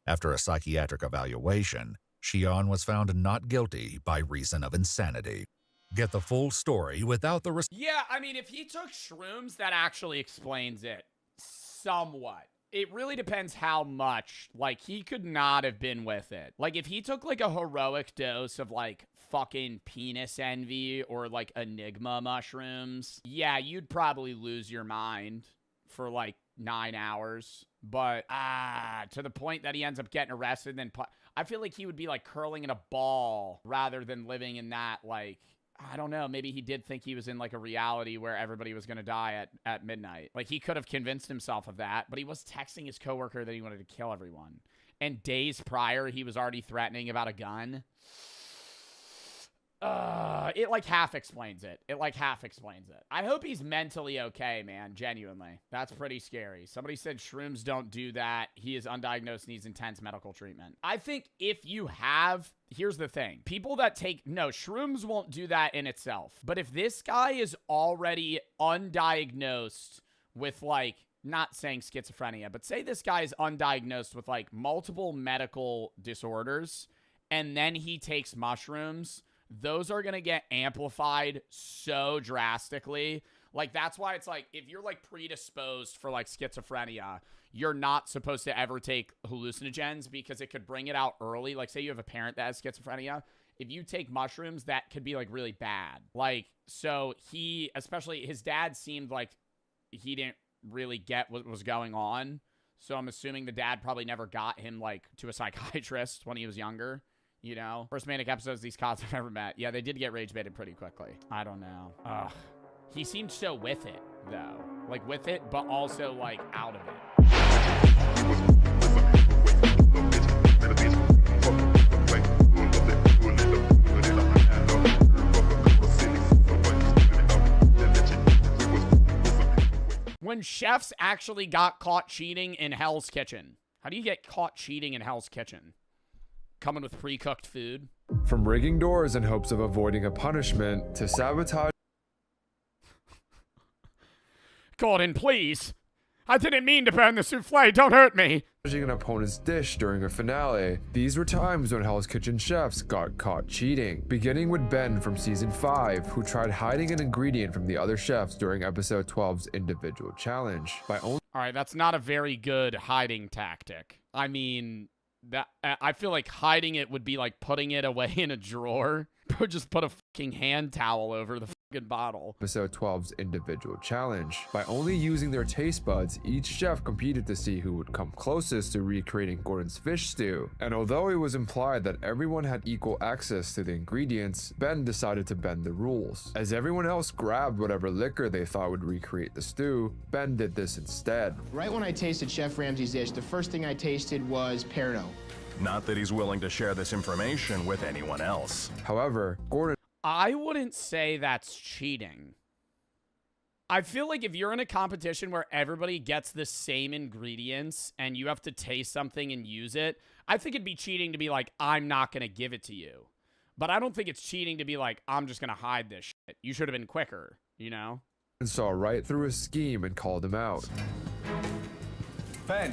After a psychiatric evaluation, Shion was found not guilty by reason of insanity. Get the full story without the Yeah, I mean, if he took shrooms, that actually explains it somewhat. It really depends how much. Like, he could not have been with it. Like, if he took, like, a heroic dose of, like, fucking penis envy or, like, enigma mushrooms, yeah, you'd probably lose your mind for, like, 9 hours. But, to the point that he ends up getting arrested, then I feel like he would be, like, curling in a ball rather than living in that, like... I don't know. Maybe he did think he was in like a reality where everybody was going to die at midnight. Like he could have convinced himself of that, but he was texting his coworker that he wanted to kill everyone. And days prior, he was already threatening about a gun. It like half explains it. I hope he's mentally okay, man. Genuinely. That's pretty scary. Somebody said shrooms don't do that. He is undiagnosed, needs intense medical treatment. I think if you have, here's the thing. People that take, no, shrooms won't do that in itself. But if this guy is already undiagnosed with like, not saying schizophrenia, but say this guy is undiagnosed with like multiple medical disorders, and then he takes mushrooms, those are going to get amplified so drastically. Like, that's why it's like, if you're like predisposed for like schizophrenia, you're not supposed to ever take hallucinogens because it could bring it out early. Like, say you have a parent that has schizophrenia. If you take mushrooms, that could be like really bad. Like, so he, especially his dad seemed like he didn't really get what was going on. So I'm assuming the dad probably never got him like to a psychiatrist when he was younger. You know, first manic episodes these cops have ever met. Yeah, they did get rage baited pretty quickly. I don't know. Ugh. He seemed so with it, though. Like, with it, but also, like, out of it. When chefs actually got caught cheating in Hell's Kitchen. How do you get caught cheating in Hell's Kitchen? Coming with pre-cooked food? From rigging doors in hopes of avoiding a punishment to sabotage. Gordon, please. I didn't mean to burn the souffle. Don't hurt me. An opponent's dish during a finale. These were times when Hell's Kitchen chefs got caught cheating. Beginning with Ben from season 5, who tried hiding an ingredient from the other chefs during episode 12's individual challenge. All right, that's not a very good hiding tactic. I mean... that I feel like hiding it would be like putting it away in a drawer Just put a fucking hand towel over the fucking bottle. Episode 12's individual challenge. By only using their taste buds, each chef competed to see who would come closest to recreating Gordon's fish stew. And although it was implied that everyone had equal access to the ingredients, Ben decided to bend the rules. As everyone else grabbed whatever liquor they thought would recreate the stew, Ben did this instead. Right when I tasted Chef Ramsay's dish, the first thing I tasted was Pernod. Not that he's willing to share this information with anyone else. However, Gordon... I wouldn't say that's cheating. I feel like if you're in a competition where everybody gets the same ingredients and you have to taste something and use it, I think it'd be cheating to be like, I'm not going to give it to you. But I don't think it's cheating to be like, I'm just going to hide this shit. You should have been quicker, you know? And saw right through his scheme and called him out. Ben,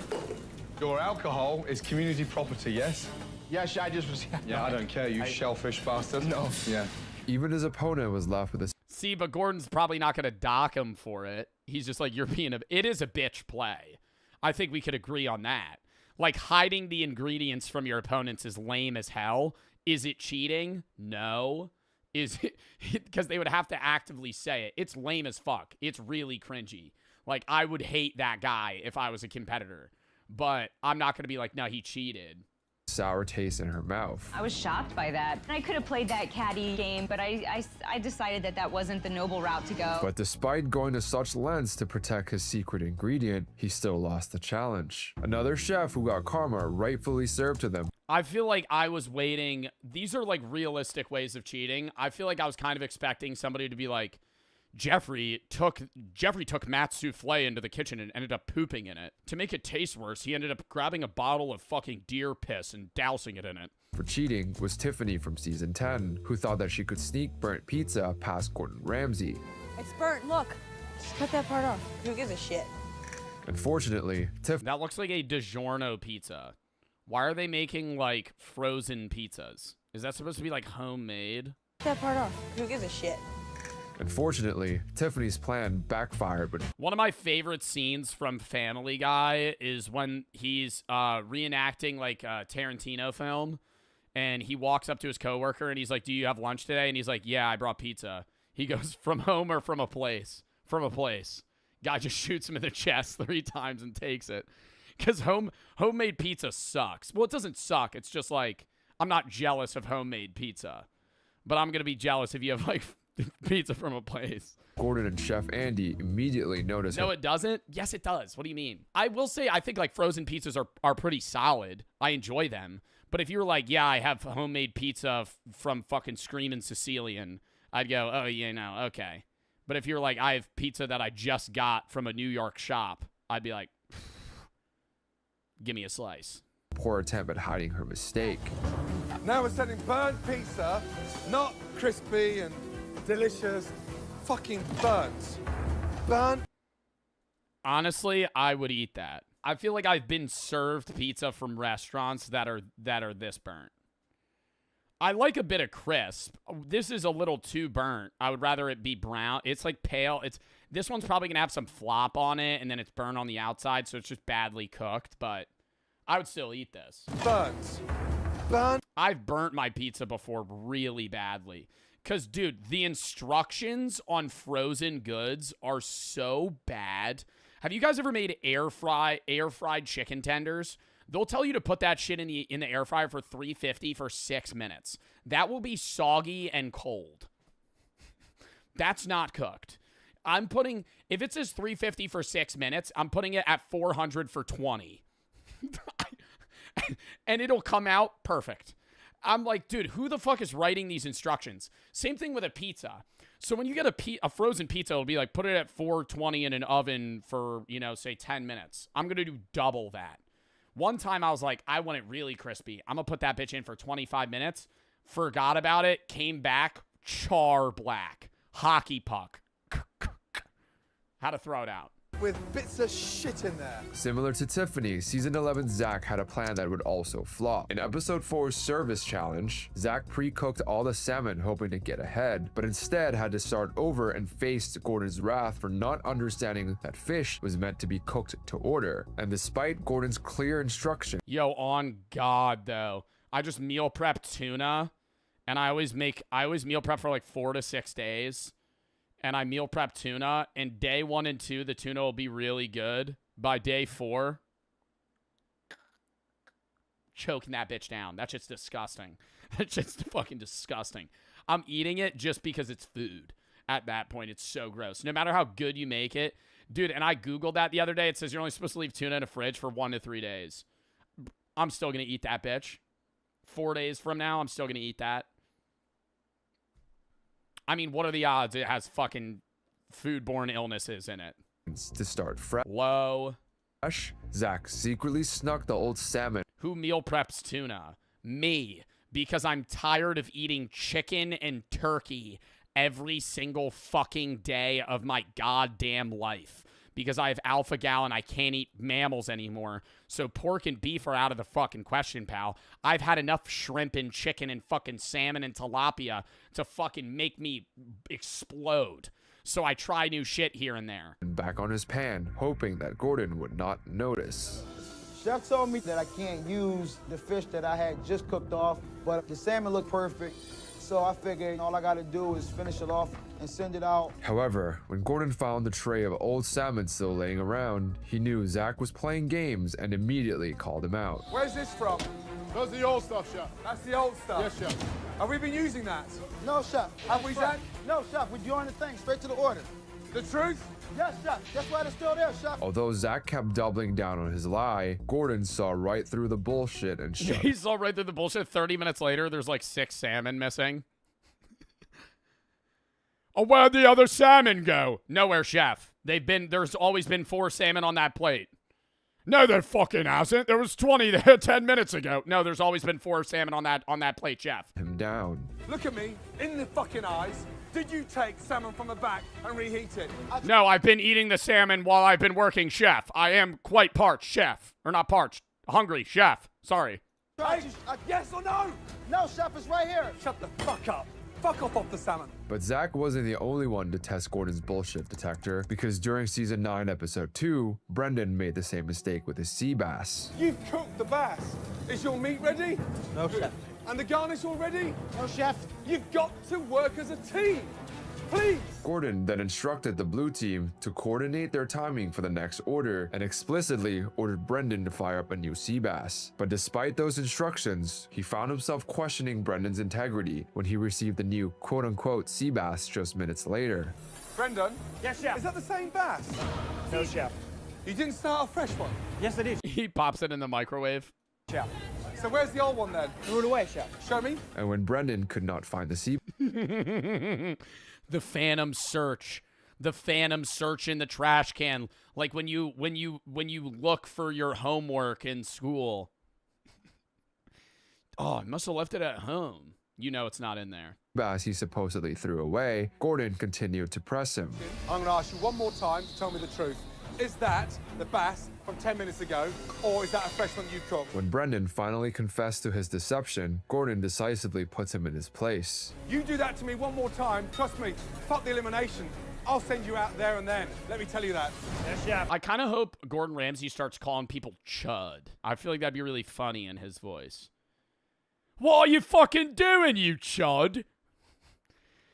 your alcohol is community property, yes? Yes, I just was... Yeah, I don't care, you shellfish bastard. No. Yeah. Even his opponent was left with a... See, but Gordon's probably not going to dock him for it. He's just like, you're being a... It is a bitch play. I think we could agree on that. Like, hiding the ingredients from your opponents is lame as hell. Is it cheating? No. Is it... Because they would have to actively say it. It's lame as fuck. It's really cringy. Like, I would hate that guy if I was a competitor. But I'm not going to be like, no, he cheated. Sour taste in her mouth. I was shocked by that. I could have played that caddy game, but I decided that that wasn't the noble route to go. But despite going to such lengths to protect his secret ingredient, he still lost the challenge. Another chef who got karma rightfully served to them. I feel like I was waiting. These are like realistic ways of cheating. I feel like I was kind of expecting somebody to be like, Jeffrey took Matt's souffle into the kitchen and ended up pooping in it. To make it taste worse, he ended up grabbing a bottle of fucking deer piss and dousing it in it. For cheating was Tiffany from season 10, who thought that she could sneak burnt pizza past Gordon Ramsay. It's burnt, look. Just cut that part off. Who gives a shit? Unfortunately, That looks like a DiGiorno pizza. Why are they making, like, frozen pizzas? Is that supposed to be, like, homemade? Cut that part off. Who gives a shit? Unfortunately, Tiffany's plan backfired. But one of my favorite scenes from Family Guy is when he's reenacting like a Tarantino film, and he walks up to his coworker and he's like, "Do you have lunch today?" And he's like, "Yeah, I brought pizza." He goes, "From home or from a place?" "From a place." Guy just shoots him in the chest 3 times and takes it. Because homemade pizza sucks. Well, it doesn't suck. It's just like, I'm not jealous of homemade pizza, but I'm gonna be jealous if you have like pizza from a place. Gordon and Chef Andy immediately noticed. No, it doesn't? Yes, it does. What do you mean? I will say, I think like frozen pizzas are pretty solid. I enjoy them. But if you were like, yeah, I have homemade pizza from fucking Screamin' Sicilian, I'd go, oh, yeah, no, okay. But if you're like, I have pizza that I just got from a New York shop, I'd be like, give me a slice. Poor attempt at hiding her mistake. Now we're sending burnt pizza, not crispy and delicious, fucking burnt. Burnt. Honestly, I would eat that. I feel like I've been served pizza from restaurants that are this burnt. I like a bit of crisp. This is a little too burnt. I would rather it be brown. It's like pale. This one's probably gonna have some flop on it, and then it's burnt on the outside, so it's just badly cooked. But I would still eat this. Burnt. Burnt. I've burnt my pizza before really badly. Because, dude, the instructions on frozen goods are so bad. Have you guys ever made air fried chicken tenders? They'll tell you to put that shit in the air fryer for 350 for 6 minutes. That will be soggy and cold. That's not cooked. If it says 350 for 6 minutes, I'm putting it at 400 for 20. And it'll come out perfect. I'm like, dude, who the fuck is writing these instructions? Same thing with a pizza. So when you get a frozen pizza, it'll be like, put it at 420 in an oven for, say 10 minutes. I'm going to do double that. One time I was like, I want it really crispy. I'm going to put that bitch in for 25 minutes. Forgot about it. Came back. Char black. Hockey puck. Had to throw it out. With bits of shit in there. Similar to Tiffany, season 11 Zach had a plan that would also flop. In episode 4's service challenge, Zach pre-cooked all the salmon hoping to get ahead, but instead had to start over and faced Gordon's wrath for not understanding that fish was meant to be cooked to order. And despite Gordon's clear instruction, Yo, on God though, I just meal prepped tuna And I always meal prep for like 4 to 6 days. And I meal prep tuna. And day 1 and 2, the tuna will be really good. By day 4, choking that bitch down. That's just disgusting. That's just fucking disgusting. I'm eating it just because it's food. At that point, it's so gross. No matter how good you make it. Dude, and I Googled that the other day. It says you're only supposed to leave tuna in a fridge for 1 to 3 days. I'm still going to eat that bitch. 4 days from now, I'm still going to eat that. I mean, what are the odds it has fucking foodborne illnesses in it? To start fresh. Low. Zach secretly snuck the old salmon. Who meal preps tuna? Me. Because I'm tired of eating chicken and turkey every single fucking day of my goddamn life. Because I have alpha-gal and I can't eat mammals anymore. So pork and beef are out of the fucking question, pal. I've had enough shrimp and chicken and fucking salmon and tilapia to fucking make me explode. So I try new shit here and there. Back on his pan, hoping that Gordon would not notice. Chef told me that I can't use the fish that I had just cooked off, but the salmon looked perfect. So I figured all I gotta do is finish it off and send it out. However, when Gordon found the tray of old salmon still laying around, he knew Zach was playing games and immediately called him out. Where's this from? That's the old stuff, Chef. That's the old stuff? Yes, Chef. Have we been using that? No, Chef. Have we, Zach? No, Chef. We're doing the thing straight to the order. The truth? Yes, Chef. That's why they're still there, Chef. Although Zach kept doubling down on his lie, Gordon saw right through the bullshit and shut He saw right through the bullshit. 30 minutes later, there's like 6 salmon missing. Oh, where'd the other salmon go? Nowhere, Chef. There's always been 4 salmon on that plate. No, there fucking hasn't. There was 20 there 10 minutes ago. No, there's always been 4 salmon on that plate, Chef. him down. Look at me, in the fucking eyes. Did you take salmon from the back and reheat it? No, I've been eating the salmon while I've been working, Chef. I am quite parched, Chef. Or not parched. Hungry, Chef. Sorry. Hey, yes or no? No, Chef, it's right here. Shut the fuck up. Fuck off the salmon. But Zach wasn't the only one to test Gordon's bullshit detector, because during season 9, episode 2, Brendan made the same mistake with his sea bass. You've cooked the bass. Is your meat ready? No, Chef. And the garnish all ready? No, Chef. You've got to work as a team. Please. Gordon then instructed the blue team to coordinate their timing for the next order and explicitly ordered Brendan to fire up a new sea bass. But despite those instructions, he found himself questioning Brendan's integrity when he received the new quote-unquote sea bass just minutes later. Brendan? Yes, Chef. Is that the same bass? No, Chef. You didn't start a fresh one? Yes, it is. He pops it in the microwave. Chef. So where's the old one then? Threw it away, Chef. Show me. And when Brendan could not find the sea The phantom search. The phantom search in the trash can. Like when you look for your homework in school. Oh, I must have left it at home. You know it's not in there. bass he supposedly threw away, Gordon continued to press him. I'm going to ask you one more time to tell me the truth. Is that the bass from 10 minutes ago, or is that a fresh one you cooked? When Brendan finally confessed to his deception, Gordon decisively puts him in his place. You do that to me one more time, trust me, fuck the elimination. I'll send you out there and then. Let me tell you that. Yes, Chef. I kind of hope Gordon Ramsay starts calling people chud. I feel like that'd be really funny in his voice. What are you fucking doing, you chud?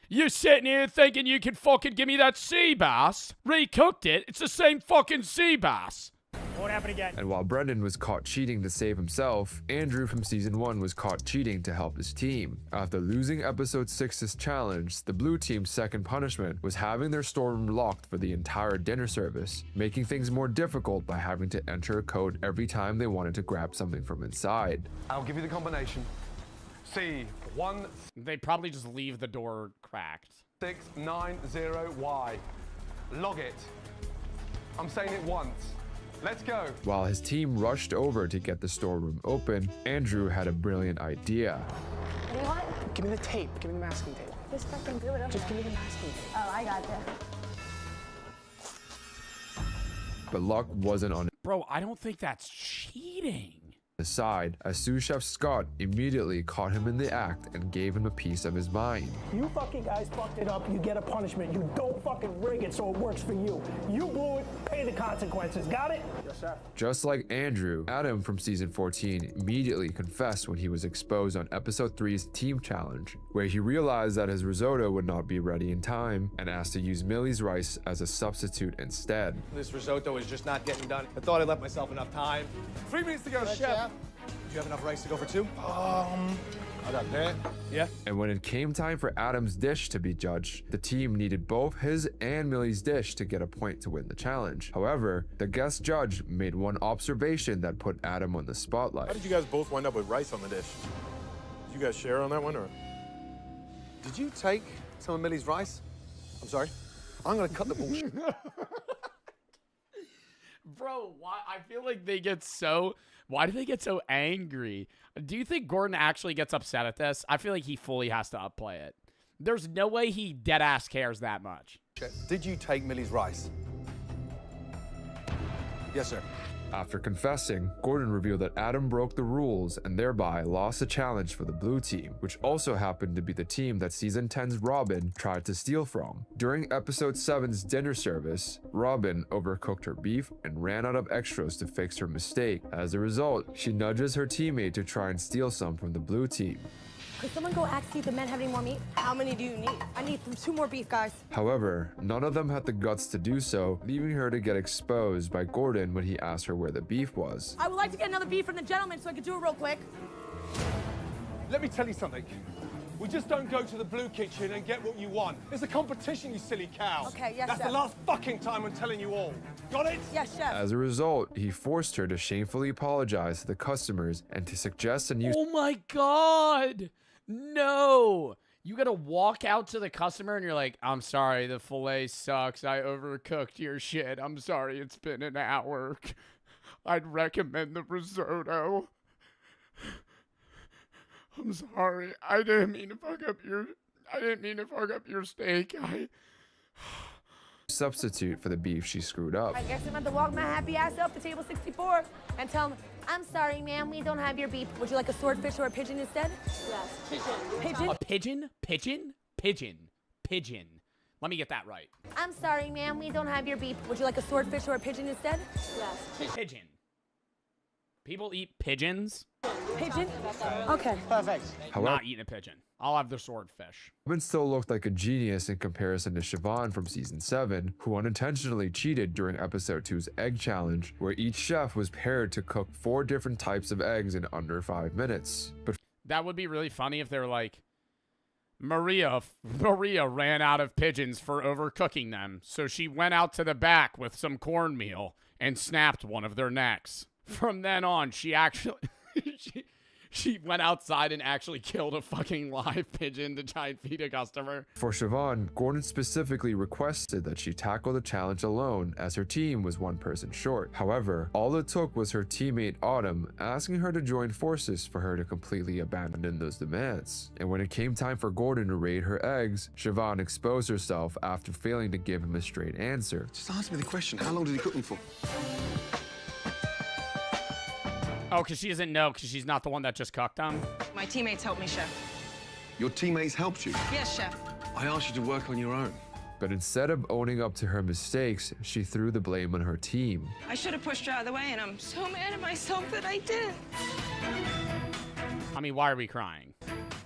You sitting here thinking you can fucking give me that sea bass? Recooked it. It's the same fucking sea bass. Won't happen again. And while Brendan was caught cheating to save himself, Andrew from season 1 was caught cheating to help his team. After losing episode 6's challenge, the blue team's second punishment was having their storeroom locked for the entire dinner service, making things more difficult by having to enter a code every time they wanted to grab something from inside. I'll give you the combination. C1. They'd probably just leave the door cracked. 690Y. Log it. I'm saying it once. Let's go. While his team rushed over to get the storeroom open, Andrew had a brilliant idea. What do you want? Give me the tape. Give me the masking tape. Just fucking do it. Just give me the masking tape. Oh, I gotcha. But luck wasn't on. Bro, I don't think that's cheating. aside, as sous chef Scott immediately caught him in the act and gave him a piece of his mind. You fucking guys fucked it up, you get a punishment. You don't fucking rig it so it works for you. You blew it, pay the consequences. Got it? Yes, sir. Just like Andrew, Adam from season 14 immediately confessed when he was exposed on episode 3's team challenge, where he realized that his risotto would not be ready in time and asked to use Millie's rice as a substitute instead. This risotto is just not getting done. I thought I left myself enough time. 3 minutes to go, chef. Do you have enough rice to go for 2? I got that. Yeah. And when it came time for Adam's dish to be judged, the team needed both his and Millie's dish to get a point to win the challenge. However, the guest judge made one observation that put Adam on the spotlight. How did you guys both wind up with rice on the dish? Did you guys share on that one, or? Did you take some of Millie's rice? I'm sorry. I'm gonna cut the bullshit. Bro, why? I feel like they get so... Why do they get so angry? Do you think Gordon actually gets upset at this? I feel like he fully has to upplay it. There's no way he deadass cares that much. Did you take Millie's rice? Yes, sir. After confessing, Gordon revealed that Adam broke the rules and thereby lost the challenge for the blue team, which also happened to be the team that season 10's Robin tried to steal from. During episode 7's dinner service, Robin overcooked her beef and ran out of extras to fix her mistake. As a result, she nudges her teammate to try and steal some from the blue team. Could someone go ask if the men have any more meat? How many do you need? I need 2 more beef, guys. However, none of them had the guts to do so, leaving her to get exposed by Gordon when he asked her where the beef was. I would like to get another beef from the gentleman so I could do it real quick. Let me tell you something. We just don't go to the blue kitchen and get what you want. It's a competition, you silly cow. Okay, yes, That's chef. the last fucking time I'm telling you all. Got it? Yes, chef. As a result, he forced her to shamefully apologize to the customers and to suggest a new... Oh my God! No! You gotta walk out to the customer and you're like, I'm sorry, the filet sucks. I overcooked your shit. I'm sorry, it's been an hour. I'd recommend the risotto. I'm sorry. I didn't mean to fuck up your steak. substitute for the beef she screwed up. I guess I'm going to walk my happy ass up to table 64 and tell them, I'm sorry, ma'am, we don't have your beef. Would you like a swordfish or a pigeon instead? Yes, pigeon. Pigeon? A pigeon? Pigeon? Pigeon. Pigeon. Let me get that right. I'm sorry, ma'am, we don't have your beef. Would you like a swordfish or a pigeon instead? Yes. Pigeon. People eat pigeons? Pigeon? Okay. Perfect. I'm not eating a pigeon. I'll have the swordfish. Robin still looked like a genius in comparison to Siobhan from season 7, who unintentionally cheated during episode 2's egg challenge, where each chef was paired to cook 4 different types of eggs in under 5 minutes. But that would be really funny if they were like, Maria ran out of pigeons for overcooking them, so she went out to the back with some cornmeal and snapped one of their necks. From then on, she actually she went outside and actually killed a fucking live pigeon to try and feed a customer. For Siobhan, Gordon specifically requested that she tackle the challenge alone as her team was 1 person short. However, all it took was her teammate Autumn asking her to join forces for her to completely abandon those demands. And when it came time for Gordon to raid her eggs, Siobhan exposed herself after failing to give him a straight answer. Just answer me the question, how long did he cook them for? Oh, because she doesn't know because she's not the one that just cooked them? My teammates helped me, Chef. Your teammates helped you? Yes, Chef. I asked you to work on your own. But instead of owning up to her mistakes, she threw the blame on her team. I should have pushed her out of the way, and I'm so mad at myself that I didn't. I mean, why are we crying?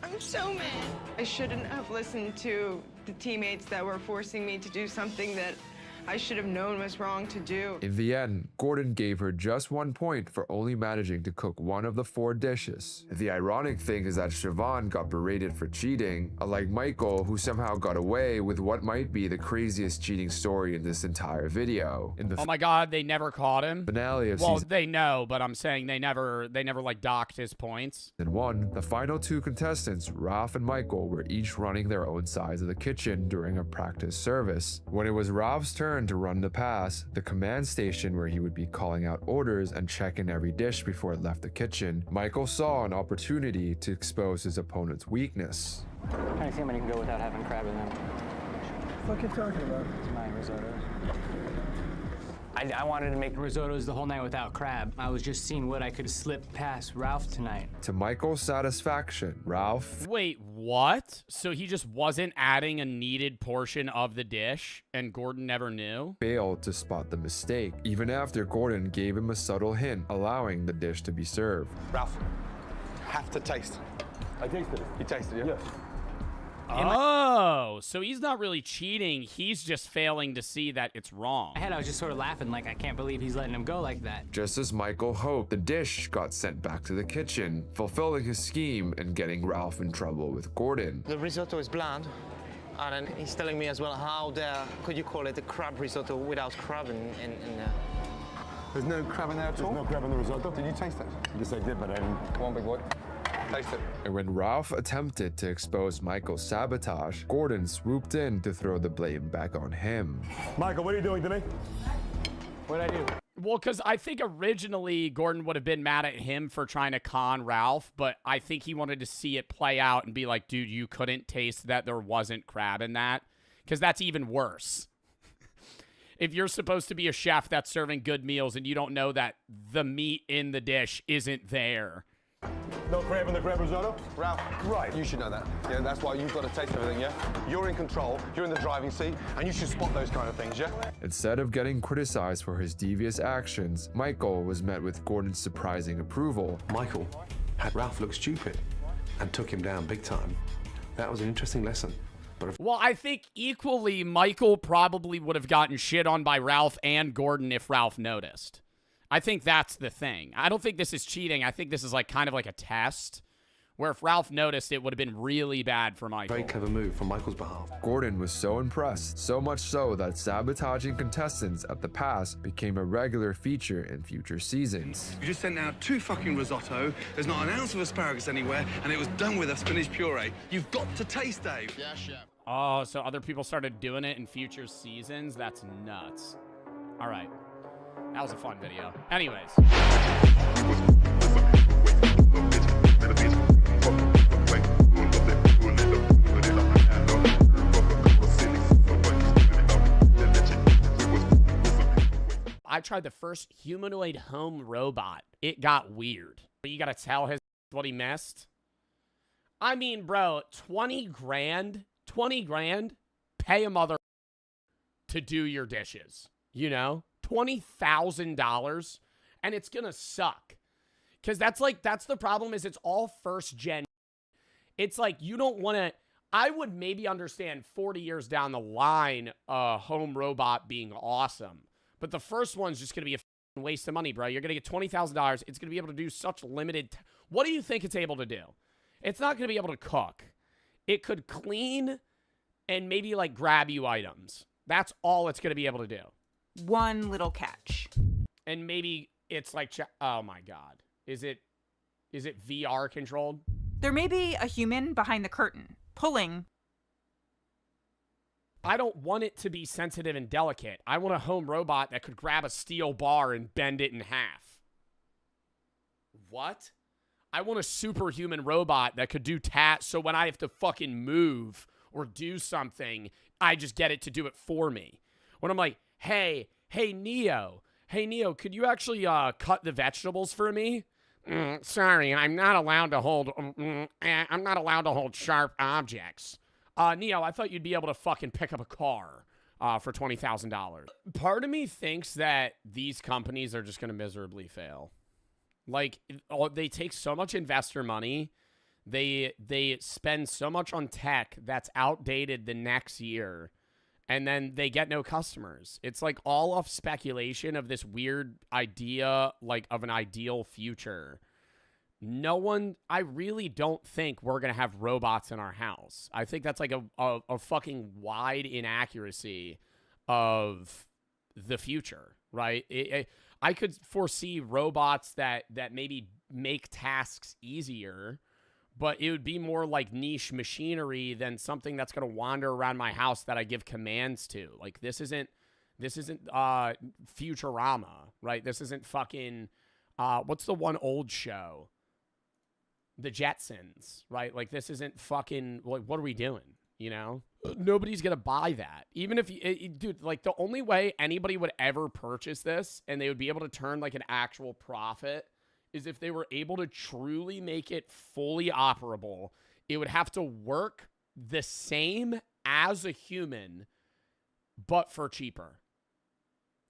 I'm so mad. I shouldn't have listened to the teammates that were forcing me to do something that I should have known was wrong to do. In the end, Gordon gave her just 1 point for only managing to cook 1 of the 4 dishes. The ironic thing is that Siobhan got berated for cheating, unlike Michael, who somehow got away with what might be the craziest cheating story in this entire video. In the oh my god, they never caught him? Finale of well, season they know, but I'm saying they never like docked his points. 1, the final 2 contestants, Ralph and Michael, were each running their own sides of the kitchen during a practice service. When it was Ralph's turn to run the pass, the command station where he would be calling out orders and checking every dish before it left the kitchen, Michael saw an opportunity to expose his opponent's weakness. I'm trying to see how many can go without having crab in them. What are you talking about? It's my risotto. I wanted to make risottos the whole night without crab. I was just seeing what I could slip past Ralph tonight. To Michael's satisfaction, Ralph Wait, what? So he just wasn't adding a needed portion of the dish, and Gordon never knew? failed to spot the mistake, even after Gordon gave him a subtle hint, allowing the dish to be served. Ralph, have to taste. I tasted it. You tasted it, yeah? Yes. Oh, so he's not really cheating. He's just failing to see that it's wrong. I was just sort of laughing like, I can't believe he's letting him go like that. Just as Michael hoped, the dish got sent back to the kitchen, fulfilling his scheme and getting Ralph in trouble with Gordon. The risotto is bland. And then he's telling me as well, how could you call it a crab risotto without crab in there? There's no crab in there at all? There's no crab in the risotto. Did you taste it? Yes, I did, but I didn't. Come on, big boy. Taste it. And when Ralph attempted to expose Michael's sabotage, Gordon swooped in to throw the blame back on him. Michael, what are you doing to me? What'd I do? Well, because I think originally Gordon would have been mad at him for trying to con Ralph, but I think he wanted to see it play out and be like, dude, you couldn't taste that there wasn't crab in that, because that's even worse. If you're supposed to be a chef that's serving good meals and you don't know that the meat in the dish isn't there. No crab in the crab risotto? Ralph, Right. you should know that. Yeah, that's why you've got to taste everything, yeah? You're in control, you're in the driving seat, and you should spot those kind of things, yeah? Instead of getting criticized for his devious actions, Michael was met with Gordon's surprising approval. Michael had Ralph look stupid and took him down big time. That was an interesting lesson. But Well, I think equally Michael probably would have gotten shit on by Ralph and Gordon if Ralph noticed. I think that's the thing. I don't think this is cheating. I think this is like kind of like a test where if Ralph noticed, it would have been really bad for Michael. very clever move from Michael's behalf. Gordon was so impressed, so much so that sabotaging contestants at the pass became a regular feature in future seasons. You just sent out 2 fucking risotto, there's not an ounce of asparagus anywhere, and it was done with a spinach puree. You've got to taste, Dave. Yeah, chef. Oh, so other people started doing it in future seasons? That's nuts. All right. That was a fun video. Anyways. I tried the first humanoid home robot. It got weird. You gotta tell his what he missed. I mean, bro, 20 grand, pay a mother to do your dishes, you know? $20,000, and it's gonna suck. Because that's the problem is it's all first gen. It's like you don't want to, I would maybe understand 40 years down the line a home robot being awesome. But the first one's just gonna be a waste of money, bro. You're gonna get $20,000. It's gonna be able to do such limited, what do you think it's able to do? It's not gonna be able to cook. It could clean and maybe like grab you items. That's all it's gonna be able to do. One little catch. And maybe it's like, oh my God. Is it VR controlled? There may be a human behind the curtain, pulling. I don't want it to be sensitive and delicate. I want a home robot that could grab a steel bar and bend it in half. What? I want a superhuman robot that could do tasks so when I have to fucking move or do something, I just get it to do it for me. When I'm like, Hey, Neo, could you actually cut the vegetables for me? Sorry, I'm not allowed to hold. I'm not allowed to hold sharp objects. Neo, I thought you'd be able to fucking pick up a car for $20,000. Part of me thinks that these companies are just gonna miserably fail. Like, they take so much investor money, they spend so much on tech that's outdated the next year. And then they get no customers. It's like all off speculation of this weird idea, like of an ideal future. I really don't think we're going to have robots in our house. I think that's like a fucking wide inaccuracy of the future, right? I could foresee robots that maybe make tasks easier, but it would be more like niche machinery than something that's going to wander around my house that I give commands to. Like, this isn't Futurama, right? This isn't fucking, what's the one old show? The Jetsons, right? Like, this isn't fucking, like, what are we doing, you know? Nobody's gonna buy that. Even if dude, like the only way anybody would ever purchase this and they would be able to turn like an actual profit is if they were able to truly make it fully operable. It would have to work the same as a human, but for cheaper.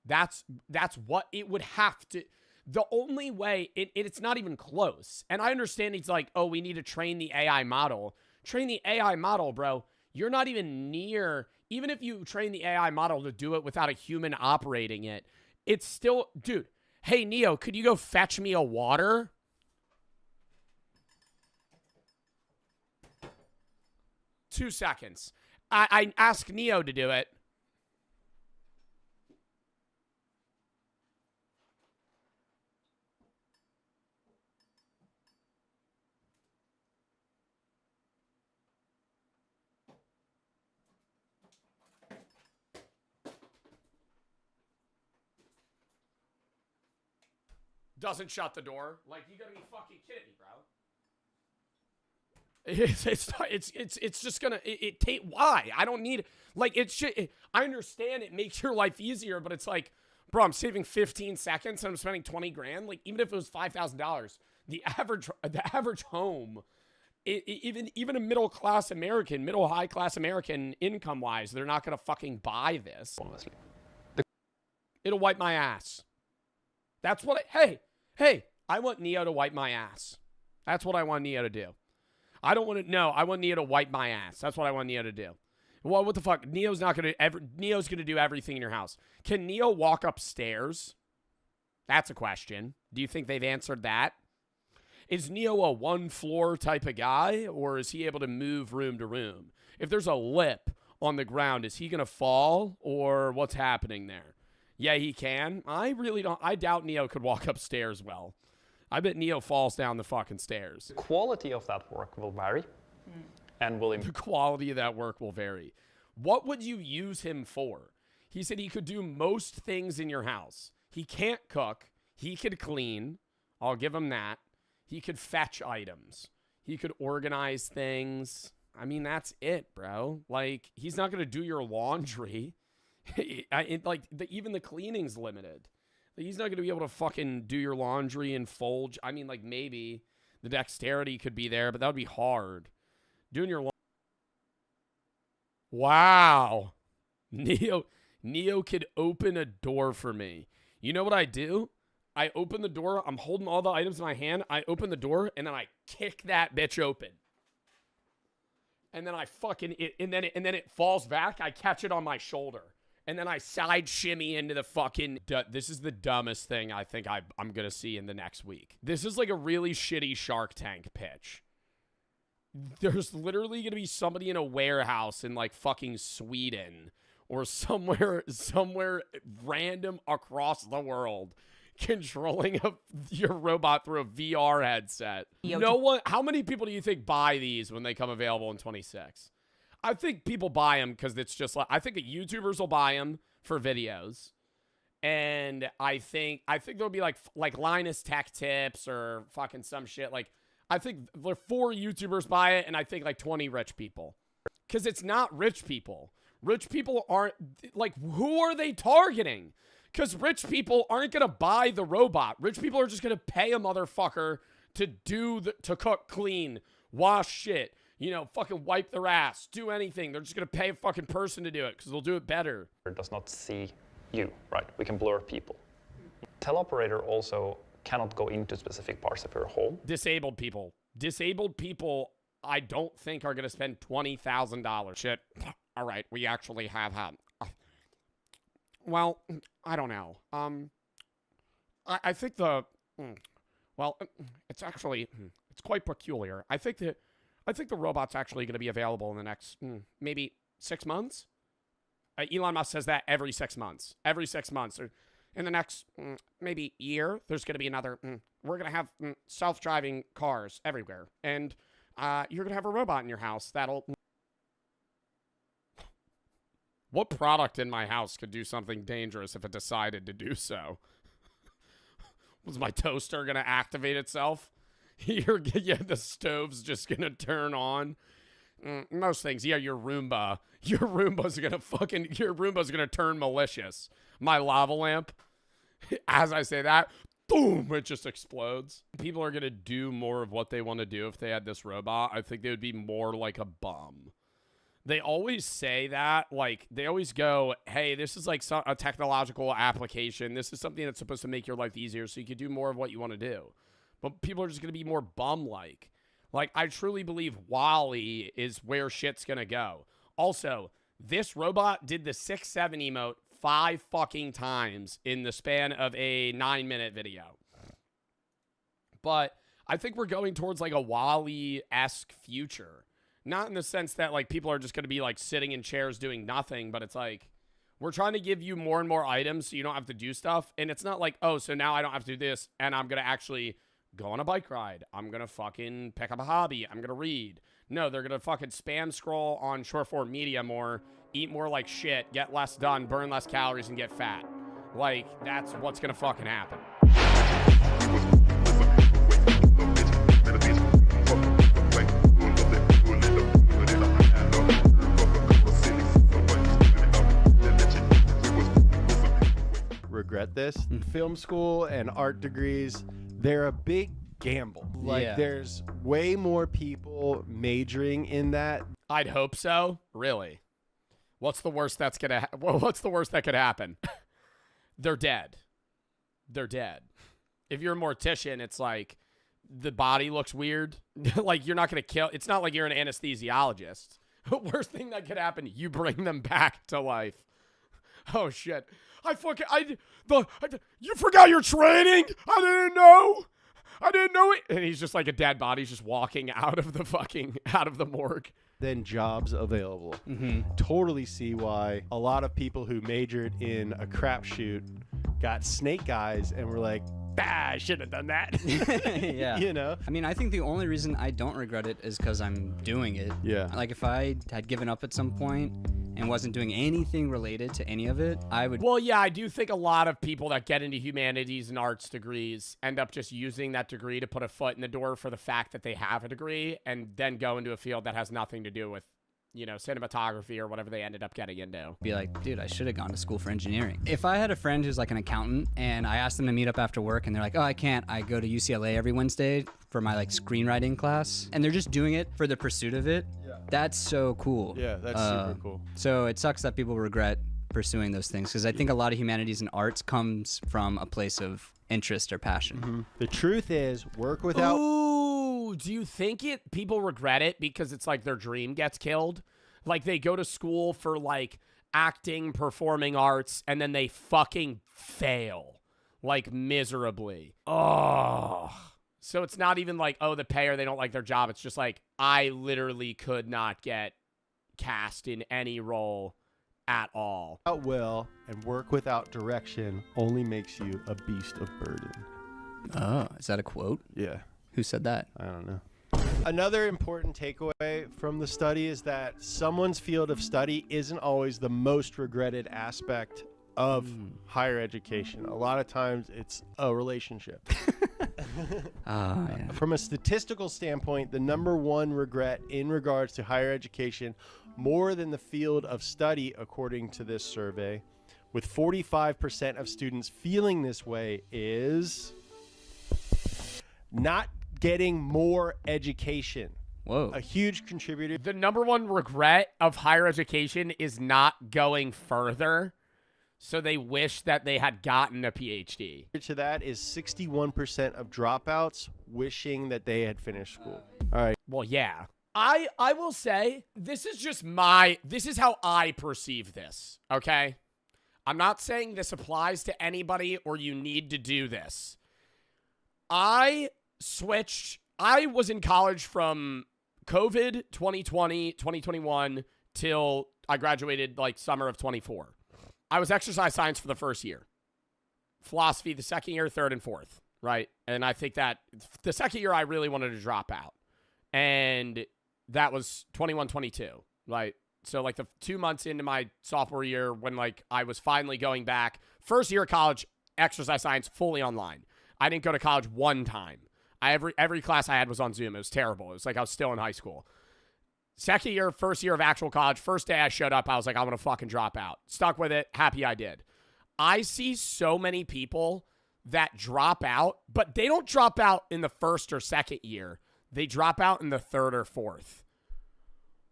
That's what it would have to. The only way, it's not even close. And I understand it's like, oh, we need to train the AI model. Train the AI model, bro. You're not even near, even if you train the AI model to do it without a human operating it, it's still, dude, hey, Neo, could you go fetch me a water? Two seconds. I asked Neo to do it. Doesn't shut the door. Like, you gotta be fucking kidding me, bro. It's just gonna take. Why? I don't need, like, I understand it makes your life easier, but it's like, bro, I'm saving 15 seconds and I'm spending 20 grand. Like, even if it was $5,000, the average home, even a middle high class American income wise, they're not gonna fucking buy this. It'll wipe my ass. That's what hey, I want Neo to wipe my ass. That's what I want Neo to do. I don't want to, no, I want Neo to wipe my ass. That's what I want Neo to do. Well, what the fuck? Neo's gonna do everything in your house. Can Neo walk upstairs? That's a question. Do you think they've answered that? Is Neo a one floor type of guy, or is he able to move room to room? If there's a lip on the ground, is he gonna fall, or what's happening there? Yeah, he can. I really don't. I doubt Neo could walk upstairs well. I bet Neo falls down the fucking stairs. The quality of that work will vary. And will the quality of that work will vary. What would you use him for? He said he could do most things in your house. He can't cook. He could clean. I'll give him that. He could fetch items. He could organize things. I mean, that's it, bro. Like, he's not going to do your laundry. Even the cleaning's limited. He's not going to be able to fucking do your laundry and fold. I mean, like, maybe the dexterity could be there, but that would be hard. Doing your wow. Neo could open a door for me. You know what I do? I open the door. I'm holding all the items in my hand. I open the door, and then I kick that bitch open. And then I fucking, and then it falls back. I catch it on my shoulder. And then I side shimmy into the fucking... This is the dumbest thing I think I'm going to see in the next week. This is like a really shitty Shark Tank pitch. There's literally going to be somebody in a warehouse in like fucking Sweden or somewhere random across the world controlling your robot through a VR headset. No one... How many people do you think buy these when they come available in 26? I think people buy them because it's just like, I think YouTubers will buy them for videos. And I think there'll be like Linus Tech Tips or fucking some shit. Like, I think 4 YouTubers buy it, and I think like 20 rich people. Because it's not rich people. Rich people aren't, like, who are they targeting? Because rich people aren't going to buy the robot. Rich people are just going to pay a motherfucker to cook, clean, wash shit. You know, fucking wipe their ass, do anything. They're just going to pay a fucking person to do it because they'll do it better. It does not see you, right? We can blur people. Teleoperator also cannot go into specific parts of your home. Disabled people. Disabled people, I don't think are going to spend $20,000. Shit. All right, we actually have well, I don't know. I think well, it's actually, it's quite peculiar. I think the robot's actually going to be available in the next, maybe 6 months. Elon Musk says that every 6 months. Every 6 months. Or in the next, maybe year, there's going to be another, we're going to have self-driving cars everywhere. And you're going to have a robot in your house that'll... What product in my house could do something dangerous if it decided to do so? Was my toaster going to activate itself? The stove's just gonna turn on. Most things. Yeah, your Roomba's gonna turn malicious. My lava lamp, as I say that, boom, it just explodes. People are gonna do more of what they want to do if they had this robot. I think they would be more like a bum. They always say that, like, they always go, hey, this is like a technological application. This is something that's supposed to make your life easier so you can do more of what you want to do. But people are just going to be more bum-like. Like, I truly believe WALL-E is where shit's going to go. Also, this robot did the 6-7 emote 5 fucking times in the span of a 9-minute video. But I think we're going towards, like, a WALL-E-esque future. Not in the sense that, like, people are just going to be, like, sitting in chairs doing nothing, but it's like, we're trying to give you more and more items so you don't have to do stuff. And it's not like, oh, so now I don't have to do this, and I'm going to actually go on a bike ride. I'm going to fucking pick up a hobby. I'm going to read. No, they're going to fucking spam scroll on short form media more, eat more like shit, get less done, burn less calories, and get fat. Like, that's what's going to fucking happen. Regret this. Film school and art degrees, they're a big gamble. Like, there's way more people majoring in that. I'd hope so. Really? What's the worst that's gonna? What's the worst that could happen? They're dead. They're dead. If you're a mortician, it's like the body looks weird. Like, you're not gonna kill. It's not like you're an anesthesiologist. Worst thing that could happen, you bring them back to life. Oh shit. You forgot your training? I didn't know it. And he's just like a dead body just walking out of the morgue. Then jobs available. Totally see why a lot of people who majored in a crapshoot got snake eyes and were like, bah, I should have done that. Yeah. You know? I mean, I think the only reason I don't regret it is because I'm doing it. Yeah. Like, if I had given up at some point and wasn't doing anything related to any of it, I would... Well, yeah, I do think a lot of people that get into humanities and arts degrees end up just using that degree to put a foot in the door for the fact that they have a degree and then go into a field that has nothing to do with, you know, cinematography or whatever they ended up getting into. Be like, dude, I should have gone to school for engineering. If I had a friend who's like an accountant and I asked them to meet up after work and they're like, oh, I can't, I go to UCLA every Wednesday for my like screenwriting class, and they're just doing it for the pursuit of it, that's so cool. Yeah, that's super cool. So it sucks that people regret pursuing those things, because I think a lot of humanities and arts comes from a place of interest or passion. The truth is, work without... Ooh, do you think people regret it because it's like their dream gets killed? Like, they go to school for like acting, performing arts, and then they fucking fail like miserably. Oh. So it's not even like, oh, the pay or they don't like their job. It's just like, I literally could not get cast in any role at all. Without will and work without direction only makes you a beast of burden. Oh, is that a quote? Yeah. Who said that? I don't know. Another important takeaway from the study is that someone's field of study isn't always the most regretted aspect of higher education. A lot of times it's a relationship. From a statistical standpoint, the #1 regret in regards to higher education, more than the field of study, according to this survey, with 45% of students feeling this way, is not getting more education. Whoa. A huge contributor. The #1 regret of higher education is not going further. So they wish that they had gotten a PhD. To that is 61% of dropouts wishing that they had finished school. All right. Well, yeah. I will say, this is how I perceive this, okay? I'm not saying this applies to anybody or you need to do this. I was in college from COVID 2020, 2021 till I graduated like summer of 24. I was exercise science for the first year. Philosophy the second year, third and fourth, right? And I think that the second year I really wanted to drop out. And that was 21, 22, right? So like the 2 months into my sophomore year when like I was finally going back, first year of college, exercise science fully online. I didn't go to college one time. Every class I had was on Zoom. It was terrible. It was like I was still in high school. Second year, first year of actual college, first day I showed up, I was like, I'm going to fucking drop out. Stuck with it. Happy I did. I see so many people that drop out, but they don't drop out in the first or second year. They drop out in the third or fourth.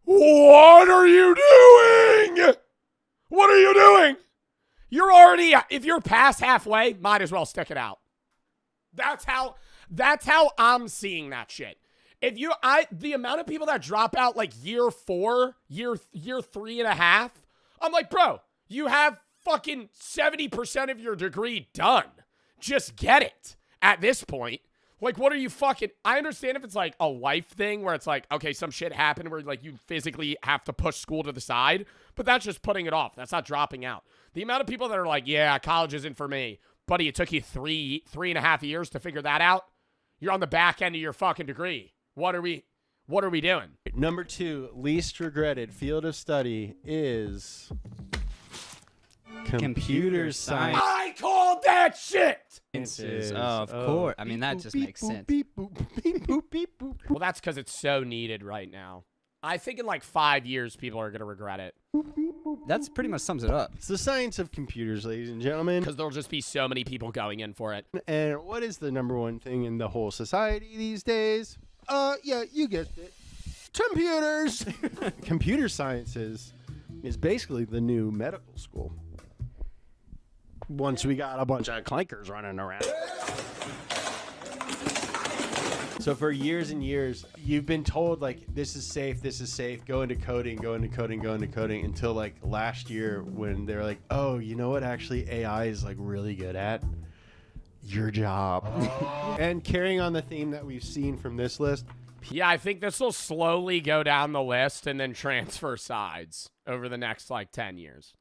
What are you doing? What are you doing? You're already, if you're past halfway, might as well stick it out. That's how I'm seeing that shit. The amount of people that drop out like year 4, year 3.5, I'm like, bro, you have fucking 70% of your degree done. Just get it at this point. Like, what are you fucking, I understand if it's like a life thing where it's like, okay, some shit happened where like you physically have to push school to the side, but that's just putting it off. That's not dropping out. The amount of people that are like, yeah, college isn't for me. Buddy, it took you 3.5 years to figure that out. You're on the back end of your fucking degree. What are we doing? Number 2, least regretted field of study is computer science. I called that shit. Of course. I mean, that just makes sense. Well, that's because it's so needed right now. I think in like 5 years, people are going to regret it. That's pretty much sums it up. It's the science of computers, ladies and gentlemen. Because there'll just be so many people going in for it. And what is the number one thing in the whole society these days? Yeah, you guessed it. Computers. Computer sciences is basically the new medical school. Once we got a bunch of clankers running around. So for years and years, you've been told, like, this is safe, go into coding, until, like, last year when they're like, oh, you know what actually AI is, like, really good at? Your job. And carrying on the theme that we've seen from this list. Yeah, I think this will slowly go down the list and then transfer sides over the next, like, 10 years.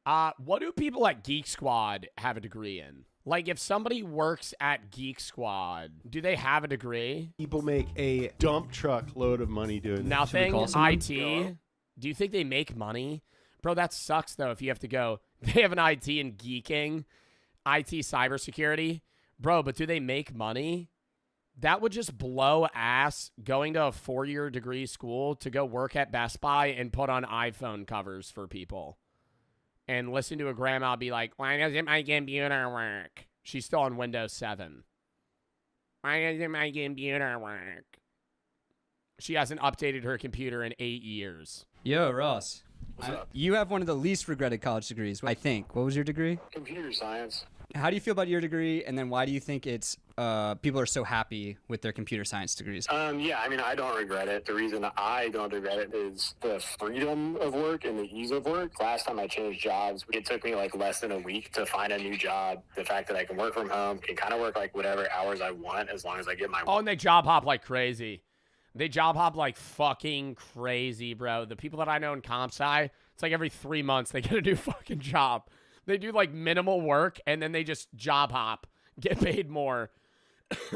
What do people at Geek Squad have a degree in? Like, if somebody works at Geek Squad, do they have a degree? People make a dump truck load of money doing that. Nothing. IT. Do you think they make money? Bro, that sucks, though, if you have to go. They have an IT in geeking, IT cybersecurity. Bro, but do they make money? That would just blow ass going to a 4-year degree school to go work at Best Buy and put on iPhone covers for people. And listen to a grandma be like, why doesn't my computer work? She's still on Windows 7. Why doesn't my computer work? She hasn't updated her computer in 8 years. Yo, Ross. You have one of the least regretted college degrees, I think. What was your degree? Computer science. How do you feel about your degree, and then why do you think it's people are so happy with their computer science degrees? Yeah, I mean, I don't regret it. The reason I don't regret it is the freedom of work and the ease of work. Last time I changed jobs, it took me like less than a week to find a new job. The fact that I can work from home, can kind of work like whatever hours I want as long as I get my... Oh, and they job hop like crazy. They job hop like fucking crazy, bro. The people that I know in comp sci, it's like every 3 months they get a new fucking job. They do like minimal work and then they just job hop, get paid more,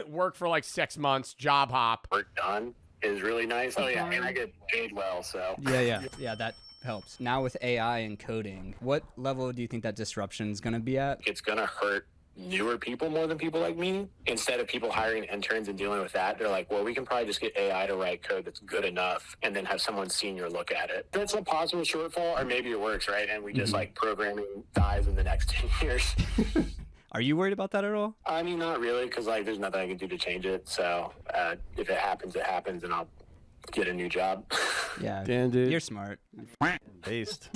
work for like 6 months, job hop. Work done is really nice. Oh yeah, and I get paid well, so. Yeah, that helps. Now with AI and coding, what level do you think that disruption is going to be at? It's going to hurt newer people more than people like me. Instead of people hiring interns and dealing with that, they're like, well, we can probably just get AI to write code that's good enough and then have someone senior look at it. That's a possible shortfall, or maybe it works, right? And we just like programming dies in the next 10 years. Are you worried about that at all? I mean, not really, because like there's nothing I can do to change it. So if it happens, and I'll get a new job. Yeah, damn, dude, you're smart. Based.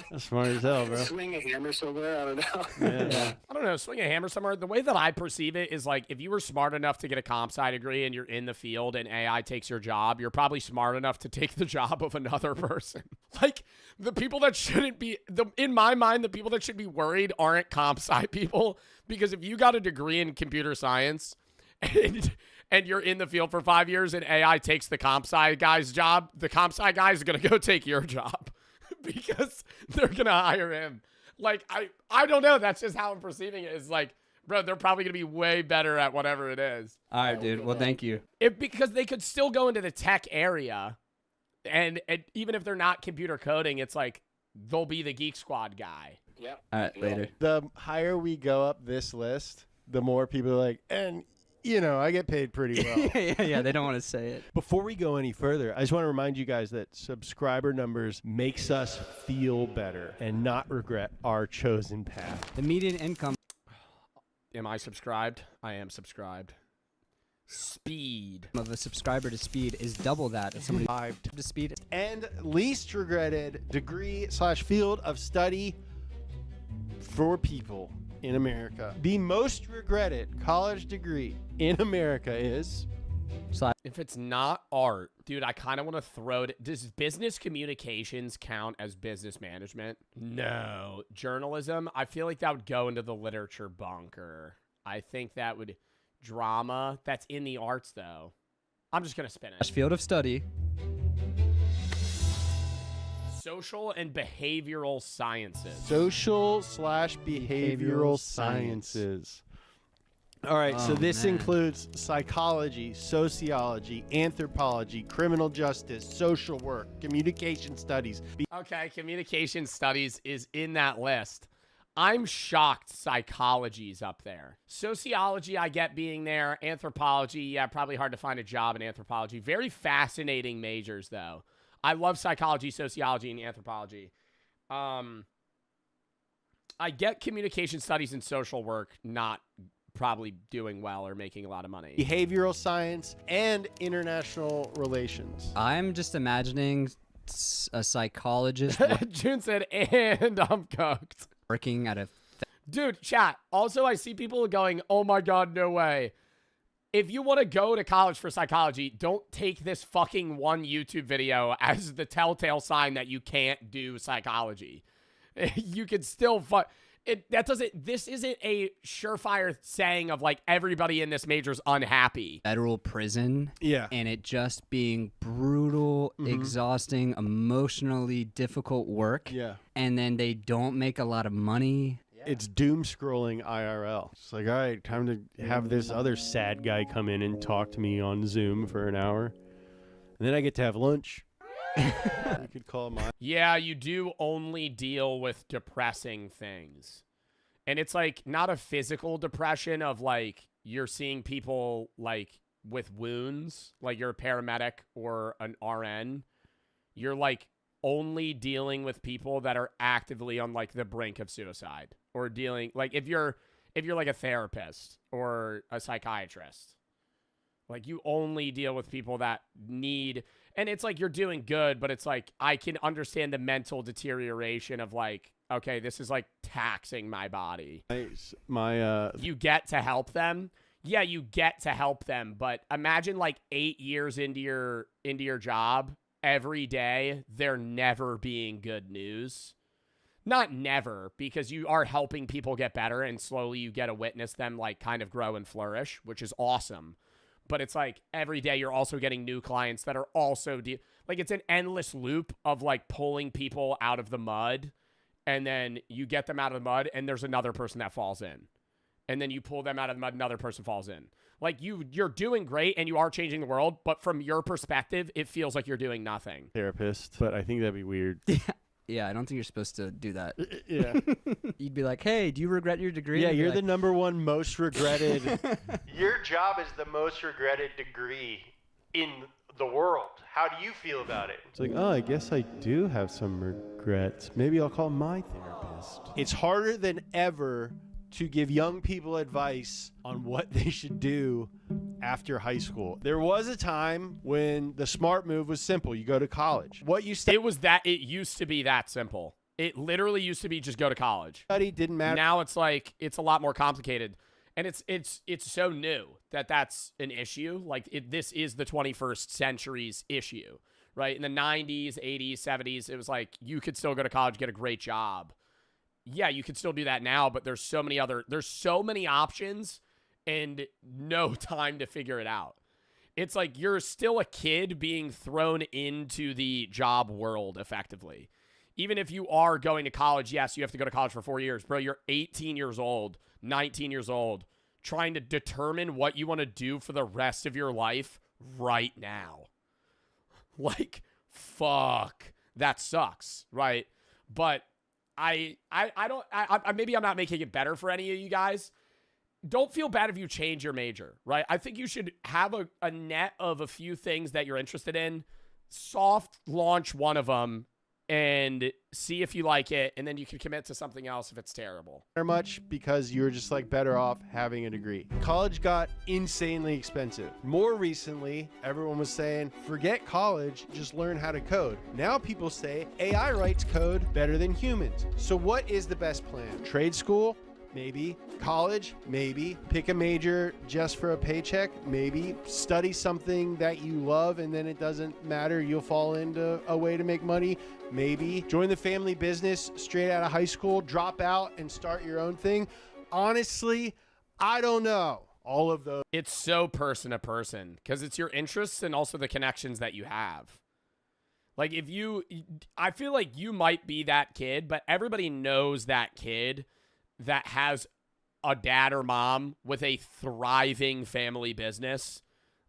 That's smart as hell, bro. Swing a hammer somewhere, I don't know. Yeah. I don't know, swing a hammer somewhere. The way that I perceive it is like if you were smart enough to get a comp sci degree and you're in the field and AI takes your job, you're probably smart enough to take the job of another person. Like the people that shouldn't be, in my mind, the people that should be worried aren't comp sci people, because if you got a degree in computer science and you're in the field for 5 years and AI takes the comp sci guy's job, the comp sci guy is going to go take your job because they're going to hire him. Like, I don't know. That's just how I'm perceiving it. It's like, bro, they're probably going to be way better at whatever it is. All right, dude. Well, thank you. Because they could still go into the tech area. And even if they're not computer coding, it's like they'll be the Geek Squad guy. Yeah. All right, later. The higher we go up this list, the more people are like, and You know, I get paid pretty well. yeah, they don't want to say it. Before we go any further, I just want to remind you guys that subscriber numbers makes us feel better and not regret our chosen path. The median income. Am I subscribed? I am subscribed. Speed of a subscriber to speed is double that of somebody to speed. And least regretted degree/field of study for people in America. The most regretted college degree in America is... If it's not art, dude, I kind of want to throw it. Does business communications count as business management? No. Journalism? I feel like that would go into the literature bunker. I think that would... Drama? That's in the arts, though. I'm just going to spin it. Field of study. Social and behavioral sciences. Social/behavioral sciences. All right, so this includes psychology, sociology, anthropology, criminal justice, social work, communication studies. Okay, communication studies is in that list. I'm shocked psychology's up there. Sociology, I get being there. Anthropology, yeah, probably hard to find a job in anthropology. Very fascinating majors, though. I love psychology, sociology, and anthropology. I get communication studies and social work not probably doing well or making a lot of money. Behavioral science and international relations. I'm just imagining a psychologist. June said, and I'm cooked. Working at a... Dude, chat. Also, I see people going, oh my God, no way. If you want to go to college for psychology, don't take this fucking one YouTube video as the telltale sign that you can't do psychology. You could still... This isn't a surefire saying of like everybody in this major's unhappy. Federal prison. Yeah. And it just being brutal, exhausting, emotionally difficult work. Yeah. And then they don't make a lot of money. It's doom scrolling IRL. It's like, all right, time to have this other sad guy come in and talk to me on Zoom for an hour. And then I get to have lunch. You could call mine. Yeah, you do only deal with depressing things. And it's like not a physical depression of like you're seeing people like with wounds, like you're a paramedic or an RN. You're like only dealing with people that are actively on like the brink of suicide or dealing like if you're like a therapist or a psychiatrist. Like you only deal with people that need, and it's like you're doing good, but it's like I can understand the mental deterioration of like, okay, this is like taxing my body. You get to help them. Yeah, you get to help them, but imagine like 8 years into your job, every day they're never being good news. Not never, because you are helping people get better and slowly you get to witness them like kind of grow and flourish, which is awesome. But it's like every day you're also getting new clients that are also like it's an endless loop of like pulling people out of the mud, and then you get them out of the mud and there's another person that falls in, and then you pull them out of the mud, another person falls in. Like you're doing great and you are changing the world, but from your perspective, it feels like you're doing nothing. Therapist, but I think that'd be weird. Yeah, I don't think you're supposed to do that. Yeah. You'd be like, hey, do you regret your degree? Yeah, you're the number one most regretted. Your job is the most regretted degree in the world. How do you feel about it? It's like, oh, I guess I do have some regrets. Maybe I'll call my therapist. It's harder than ever to give young people advice on what they should do after high school. There was a time when the smart move was simple. You go to college. It used to be that simple. It literally used to be just go to college. Study didn't matter. Now it's like it's a lot more complicated. And it's so new that that's an issue. Like this is the 21st century's issue, right? In the 90s, 80s, 70s, it was like you could still go to college, get a great job. Yeah, you could still do that now, but there's so many options and no time to figure it out. It's like you're still a kid being thrown into the job world effectively. Even if you are going to college, yes, you have to go to college for 4 years. Bro, you're 18 years old, 19 years old, trying to determine what you want to do for the rest of your life right now. Like, fuck. That sucks, right? But maybe I'm not making it better for any of you guys. don't feel bad if you change your major, right? I think you should have a net of a few things that you're interested in, soft launch one of them, and see if you like it, and then you can commit to something else if it's terrible. Much because you're just like better off having a degree. College got insanely expensive. More recently, everyone was saying, forget college, just learn how to code. Now people say AI writes code better than humans. So what is the best plan? Trade school? Maybe. College? Maybe. Pick a major just for a paycheck? Maybe. Study something that you love and then it doesn't matter. You'll fall into a way to make money? Maybe. Join the family business straight out of high school, drop out and start your own thing? Honestly, I don't know. All of those. It's so person to person because it's your interests and also the connections that you have. Like I feel like you might be that kid, but everybody knows that kid that has a dad or mom with a thriving family business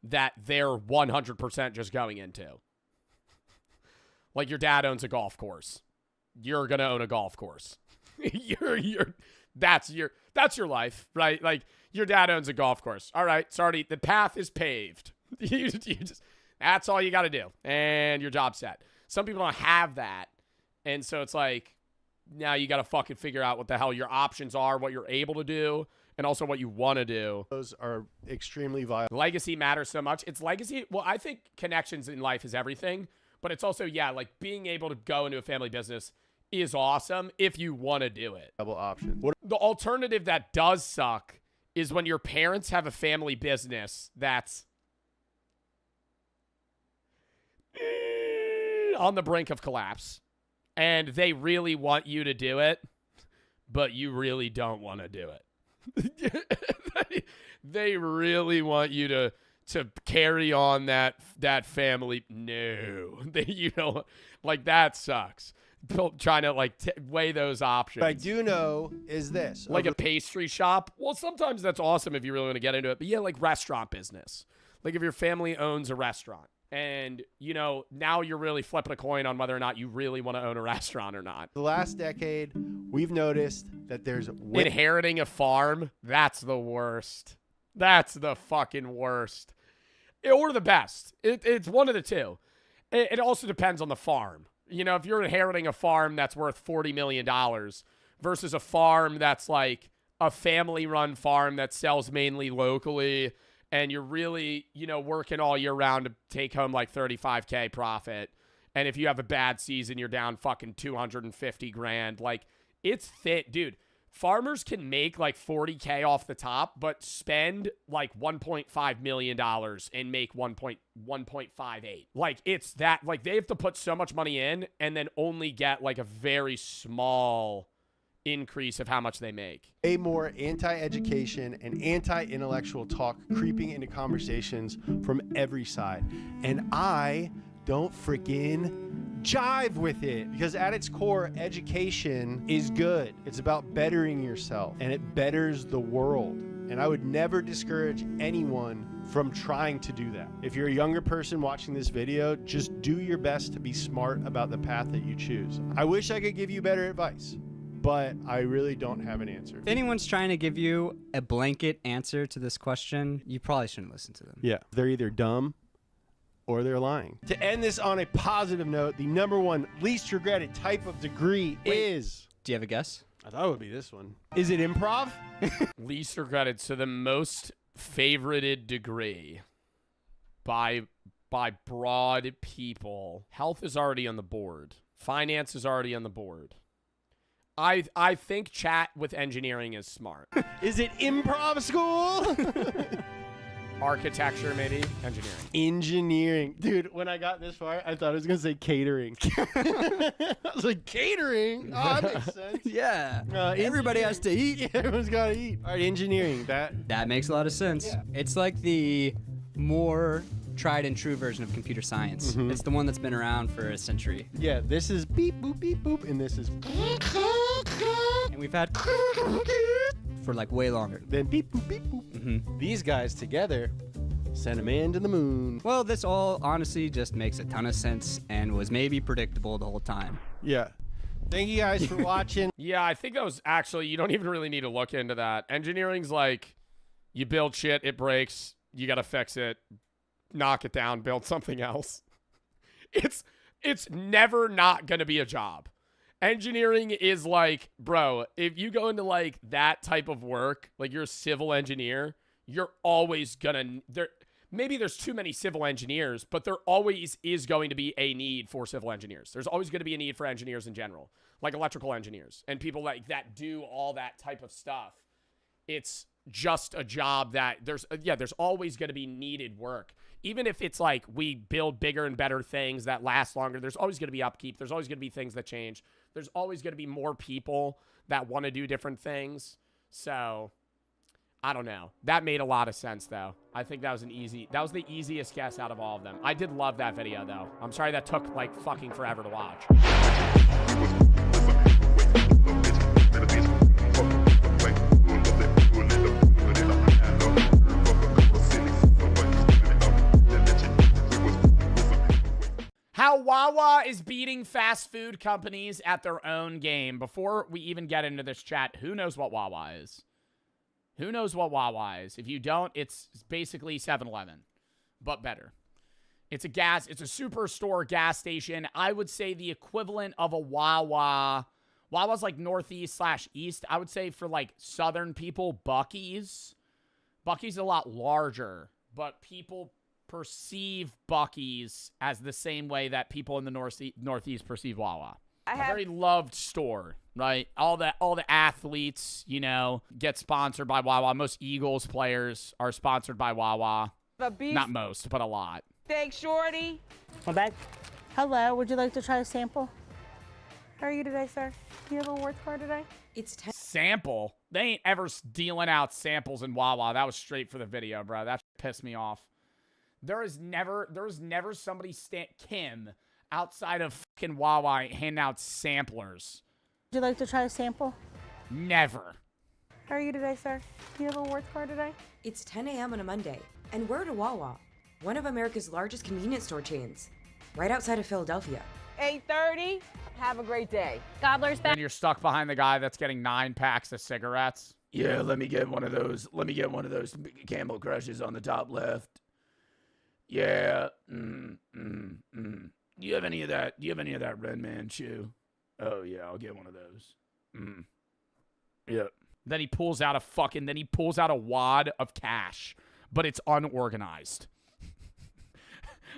that they're 100% just going into. Like your dad owns a golf course. You're going to own a golf course. That's your life, right? Like your dad owns a golf course. All right, sorry, the path is paved. you just that's all you got to do and your job's set. Some people don't have that. And so it's like, now you got to fucking figure out what the hell your options are, what you're able to do, and also what you want to do. Those are extremely viable. Legacy matters so much. It's legacy. Well, I think connections in life is everything, but it's also, yeah, like being able to go into a family business is awesome if you want to do it. Double option. The alternative that does suck is when your parents have a family business that's on the brink of collapse. And they really want you to do it, but you really don't want to do it. They really want you to carry on that family. No, like that sucks. Trying to weigh those options. What I do know is this. Like a pastry shop. Well, sometimes that's awesome if you really want to get into it. But yeah, like restaurant business. Like if your family owns a restaurant. And, now you're really flipping a coin on whether or not you really want to own a restaurant or not. The last decade, we've noticed that there's... Inheriting a farm, that's the worst. That's the fucking worst. Or the best. It's one of the two. It also depends on the farm. If you're inheriting a farm that's worth $40 million versus a farm that's like a family-run farm that sells mainly locally... and you're really, working all year round to take home like $35K profit. And if you have a bad season, you're down fucking $250,000. Like, it's fit. Dude, farmers can make like $40K off the top, but spend like $1.5 million and make 1.58. Like, it's that, like, they have to put so much money in and then only get like a very small increase of how much they make. A more anti-education and anti-intellectual talk creeping into conversations from every side. And I don't freaking jive with it because at its core, education is good. It's about bettering yourself and it betters the world. And I would never discourage anyone from trying to do that. If you're a younger person watching this video, just do your best to be smart about the path that you choose. I wish I could give you better advice, but I really don't have an answer. If anyone's trying to give you a blanket answer to this question, you probably shouldn't listen to them. Yeah, they're either dumb or they're lying. To end this on a positive note, the number one least regretted type of degree is... Do you have a guess? I thought it would be this one. Is it improv? Least regretted. So the most favorited degree by broad people. Health is already on the board. Finance is already on the board. I think chat with engineering is smart. Is it improv school? Architecture, maybe. Engineering. Dude, when I got this far, I thought I was going to say catering. I was like, catering? Oh, that makes sense. Yeah. Everybody has to eat. Yeah, everyone's got to eat. All right, engineering. That makes a lot of sense. Yeah. It's like the more tried and true version of computer science. Mm-hmm. It's the one that's been around for a century. Yeah, this is beep, boop, beep, boop, and this is... And we've had... for like way longer. Then beep, boop, beep, boop. Mm-hmm. These guys together sent a man to the moon. Well, this all honestly just makes a ton of sense and was maybe predictable the whole time. Yeah. Thank you guys for watching. Yeah, I think that was actually, you don't even really need to look into that. Engineering's like, You build shit, it breaks. You got to fix it, knock it down, build something else. It's never not going to be a job. Engineering is like, bro, if you go into like that type of work, like you're a civil engineer, you're always going to, maybe there's too many civil engineers, but there always is going to be a need for civil engineers. There's always going to be a need for engineers in general, like electrical engineers and people like that do all that type of stuff. It's just a job that there's always going to be needed work. Even if it's like we build bigger and better things that last longer, there's always going to be upkeep. There's always going to be things that change. There's always going to be more people that want to do different things. So I don't know. That made a lot of sense though. I think that was the easiest guess out of all of them. I did love that video though. I'm sorry that took like fucking forever to watch. How Wawa is beating fast food companies at their own game. Before we even get into this chat, who knows what Wawa is? Who knows what Wawa is? If you don't, it's basically 7-Eleven, but better. It's a superstore gas station. I would say the equivalent of a Wawa. Wawa's like northeast/east. I would say for like southern people, Buc-ee's. Buc-ee's a lot larger, but people perceive Buc-ee's as the same way that people in the northeast perceive Wawa. A very loved store, right? All the athletes, you know, get sponsored by Wawa. Most Eagles players are sponsored by Wawa. Not most, but a lot. Steak shorty. My bag. Hello, would you like to try a sample? How are you today, sir? Do you have a rewards card today? It's Sample? They ain't ever dealing out samples in Wawa. That was straight for the video, bro. That pissed me off. There was never somebody Kim outside of fucking Wawa handing out samplers. Would you like to try a sample? Never. How are you today, sir? Do you have a rewards card today? It's 10 a.m. on a Monday, and we're at a Wawa, one of America's largest convenience store chains, right outside of Philadelphia. 8:30. Have a great day. Gobbler's back. And you're stuck behind the guy that's getting 9 packs of cigarettes. Yeah, let me get one of those. Let me get one of those Camel Crushes on the top left. Yeah. Do you have any of that? Do you have any of that Red Man chew? Oh yeah, I'll get one of those. Yep. Then he pulls out a wad of cash, but it's unorganized.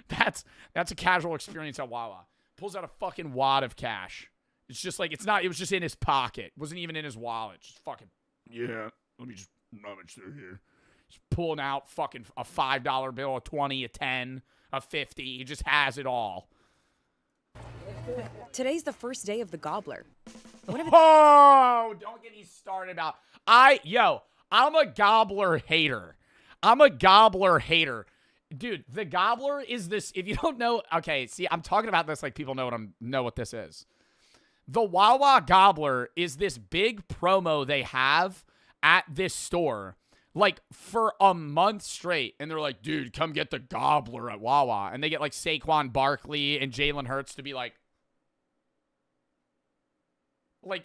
That's a casual experience at Wawa. Pulls out a fucking wad of cash. It's just like it was just in his pocket. It wasn't even in his wallet. Just fucking let me just rummage through here. Just pulling out fucking a $5 bill, a 20, a 10, a 50. He just has it all. Today's the first day of the Gobbler. Oh, don't get me started about I'm a Gobbler hater. Dude, the Gobbler is this, if you don't know, okay, see, I'm talking about this like people know what this is. The Wawa Gobbler is this big promo they have at this store, like, for a month straight. And they're like, dude, come get the Gobbler at Wawa. And they get, like, Saquon Barkley and Jalen Hurts to be like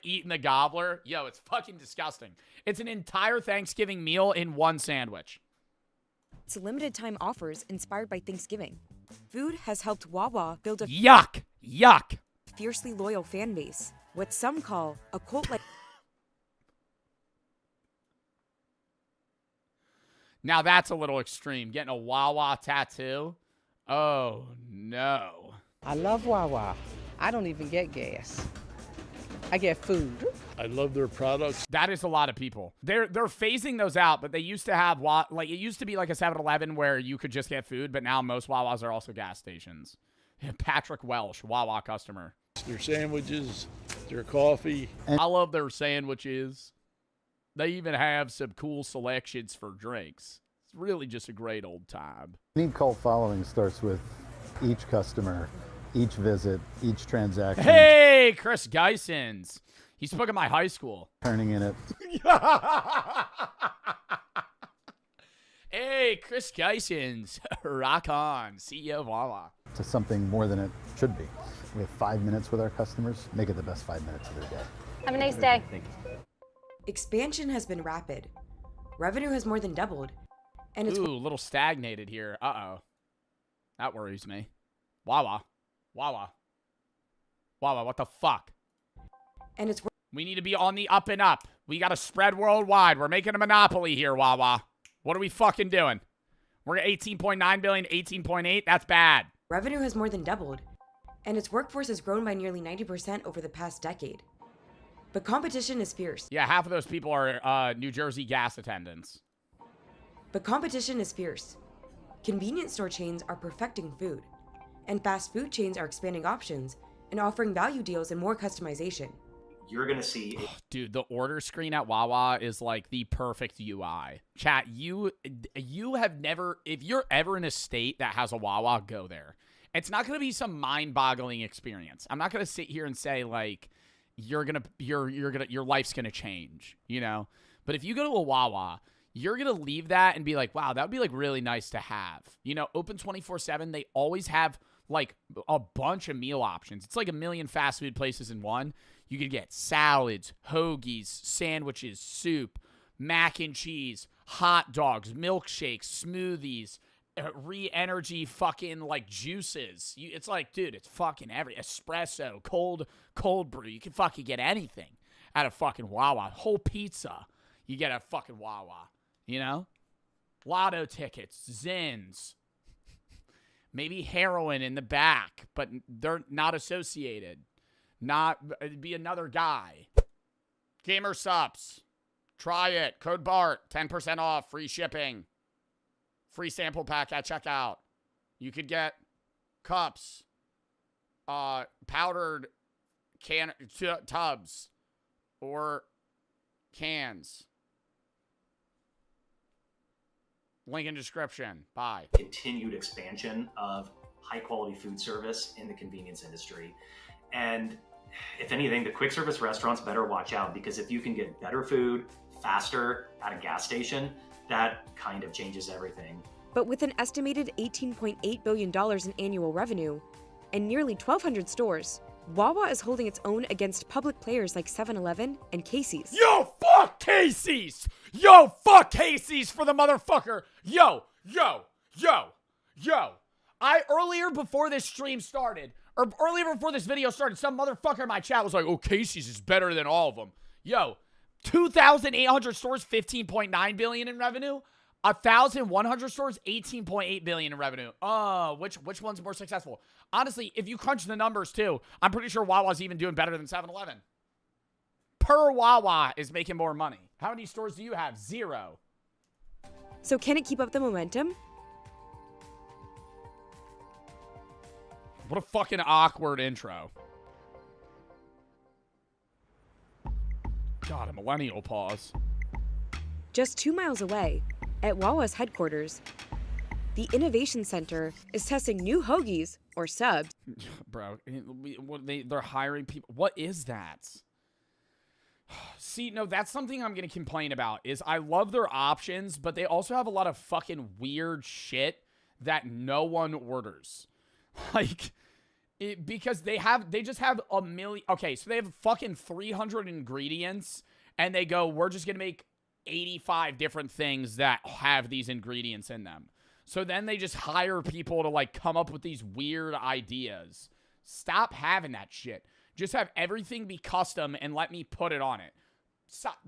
eating the Gobbler. Yo, it's fucking disgusting. It's an entire Thanksgiving meal in one sandwich. It's limited time offers inspired by Thanksgiving. Food has helped Wawa build a yuck. Fiercely loyal fan base. What some call a cult-like. Now that's a little extreme. Getting a Wawa tattoo? Oh, no. I love Wawa. I don't even get gas. I get food. I love their products. That is a lot of people. They're phasing those out, but they used to have, it used to be like a 7-Eleven where you could just get food, but now most Wawas are also gas stations. Patrick Welsh, Wawa customer. Their sandwiches, their coffee. I love their sandwiches. They even have some cool selections for drinks. It's really just a great old time. Any cult following starts with each customer, each visit, each transaction. Hey, Chris Geisens. He spoke at my high school. Turning in it. Hey, Chris Geisens. Rock on. CEO of Wawa. To something more than it should be. We have 5 minutes with our customers. Make it the best 5 minutes of their day. Have a nice day. Expansion has been rapid. Revenue has more than doubled. And it's Ooh, a little stagnated here. Uh-oh. That worries me. Wawa. Wawa. Wawa, what the fuck? And it's We need to be on the up and up. We got to spread worldwide. We're making a monopoly here, Wawa. What are we fucking doing? We're at 18.9 billion, 18.8. That's bad. revenue has more than doubled, and its workforce has grown by nearly 90% over the past decade. But competition is fierce. Yeah, half of those people are New Jersey gas attendants. But competition is fierce. Convenience store chains are perfecting food, and fast food chains are expanding options and offering value deals and more customization. You're going to see... Dude, the order screen at Wawa is like the perfect UI. Chat, you have never... If you're ever in a state that has a Wawa, go there. It's not going to be some mind-boggling experience. I'm not going to sit here and say, like, your life's going to change, you know? But if you go to a Wawa, you're going to leave that and be like, wow, that would be, like, really nice to have. You know, open 24/7, they always have, like, a bunch of meal options. It's like a million fast food places in one. You could get salads, hoagies, sandwiches, soup, mac and cheese, hot dogs, milkshakes, smoothies, re-energy fucking, like, juices. It's like, dude, it's fucking espresso, cold brew. You can fucking get anything at a fucking Wawa. Whole pizza, you get at fucking Wawa, you know? Lotto tickets, Zins. Maybe heroin in the back, but they're not associated. It'd be another guy. Gamer Sups. Try it. Code BART. 10% off. Free shipping. Free sample pack at checkout. You could get cups. Powdered tubs. Or cans. Link in description. Bye. Continued expansion of high-quality food service in the convenience industry. And if anything, the quick service restaurants better watch out, because if you can get better food faster at a gas station, that kind of changes everything. But with an estimated $18.8 billion in annual revenue and nearly 1,200 stores, Wawa is holding its own against public players like 7-Eleven and Casey's. Yo, fuck Casey's! Yo, fuck Casey's for the motherfucker! Yo! Earlier before this stream started, or earlier before this video started, some motherfucker in my chat was like, oh, Casey's is better than all of them. Yo, 2,800 stores, 15.9 billion in revenue. 1,100 stores, 18.8 billion in revenue. Oh, which one's more successful? Honestly, if you crunch the numbers too, I'm pretty sure Wawa's even doing better than 7-Eleven. Per Wawa is making more money. How many stores do you have? 0. So can it keep up the momentum? What a fucking awkward intro. God, a millennial pause. Just 2 miles away, at Wawa's headquarters, the Innovation Center is testing new hoagies, or subs. Bro, they're hiring people. What is that? See, no, that's something I'm going to complain about, is I love their options, but they also have a lot of fucking weird shit that no one orders. Like, because they just have a million. Okay, so they have fucking 300 ingredients, and they go, we're just going to make 85 different things that have these ingredients in them. So then they just hire people to, like, come up with these weird ideas. Stop having that shit. Just have everything be custom and let me put it on it.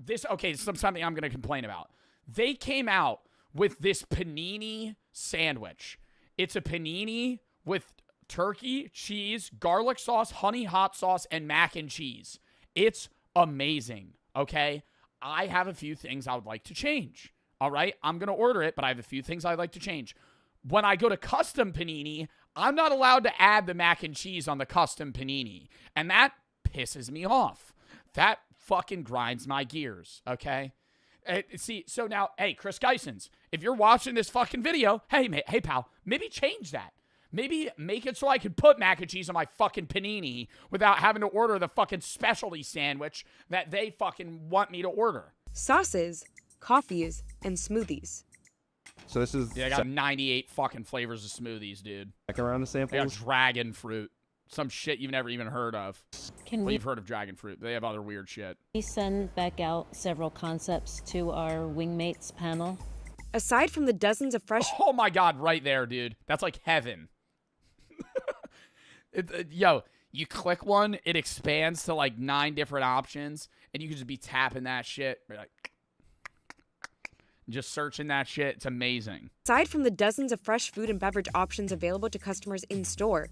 This is something I'm going to complain about. They came out with this panini sandwich. It's a panini with turkey, cheese, garlic sauce, honey hot sauce, and mac and cheese. It's amazing, okay? I have a few things I would like to change, all right? I'm going to order it, but I have a few things I'd like to change. When I go to custom panini, I'm not allowed to add the mac and cheese on the custom panini, and that pisses me off. That fucking grinds my gears, okay? See, so now, hey, Chris Geisens, if you're watching this fucking video, hey, pal, maybe change that. Maybe make it so I can put mac and cheese on my fucking panini without having to order the fucking specialty sandwich that they fucking want me to order. Sauces, coffees, and smoothies. So this is... Yeah, I got 98 fucking flavors of smoothies, dude. Second round of samples? I got dragon fruit. some shit you've never even heard of. Well, you've heard of dragon fruit. They have other weird shit. We send back out several concepts to our Wingmates panel. Aside from the dozens of fresh... Oh my God, right there, dude. That's like heaven. Yo, you click one, it expands to like 9 different options, and you can just be tapping that shit. Be like, just searching that shit. It's amazing. Aside from the dozens of fresh food and beverage options available to customers in-store,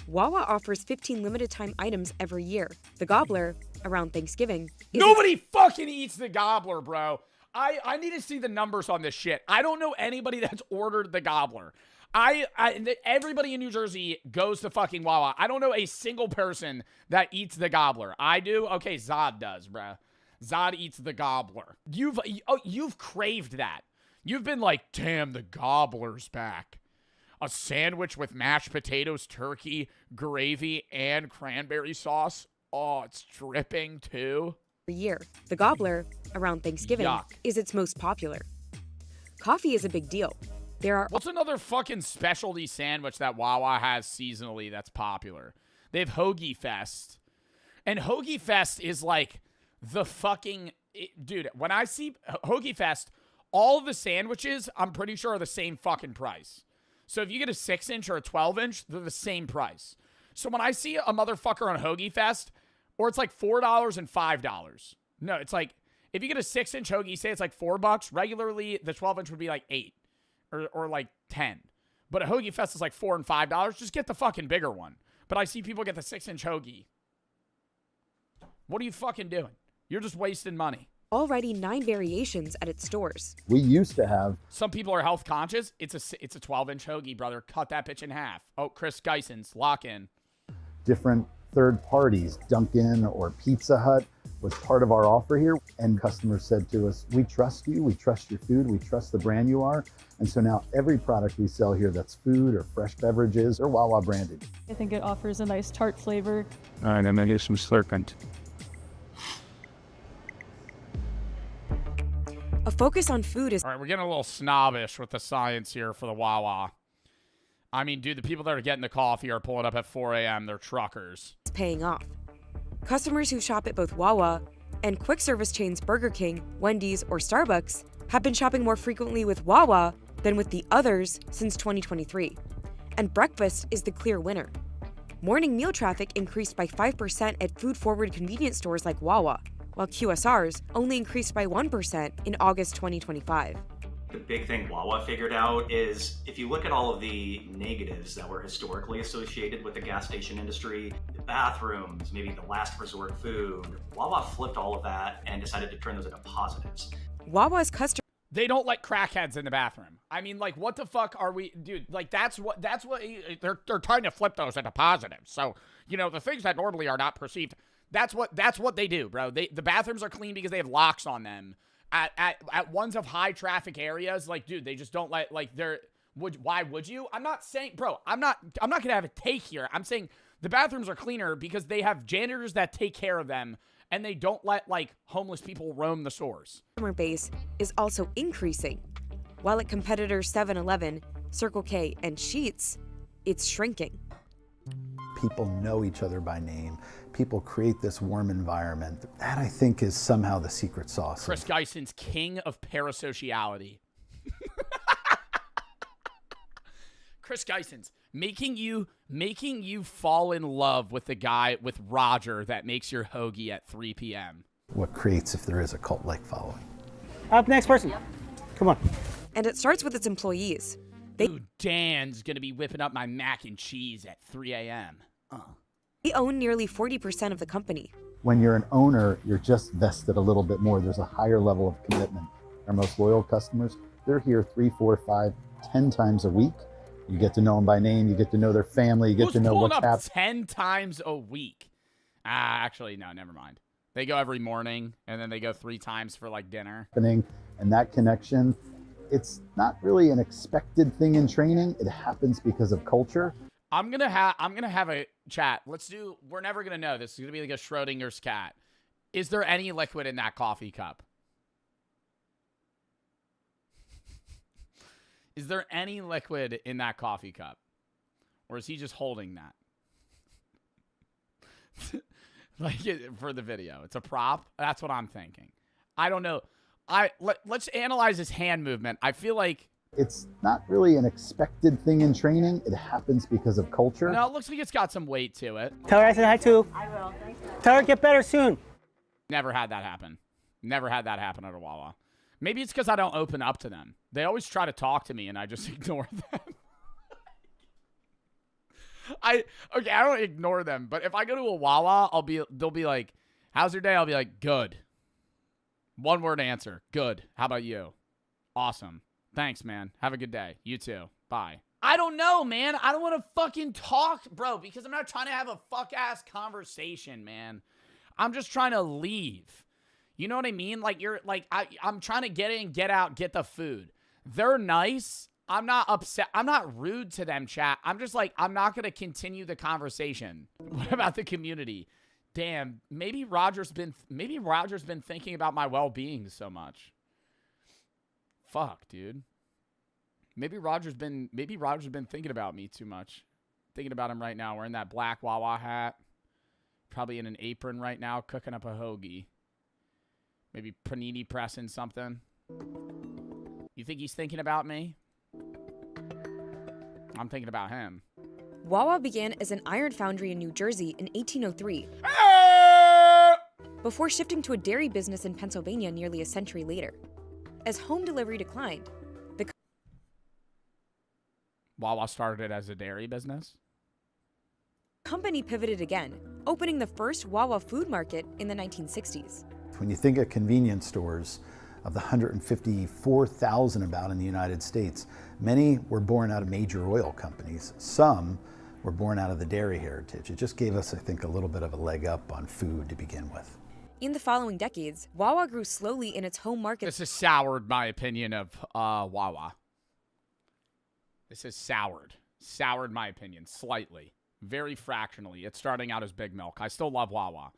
Wawa offers 15 limited-time items every year. The Gobbler, around Thanksgiving... Nobody fucking eats the Gobbler, bro. I need to see the numbers on this shit. I don't know anybody that's ordered the Gobbler. Everybody in New Jersey goes to fucking Wawa. I don't know a single person that eats the Gobbler. I do? Okay, Zod does, bro. Zod eats the Gobbler. You've craved that. You've been like, damn, the Gobbler's back. A sandwich with mashed potatoes, turkey, gravy, and cranberry sauce. Oh, it's dripping too. Year. The Gobbler, around Thanksgiving, Yuck. is its most popular. Coffee is a big deal. There are... What's another fucking specialty sandwich that Wawa has seasonally that's popular? They have Hoagie Fest. And Hoagie Fest is like the fucking... Dude, when I see Hoagie Fest, all of the sandwiches, I'm pretty sure, are the same fucking price. So if you get a 6-inch or a 12-inch, they're the same price. So when I see a motherfucker on Hoagie Fest, or it's like $4 and $5. No, it's like, if you get a 6-inch hoagie, say it's like $4. Regularly, the 12-inch would be like $8 or like $10. But a Hoagie Fest is like $4 and $5. Just get the fucking bigger one. But I see people get the 6-inch hoagie. What are you fucking doing? You're just wasting money. Already 9 variations at its stores. We used to have... Some people are health conscious. It's a 12-inch hoagie, brother. Cut that bitch in half. Oh, Chris Geisens, lock in. Different third parties, Dunkin' or Pizza Hut was part of our offer here. And customers said to us, we trust you, we trust your food, we trust the brand you are. And so now every product we sell here that's food or fresh beverages or Wawa branded. I think it offers a nice tart flavor. All right, I'm gonna get some slurpant. A focus on food is... All right, we're getting a little snobbish with the science here for the Wawa. I mean, dude, the people that are getting the coffee are pulling up at 4 a.m. They're truckers. Paying off. Customers who shop at both Wawa and quick service chains Burger King, Wendy's, or Starbucks have been shopping more frequently with Wawa than with the others since 2023. And breakfast is the clear winner. Morning meal traffic increased by 5% at food-forward convenience stores like Wawa, while QSRs only increased by 1% in August 2025. The big thing Wawa figured out is if you look at all of the negatives that were historically associated with the gas station industry, the bathrooms, maybe the last resort food, Wawa flipped all of that and decided to turn those into positives. Wawa's customers... They don't let crackheads in the bathroom. I mean, like, what the fuck are we... Dude, like, that's what... They're trying to flip those into positives. So, you know, the things that normally are not perceived, that's what they do, bro. The bathrooms are clean because they have locks on them. At ones of high traffic areas, like, dude, they just don't let, like, why would you? I'm not saying, bro, I'm not gonna have a take here. I'm saying the bathrooms are cleaner because they have janitors that take care of them and they don't let, like, homeless people roam the stores. Customer base is also increasing. While at competitors 7-Eleven, Circle K, and Sheetz, it's shrinking. People know each other by name. People create this warm environment. That, I think, is somehow the secret sauce. Chris Geisens, king of parasociality. Chris Geisens, making you fall in love with the guy, with Roger, that makes your hoagie at 3 p.m. What creates, if there is, a cult-like following. Up, next person. Come on. And it starts with its employees. Ooh, Dan's gonna be whipping up my mac and cheese at 3 a.m. They own nearly 40% of the company. When you're an owner, you're just vested a little bit more. There's a higher level of commitment. Our most loyal customers, they're here 3, 4, 5, 10 times a week. You get to know them by name. You get to know their family. You get to know what's happening. 10 times a week? Actually, no, never mind. They go every morning, and then they go 3 times for, like, dinner. And that connection, it's not really an expected thing in training. It happens because of culture. I'm gonna have a chat. We're never gonna know. This is gonna be like a Schrodinger's cat. Is there any liquid in that coffee cup? Is there any liquid in that coffee cup? Or is he just holding that? Like for the video. It's a prop. That's what I'm thinking. I don't know. Let's analyze his hand movement. I feel like It's not really an expected thing in training. It happens because of culture. no, it looks like it's got some weight to it. Tell her I said hi too. I will. Tell her get better soon. Never had that happen. Never had that happen at a Wawa. Maybe it's because I don't open up to them. They always try to talk to me and I just ignore them. I don't ignore them, but if I go to a Wawa, they'll be like, "How's your day?" I'll be like, "Good." One word answer. Good. How about you? Awesome. Thanks, man. Have a good day. You too. Bye. I don't know, man. I don't want to fucking talk, bro, because I'm not trying to have a fuck-ass conversation, man. I'm just trying to leave. You know what I mean? Like, I'm trying to get in, get out, get the food. They're nice. I'm not upset. I'm not rude to them, chat. I'm just like, I'm not going to continue the conversation. What about the community? Damn, maybe Roger's been thinking about my well-being so much. Fuck, dude. Maybe Roger's been thinking about me too much. Thinking about him right now, wearing that black Wawa hat. Probably in an apron right now, cooking up a hoagie. Maybe panini pressing something. You think he's thinking about me? I'm thinking about him. Wawa began as an iron foundry in New Jersey in 1803, before shifting to a dairy business in Pennsylvania nearly a century later. As home delivery declined, the Wawa started as a dairy business? company pivoted again, opening the first Wawa food market in the 1960s. When you think of convenience stores, of the 154,000 about in the United States, many were born out of major oil companies. Some were born out of the dairy heritage. It just gave us, I think, a little bit of a leg up on food to begin with. In the following decades, Wawa grew slowly in its home market. This has soured my opinion of Wawa. This has soured my opinion slightly, very fractionally. It's starting out as Big Milk. I still love Wawa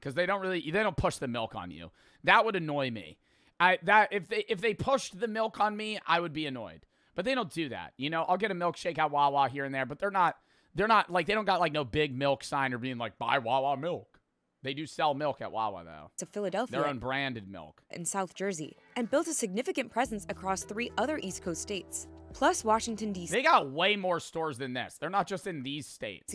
because they don't push the milk on you. That would annoy me. If they pushed the milk on me, I would be annoyed. But they don't do that. You know, I'll get a milkshake at Wawa here and there, but they're not like, they don't got like no big milk sign or being like, buy Wawa milk. They do sell milk at Wawa though. To Philadelphia, their own branded milk. In South Jersey, and built a significant presence across 3 other East Coast states, plus Washington, D.C. They got way more stores than this. They're not just in these states.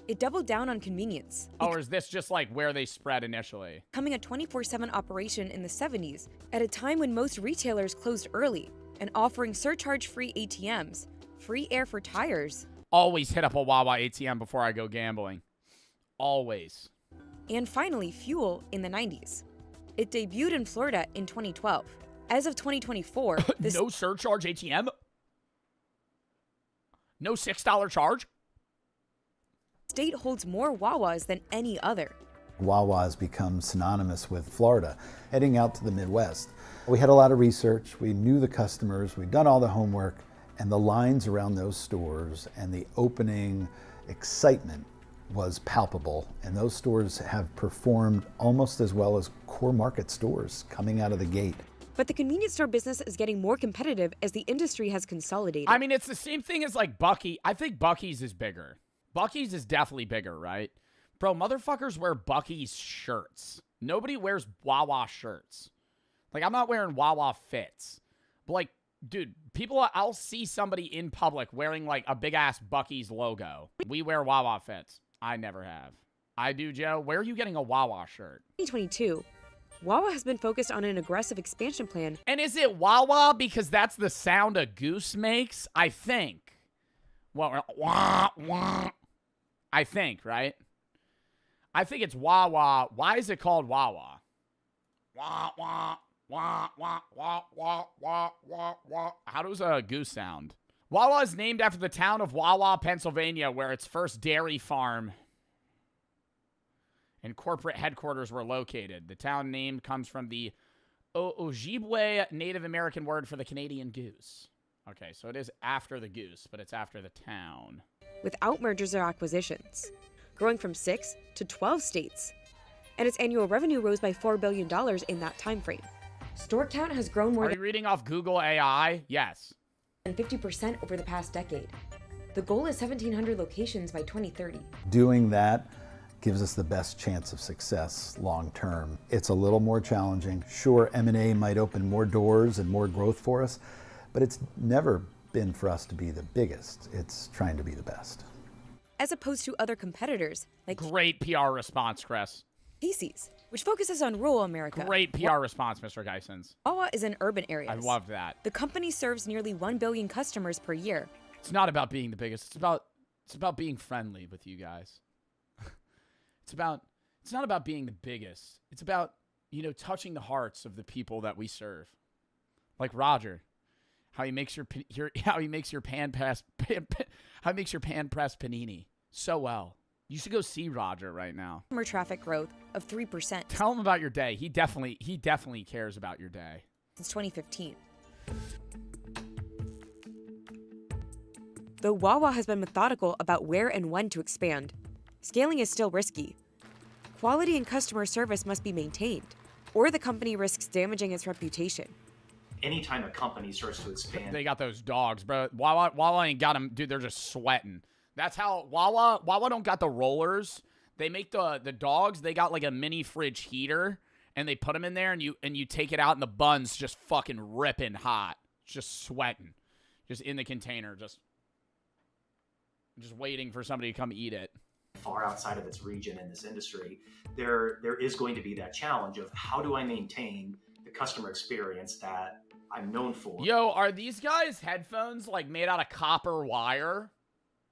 It doubled down on convenience. Oh, or is this just like where they spread initially? Becoming a 24/7 operation in the 70s, at a time when most retailers closed early, and offering surcharge-free ATMs, free air for tires. Always hit up a Wawa ATM before I go gambling. Always. And finally, fuel in the 90s. It debuted in Florida in 2012. As of 2024, no surcharge ATM? No $6 charge? State holds more Wawas than any other. Wawa has become synonymous with Florida, heading out to the Midwest. We had a lot of research, we knew the customers, we'd done all the homework, and the lines around those stores and the opening excitement was palpable. And those stores have performed almost as well as core market stores coming out of the gate. But the convenience store business is getting more competitive as the industry has consolidated. I mean, it's the same thing as like Bucky. I think Bucky's is bigger. Bucky's is definitely bigger, right? Bro, motherfuckers wear Bucky's shirts. Nobody wears Wawa shirts. Like, I'm not wearing Wawa fits. But, like, dude, I'll see somebody in public wearing, like, a big-ass Bucky's logo. We wear Wawa fits. I never have. I do, Joe. Where are you getting a Wawa shirt? 2022, Wawa has been focused on an aggressive expansion plan. And is it Wawa because that's the sound a goose makes? I think. Well, wah, wah. I think, right? I think it's Wawa. Why is it called Wawa? Wah, wah, wah, wah, wah, wah, wah, wah, wah. How does a goose sound? Wawa is named after the town of Wawa, Pennsylvania, where its first dairy farm and corporate headquarters were located. The town name comes from the Ojibwe Native American word for the Canadian goose. Okay, so it is after the goose, but it's after the town. Without mergers or acquisitions, growing from 6 to 12 states. And its annual revenue rose by $4 billion in that time frame. Store count has grown more Are you reading off Google AI? Yes. than 50% over the past decade. The goal is 1,700 locations by 2030. Doing that gives us the best chance of success long term. It's a little more challenging. Sure, M&A might open more doors and more growth for us, but it's never been for us to be the biggest. It's trying to be the best. As opposed to other competitors like Great PR response, Chris. Casey's, which focuses on rural America. Great PR response, Mr. Geisens. Wawa is in urban areas. I love that. The company serves nearly 1 billion customers per year. It's not about being the biggest. It's about being friendly with you guys. It's not about being the biggest. It's about, touching the hearts of the people that we serve. Like Roger, how he makes your pan press panini so well. You should go see Roger right now. Customer traffic growth of 3%. Tell him about your day. He definitely cares about your day. Since 2015. Though Wawa has been methodical about where and when to expand, scaling is still risky. Quality and customer service must be maintained, or the company risks damaging its reputation. Anytime a company starts to expand, they got those dogs, bro. Wawa ain't got them, dude. They're just sweating. That's how Wawa don't got the rollers. They make the dogs. They got like a mini fridge heater, and they put them in there, and you take it out, and the bun's just fucking ripping hot, just sweating, just in the container, just waiting for somebody to come eat it. far outside of its region in this industry, there is going to be that challenge of how do I maintain the customer experience that I'm known for. Yo, are these guys' headphones like made out of copper wire?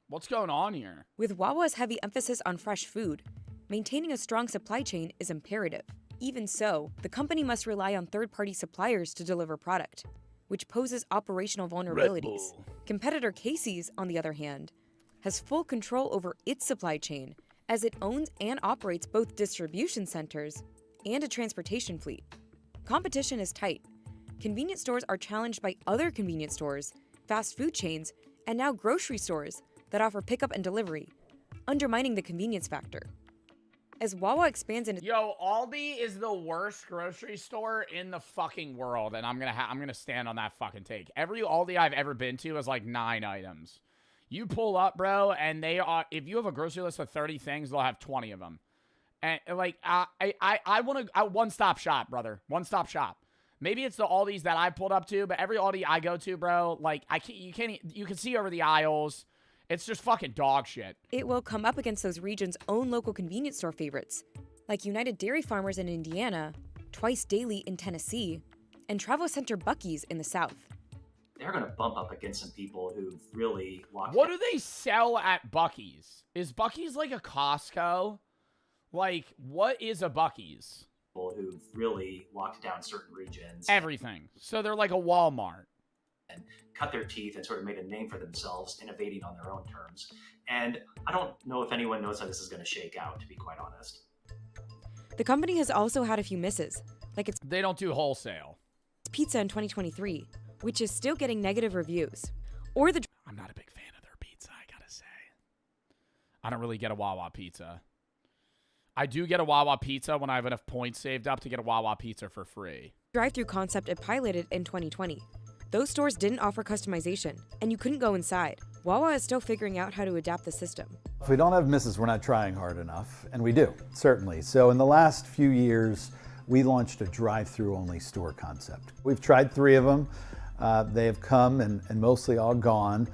What's going on here? With Wawa's heavy emphasis on fresh food, maintaining a strong supply chain is imperative. Even so, the company must rely on third-party suppliers to deliver product, which poses operational vulnerabilities. Competitor Casey's, on the other hand, has full control over its supply chain as it owns and operates both distribution centers and a transportation fleet. Competition is tight. Convenience stores are challenged by other convenience stores, fast food chains, and now grocery stores that offer pickup and delivery, undermining the convenience factor. As Wawa expands into— Yo, Aldi is the worst grocery store in the fucking world, and I'm gonna stand on that fucking take. Every Aldi I've ever been to has like 9 items. You pull up, bro, and they are— if you have a grocery list of 30 things, they'll have 20 of them. And like, I want to one-stop shop, brother. One-stop shop. Maybe it's the Aldis that I pulled up to, but every Aldi I go to, bro, like you can see over the aisles. It's just fucking dog shit. It will come up against those regions' own local convenience store favorites, like United Dairy Farmers in Indiana, Twice Daily in Tennessee, and Travel Center Buc-ee's in the South. They're going to bump up against some people who've really locked What do they sell at Buc-ee's? Is Buc-ee's like a Costco? Like, what is a Buc-ee's? People who've really locked down certain regions. Everything. So they're like a Walmart. And cut their teeth and sort of made a name for themselves, innovating on their own terms. And I don't know if anyone knows how this is going to shake out, to be quite honest. The company has also had a few misses, like its— They don't do wholesale. Pizza in 2023, which is still getting negative reviews. Or the— I'm not a big fan of their pizza, I gotta say. I don't really get a Wawa pizza. I do get a Wawa pizza when I have enough points saved up to get a Wawa pizza for free. Drive-through concept it piloted in 2020. Those stores didn't offer customization, and you couldn't go inside. Wawa is still figuring out how to adapt the system. If we don't have misses, we're not trying hard enough, and we do, certainly. So in the last few years, we launched a drive-through only store concept. We've tried 3 of them. They have come and mostly all gone,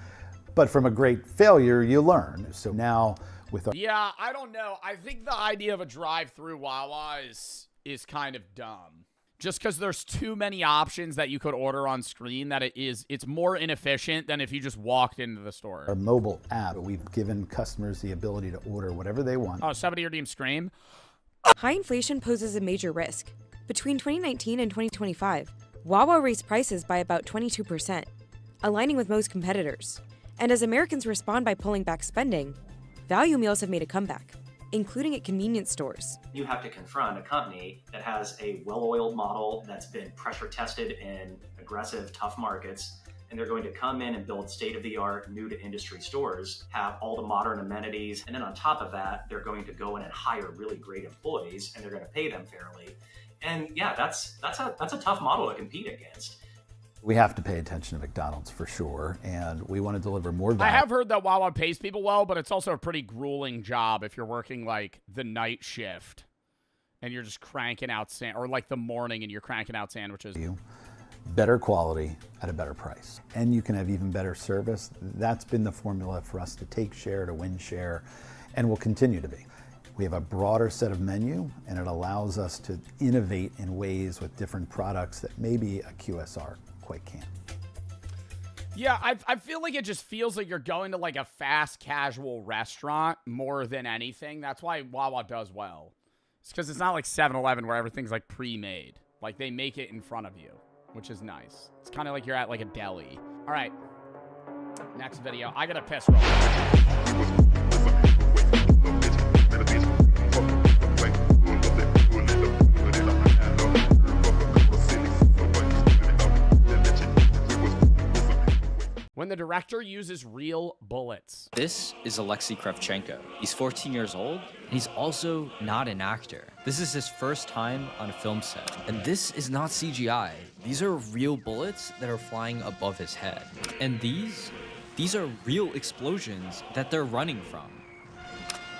but from a great failure, you learn. So now with our— Yeah, I don't know. I think the idea of a drive-through Wawa is kind of dumb. Just because there's too many options that you could order on screen that it's more inefficient than if you just walked into the store. Our mobile app, we've given customers the ability to order whatever they want. Oh, somebody redeemed Scream? High inflation poses a major risk. Between 2019 and 2025, Wawa raised prices by about 22%, aligning with most competitors. And as Americans respond by pulling back spending, value meals have made a comeback, including at convenience stores. You have to confront a company that has a well-oiled model that's been pressure tested in aggressive, tough markets, and they're going to come in and build state-of-the-art, new-to-industry stores, have all the modern amenities, and then on top of that, they're going to go in and hire really great employees, and they're going to pay them fairly. And yeah, that's a tough model to compete against. We have to pay attention to McDonald's for sure, and we want to deliver more value. I have heard that Wawa pays people well, but it's also a pretty grueling job if you're working like the night shift and you're just cranking out or like the morning and you're cranking out sandwiches. Better quality at a better price. And you can have even better service. That's been the formula for us to take share, to win share, and will continue to be. We have a broader set of menu, and it allows us to innovate in ways with different products that maybe a QSR quite can't. Yeah, I feel like it just feels like you're going to like a fast casual restaurant more than anything. That's why Wawa does well. It's because it's not like 7-Eleven where everything's like pre-made. Like they make it in front of you, which is nice. It's kind of like you're at like a deli. All right, next video. I gotta piss real quick. When the director uses real bullets. This is Alexei Kravchenko. He's 14 years old, and he's also not an actor. This is his first time on a film set. And this is not CGI. These are real bullets that are flying above his head. And these are real explosions that they're running from.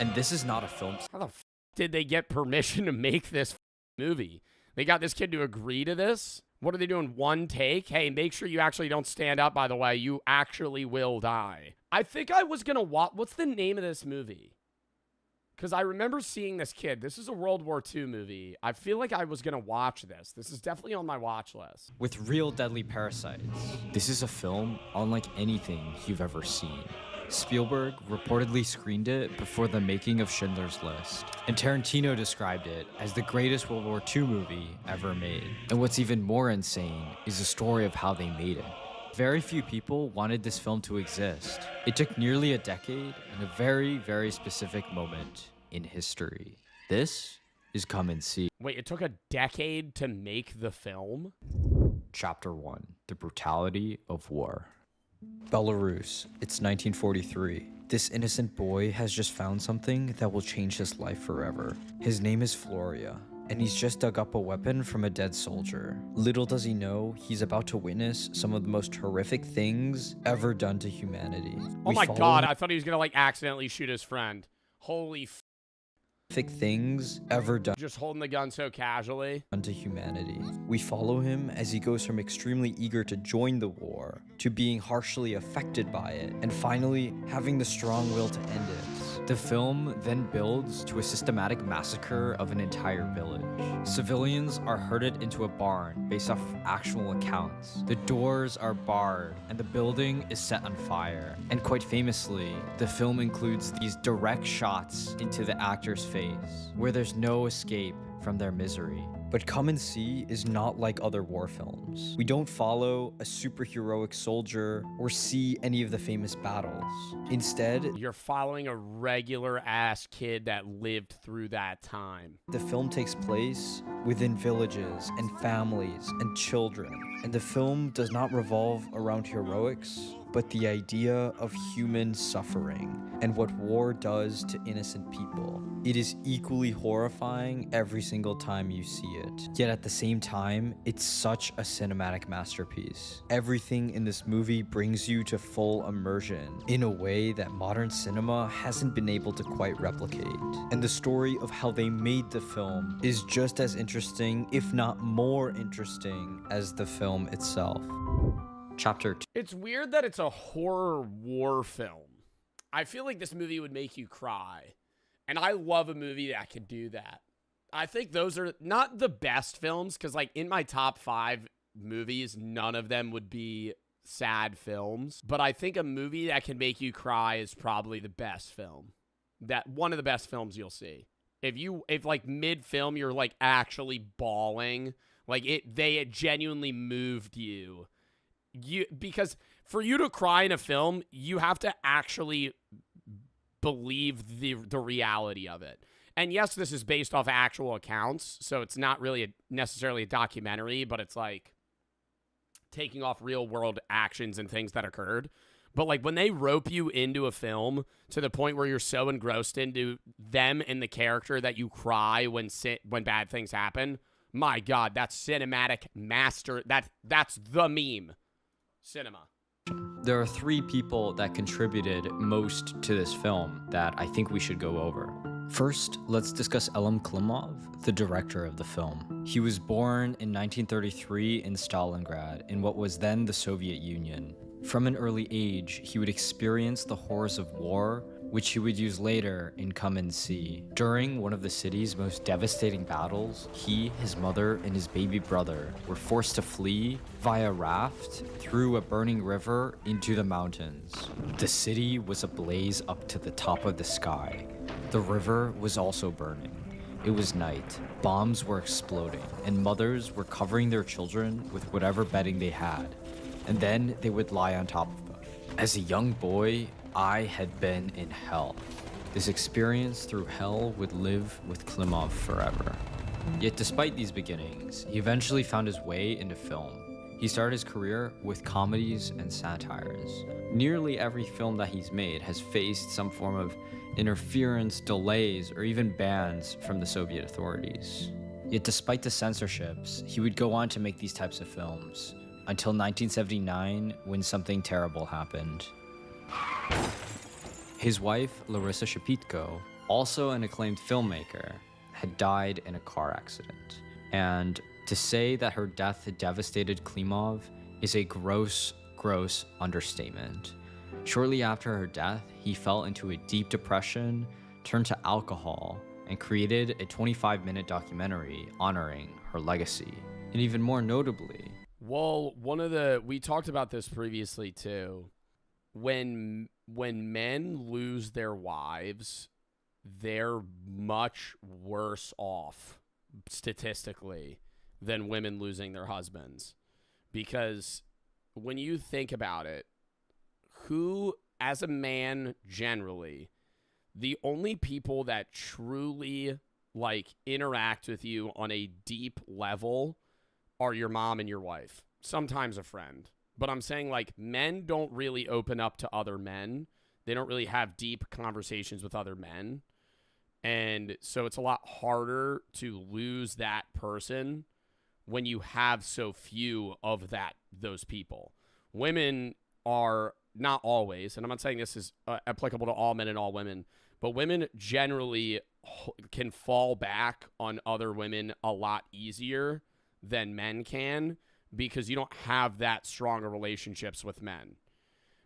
And this is not a film set. How the f did they get permission to make this movie? They got this kid to agree to this? What are they doing? One take? Hey, make sure you actually don't stand up, by the way. You actually will die. I think I was going to watch... What's the name of this movie? Because I remember seeing this kid. This is a World War II movie. I feel like I was going to watch this. This is definitely on my watch list. With real deadly parasites. This is a film unlike anything you've ever seen. Spielberg reportedly screened it before the making of Schindler's List, and Tarantino described it as the greatest World War II movie ever made. And what's even more insane is the story of how they made it. Very few people wanted this film to exist. It took nearly a decade and a very, very specific moment in history. This is Come and See. Wait, it took a decade to make the film? Chapter 1, The Brutality of War. Belarus, it's 1943. This innocent boy has just found something that will change his life forever. His name is Floria, and he's just dug up a weapon from a dead soldier. Little does he know, he's about to witness some of the most horrific things ever done to humanity. Oh my god, I thought he was gonna like accidentally shoot his friend. Holy f. Things ever done just holding the gun so casually to humanity. We follow him as he goes from extremely eager to join the war to being harshly affected by it and finally having the strong will to end it. The film then builds to a systematic massacre of an entire village. Civilians are herded into a barn based off of actual accounts. The doors are barred and the building is set on fire. And quite famously, the film includes these direct shots into the actor's face, where there's no escape from their misery. But Come and See is not like other war films. We don't follow a superheroic soldier or see any of the famous battles. Instead, you're following a regular ass kid that lived through that time. The film takes place within villages and families and children. And the film does not revolve around heroics, but the idea of human suffering and what war does to innocent people. It is equally horrifying every single time you see it. Yet at the same time, it's such a cinematic masterpiece. Everything in this movie brings you to full immersion in a way that modern cinema hasn't been able to quite replicate. And the story of how they made the film is just as interesting, if not more interesting, as the film itself. Chapter 2. It's weird that it's a horror war film. I feel like this movie would make you cry. And I love a movie that can do that. I think those are not the best films, because like in my top 5 movies, none of them would be sad films. But I think a movie that can make you cry is probably the best film. That one of the best films you'll see. If like mid-film you're like actually bawling, like they genuinely moved you. Because for you to cry in a film, you have to actually believe the reality of it. And yes, this is based off actual accounts, so it's not really necessarily a documentary, but it's like taking off real world actions and things that occurred. But like when they rope you into a film to the point where you're so engrossed into them and the character that you cry when bad things happen, My God, that's cinematic master. That's the meme. Cinema. There are 3 people that contributed most to this film that I think we should go over. First, let's discuss Elem Klimov, the director of the film. He was born in 1933 in Stalingrad, in what was then the Soviet Union. From an early age, he would experience the horrors of war, which he would use later in Come and See. During one of the city's most devastating battles, he, his mother, and his baby brother were forced to flee via raft through a burning river into the mountains. The city was ablaze up to the top of the sky. The river was also burning. It was night. Bombs were exploding, and mothers were covering their children with whatever bedding they had, and then they would lie on top of them. As a young boy, I had been in hell. This experience through hell would live with Klimov forever. Yet despite these beginnings, he eventually found his way into film. He started his career with comedies and satires. Nearly every film that he's made has faced some form of interference, delays, or even bans from the Soviet authorities. Yet despite the censorships, he would go on to make these types of films, until 1979, when something terrible happened. His wife, Larissa Shepitko, also an acclaimed filmmaker, had died in a car accident. And to say that her death devastated Klimov is a gross understatement. Shortly after her death, he fell into a deep depression, turned to alcohol, and created a 25-minute documentary honoring her legacy. And even more notably, well, we talked about this previously too. When men lose their wives, they're much worse off statistically than women losing their husbands. Because when you think about it, who, as a man generally, the only people that truly interact with you on a deep level are your mom and your wife, sometimes a friend. But I'm saying men don't really open up to other men. They don't really have deep conversations with other men. And so it's a lot harder to lose that person when you have so few of those people. Women are not always, and I'm not saying this is applicable to all men and all women, but women generally can fall back on other women a lot easier than men can, because you don't have that stronger relationships with men.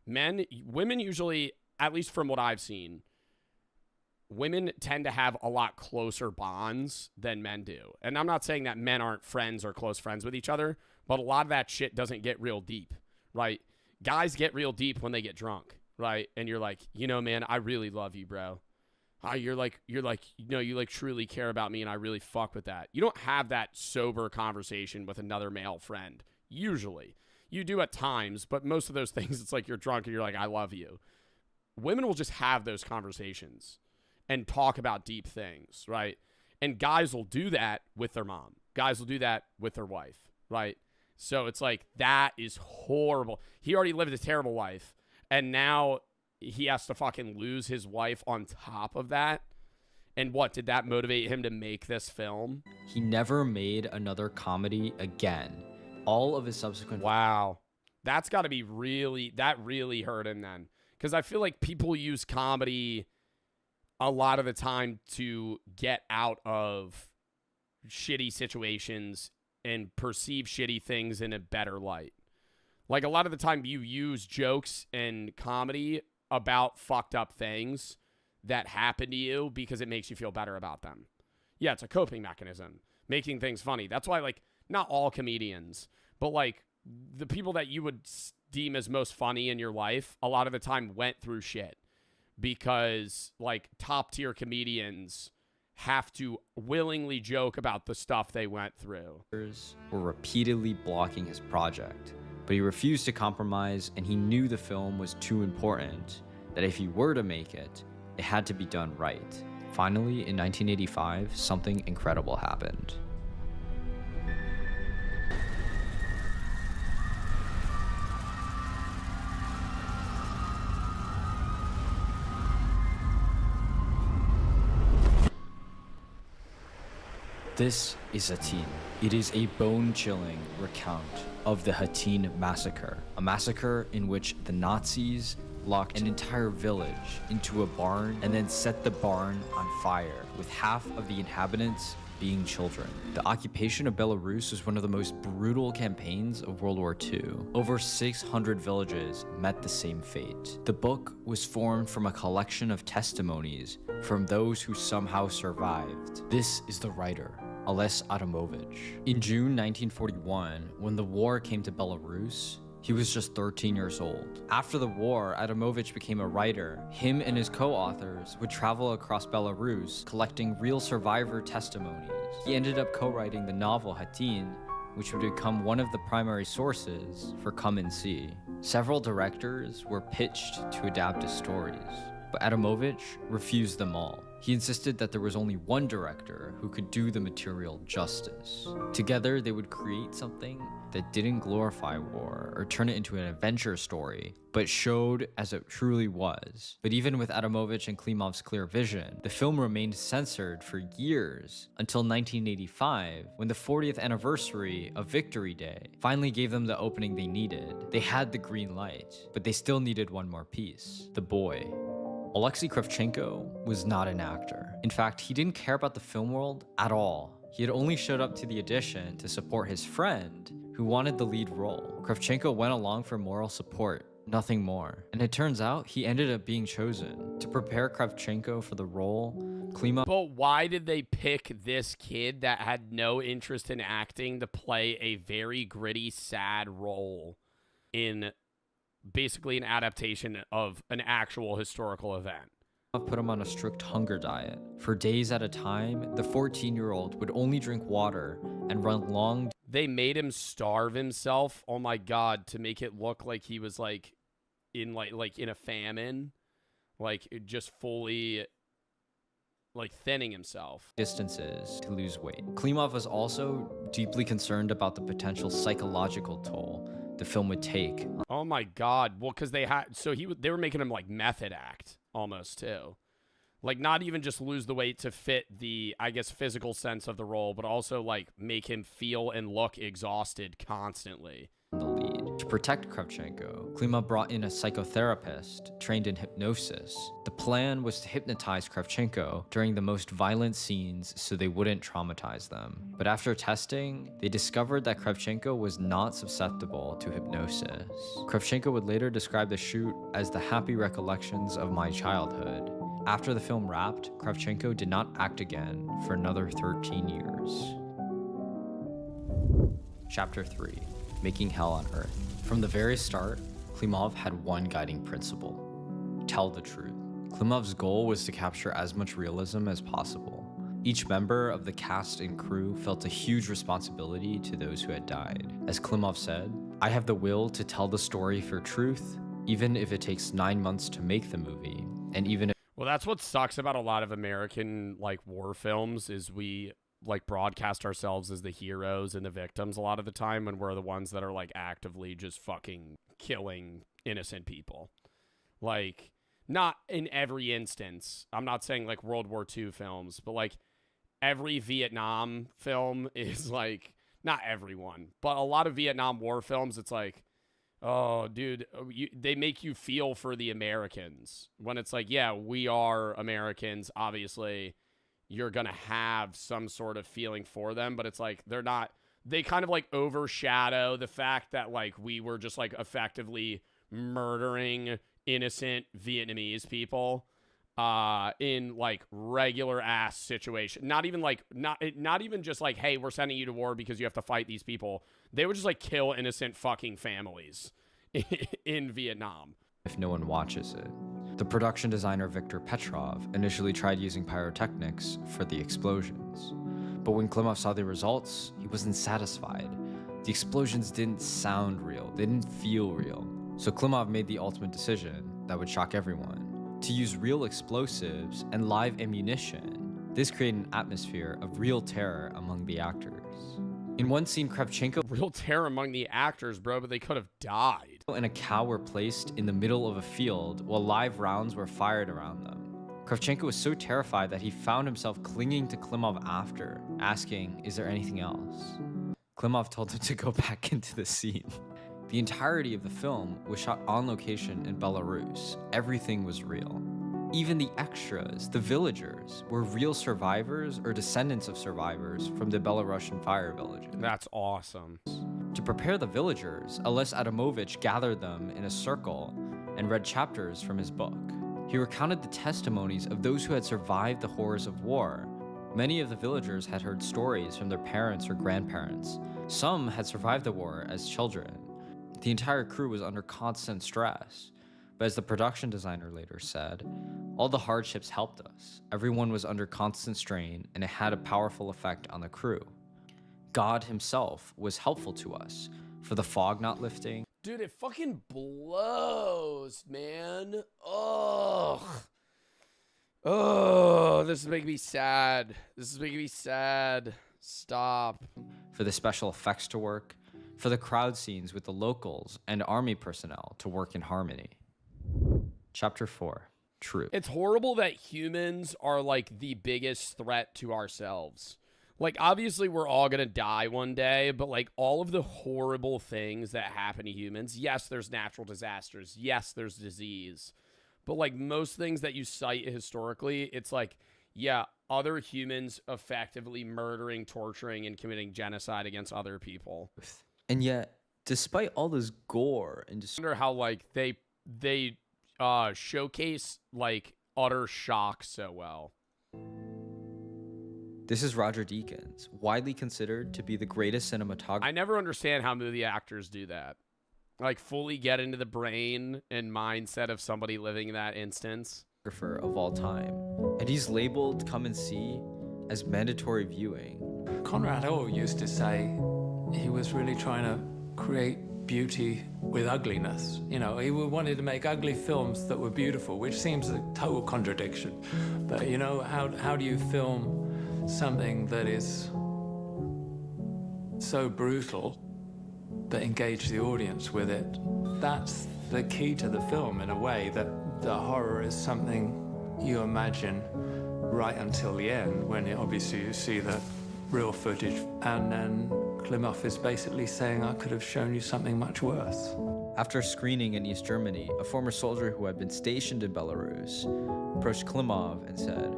Women usually, at least from what I've seen, women tend to have a lot closer bonds than men do. And I'm not saying that men aren't friends or close friends with each other, but a lot of that shit doesn't get real deep, right? Guys get real deep when they get drunk, right? And you're like, man, I really love you, bro. You're you truly care about me, and I really fuck with that. You don't have that sober conversation with another male friend. Usually. You do at times, but most of those things, it's like you're drunk and you're like, I love you. Women will just have those conversations and talk about deep things, right? And guys will do that with their mom. Guys will do that with their wife, right? So it's like, that is horrible. He already lived a terrible life, and now he has to fucking lose his wife on top of that. And what, did that motivate him to make this film? he never made another comedy again. All of his subsequent... Wow. That's got to be that really hurt him then. Because I feel like people use comedy a lot of the time to get out of shitty situations and perceive shitty things in a better light. Like, a lot of the time you use jokes and comedy about fucked up things that happen to you because it makes you feel better about them. Yeah, it's a coping mechanism, making things funny. That's why, not all comedians, but, the people that you would deem as most funny in your life, a lot of the time went through shit because, top-tier comedians have to willingly joke about the stuff they went through. Were repeatedly blocking his project, but he refused to compromise, and he knew the film was too important, that if he were to make it, it had to be done right. Finally, in 1985, something incredible happened. This is Hattin. It is a bone-chilling recount of the Hattin massacre, a massacre in which the Nazis locked an entire village into a barn and then set the barn on fire, with half of the inhabitants being children. The occupation of Belarus was one of the most brutal campaigns of World War II. Over 600 villages met the same fate. The book was formed from a collection of testimonies from those who somehow survived. This is the writer, Ales Adamovich. In June 1941, when the war came to Belarus, he was just 13 years old. After the war, Adamovich became a writer. Him and his co-authors would travel across Belarus, collecting real survivor testimonies. He ended up co-writing the novel Hattin, which would become one of the primary sources for Come and See. Several directors were pitched to adapt his stories, but Adamovich refused them all. He insisted that there was only one director who could do the material justice. Together, they would create something that didn't glorify war or turn it into an adventure story, but showed as it truly was. But even with Adamovich and Klimov's clear vision, the film remained censored for years until 1985, when the 40th anniversary of Victory Day finally gave them the opening they needed. They had the green light, but they still needed one more piece: the boy. Alexei Kravchenko was not an actor. In fact, he didn't care about the film world at all. He had only showed up to the audition to support his friend, who wanted the lead role. Kravchenko went along for moral support, nothing more. And it turns out he ended up being chosen. To prepare Kravchenko for the role, Klimov... But why did they pick this kid that had no interest in acting to play a very gritty, sad role in basically an adaptation of an actual historical event? Put him on a strict hunger diet. For days at a time, the 14-year-old would only drink water and run long... They made him starve himself, oh my god, to make it look like he was like in a famine, like just fully like thinning himself. Distances to lose weight. Klimov was also deeply concerned about the potential psychological toll the film would take. Oh my god. Well, because they were making him like method act almost too. Like not even just lose the weight to fit the, I guess, physical sense of the role, but also like make him feel and look exhausted constantly. The lead. To protect Kravchenko, Klimov brought in a psychotherapist trained in hypnosis. The plan was to hypnotize Kravchenko during the most violent scenes so they wouldn't traumatize them. But after testing, they discovered that Kravchenko was not susceptible to hypnosis. Kravchenko would later describe the shoot as the happy recollections of my childhood. After the film wrapped, Kravchenko did not act again for another 13 years. Chapter 3. Making Hell on Earth. From the very start, Klimov had one guiding principle: tell the truth. Klimov's goal was to capture as much realism as possible. Each member of the cast and crew felt a huge responsibility to those who had died. As Klimov said, "I have the will to tell the story for truth, even if it takes 9 months to make the movie, and even if..." Well, that's what sucks about a lot of American like war films is we like broadcast ourselves as the heroes and the victims a lot of the time when we're the ones that are like actively just fucking killing innocent people. Like, not in every instance. I'm not saying like World War II films, but like every Vietnam film is like, not everyone, but a lot of Vietnam War films, it's like, oh, dude, they make you feel for the Americans. When it's like, yeah, we are Americans, obviously you're going to have some sort of feeling for them, but it's like they kind of like overshadow the fact that like we were just like effectively murdering innocent Vietnamese people in like regular ass situation. Not even just like, hey, we're sending you to war because you have to fight these people. They would just like kill innocent fucking families in Vietnam. If no one watches it. The production designer Viktor Petrov initially tried using pyrotechnics for the explosions. But when Klimov saw the results, he wasn't satisfied. The explosions didn't sound real, they didn't feel real. So Klimov made the ultimate decision that would shock everyone: to use real explosives and live ammunition. This created an atmosphere of real terror among the actors. In one scene, Kravchenko... Real terror among the actors, bro, but they could have died. ...and a cow were placed in the middle of a field while live rounds were fired around them. Kravchenko was so terrified that he found himself clinging to Klimov after, asking, "Is there anything else?" Klimov told him to go back into the scene. The entirety of the film was shot on location in Belarus. Everything was real. Even the extras, the villagers, were real survivors or descendants of survivors from the Belarusian fire villages. That's awesome. To prepare the villagers, Ales Adamovich gathered them in a circle and read chapters from his book. He recounted the testimonies of those who had survived the horrors of war. Many of the villagers had heard stories from their parents or grandparents. Some had survived the war as children. The entire crew was under constant stress. But as the production designer later said, all the hardships helped us. Everyone was under constant strain, and it had a powerful effect on the crew. God himself was helpful to us, for the fog not lifting. Dude, it fucking blows, man. Ugh. Oh, this is making me sad. This is making me sad. Stop. For the special effects to work, for the crowd scenes with the locals and army personnel to work in harmony. Chapter 4, True. It's horrible that humans are like the biggest threat to ourselves. Like, obviously, we're all going to die one day, but like all of the horrible things that happen to humans, yes, there's natural disasters. Yes, there's disease. But like most things that you cite historically, it's like, yeah, other humans effectively murdering, torturing, and committing genocide against other people. And yet, despite all this gore and I wonder how like they showcase like utter shock so well. This is Roger Deakins, widely considered to be the greatest cinematographer. I never understand how movie actors do that. Like fully get into the brain and mindset of somebody living that instance. Of all time. And he's labeled Come and See as mandatory viewing. Conrad Orr used to say he was really trying to create beauty with ugliness. You know, he wanted to make ugly films that were beautiful, which seems a total contradiction. But, you know, how do you film something that is so brutal but engage the audience with it? That's the key to the film, in a way, that the horror is something you imagine right until the end, when obviously you see the real footage, and then Klimov is basically saying, I could have shown you something much worse. After screening in East Germany, a former soldier who had been stationed in Belarus approached Klimov and said,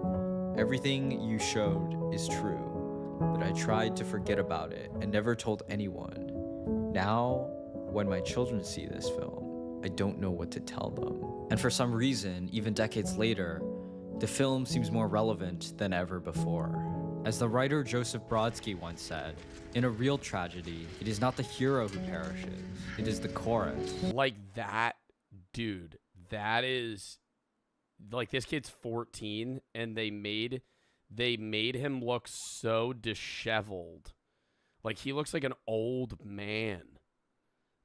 "Everything you showed is true, but I tried to forget about it and never told anyone. Now, when my children see this film, I don't know what to tell them." And for some reason, even decades later, the film seems more relevant than ever before. As the writer Joseph Brodsky once said, in a real tragedy, it is not the hero who perishes, it is the chorus. Like that, dude, that is, like, this kid's 14, and they made him look so disheveled. Like, he looks like an old man.